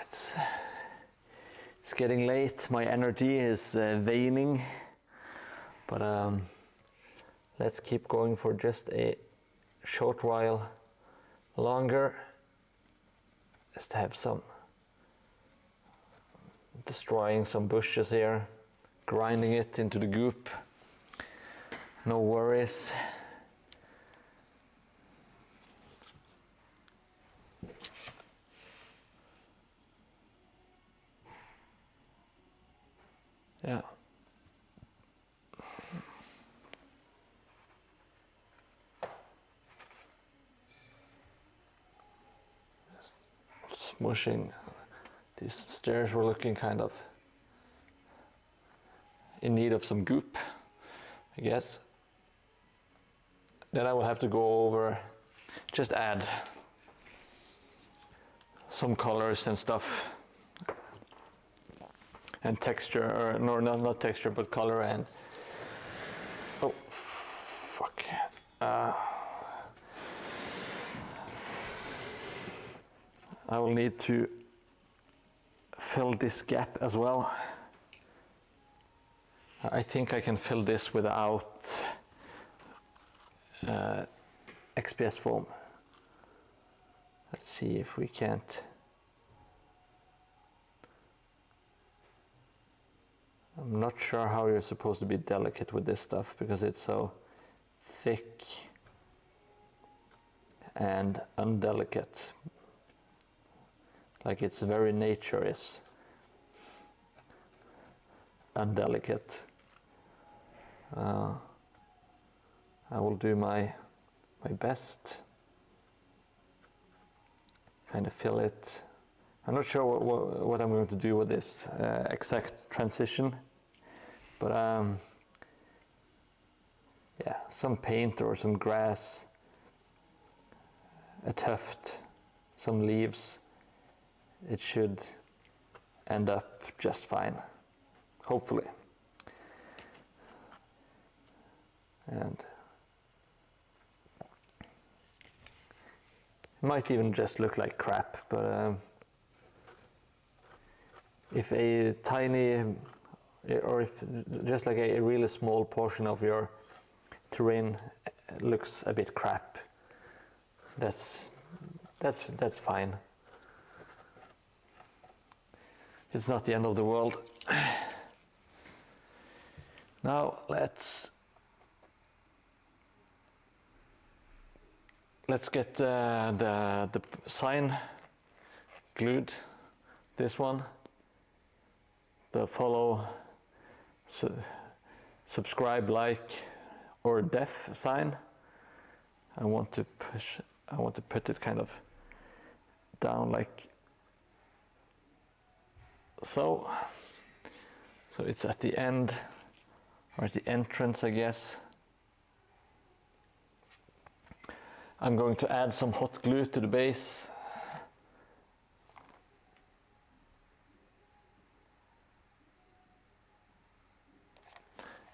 it's getting late. My energy is waning, but let's keep going for just a short while longer. Just have some destroying some bushes here, grinding it into the goop. No worries. Yeah. Just smushing. These stairs were looking kind of in need of some goop, I guess. Then I will have to go over, just add some colors and stuff. and texture, or no, not texture, but color and oh fuck. I will need to fill this gap as well. I think I can fill this without XPS foam. Let's see if we can't. I'm not sure how you're supposed to be delicate with this stuff because it's so thick and undelicate. Like its very nature is undelicate. I will do my best. Kind of fill it. I'm not sure what I'm going to do with this exact transition, but yeah, some paint or some grass, a tuft, some leaves. It should end up just fine, hopefully. And it might even just look like crap, but if a tiny, or if just like a really small portion of your terrain looks a bit crap, that's fine. It's not the end of the world. Now let's get the sign glued. This one, the follow, subscribe, like, or def sign. I want to put it kind of down like so. So it's at the end, or at the entrance, I guess. I'm going to add some hot glue to the base.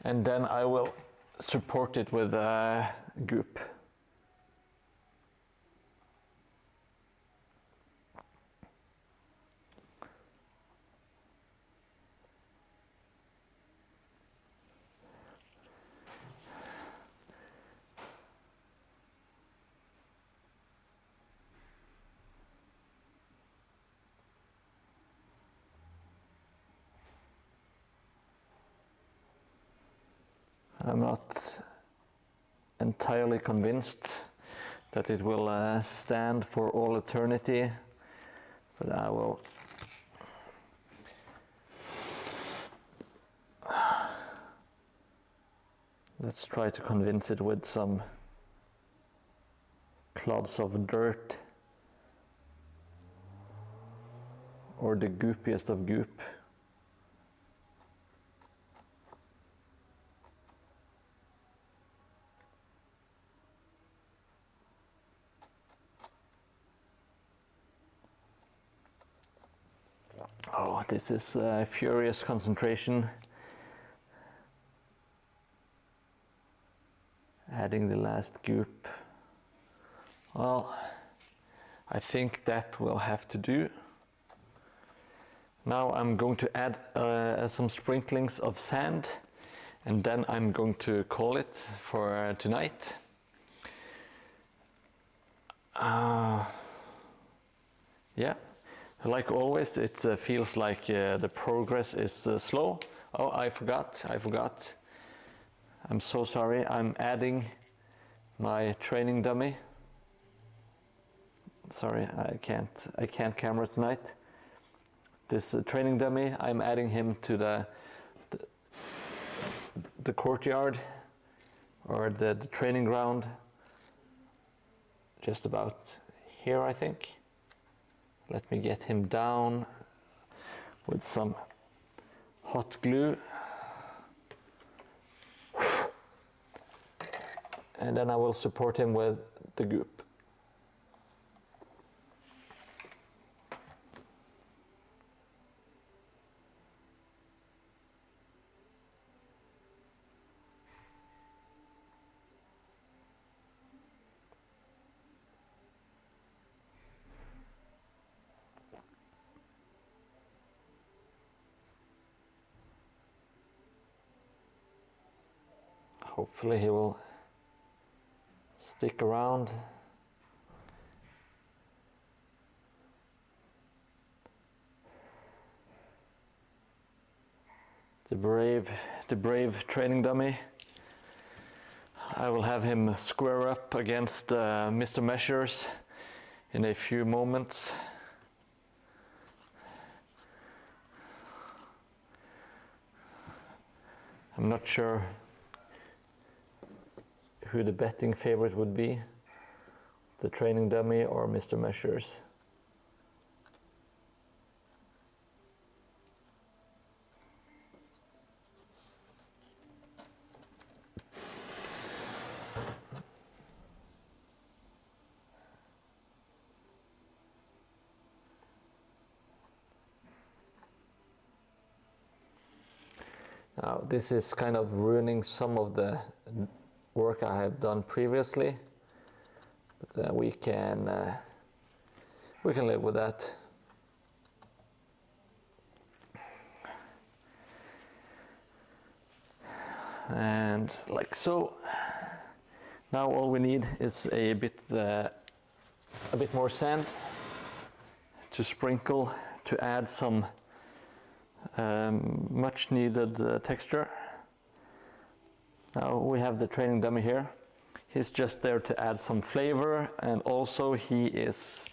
And then I will support it with goop. I'm not entirely convinced that it will stand for all eternity, but I will let's try to convince it with some clods of dirt or the goopiest of goop. Oh, this is furious concentration. Adding the last goop. Well, I think that will have to do. Now I'm going to add some sprinklings of sand, and then I'm going to call it for tonight. Yeah. Like always, it feels like the progress is slow. Oh, I forgot. I'm so sorry. I'm adding my training dummy. Sorry, I can't camera tonight. This training dummy, I'm adding him to the courtyard, or the training ground. Just about here, I think. Let me get him down with some hot glue. And then I will support him with the goop. Hopefully he will stick around. The brave training dummy. I will have him square up against Mr. Measures in a few moments. I'm not sure who the betting favorite would be, the training dummy or Mr. Measures. Now, this is kind of ruining some of the work I have done previously, but we can live with that. And like so. Now all we need is a bit more sand to sprinkle to add some much needed texture. Now we have the training dummy here. He's just there to add some flavor, and also he is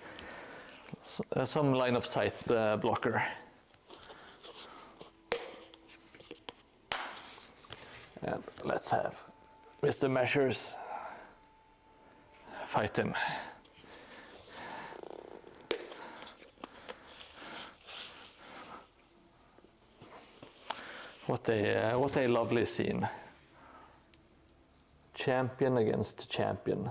some line of sight blocker. And let's have Mr. Measures fight him. What a lovely scene. Champion against champion.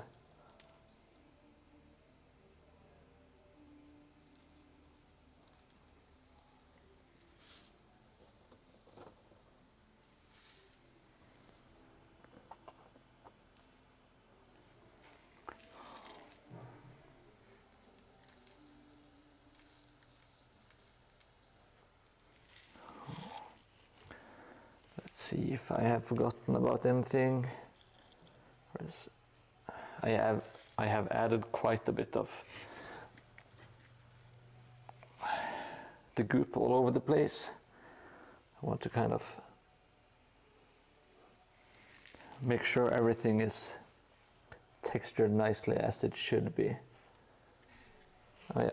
See if I have forgotten about anything. I have added quite a bit of the goop all over the place. I want to kind of make sure everything is textured nicely as it should be. Oh yeah.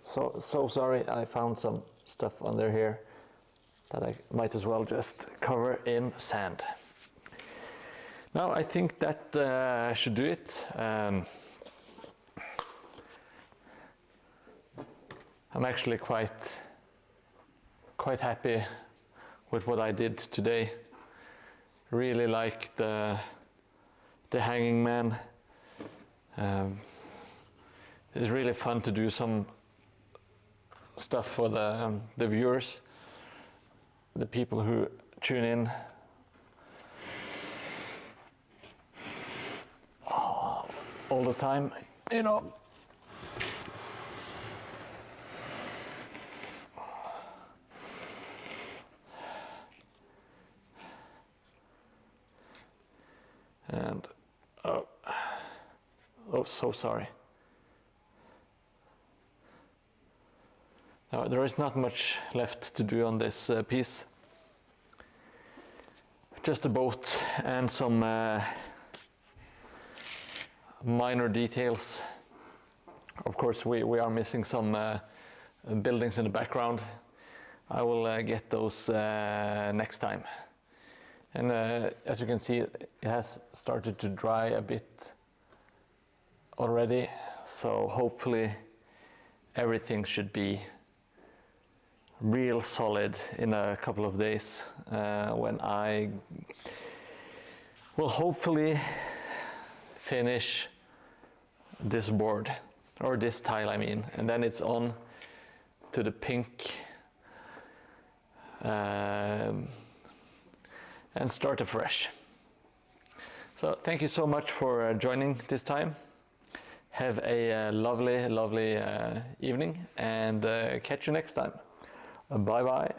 So sorry, I found some stuff under here that I might as well just cover in sand. Now I think that should do it. I'm actually quite happy with what I did today. Really like the hanging man. It's really fun to do some stuff for the viewers, the people who tune in. All the time, you know. And oh, so sorry. Now, there is not much left to do on this piece. Just a boat and some minor details. Of course, we are missing some buildings in the background. I will get those next time. And as you can see, it has started to dry a bit already. So hopefully everything should be real solid in a couple of days when I will hopefully finish this board, or this tile I mean, and then it's on to the pink and start afresh. So thank you so much for joining this time. Have a lovely evening, and catch you next time. Bye bye.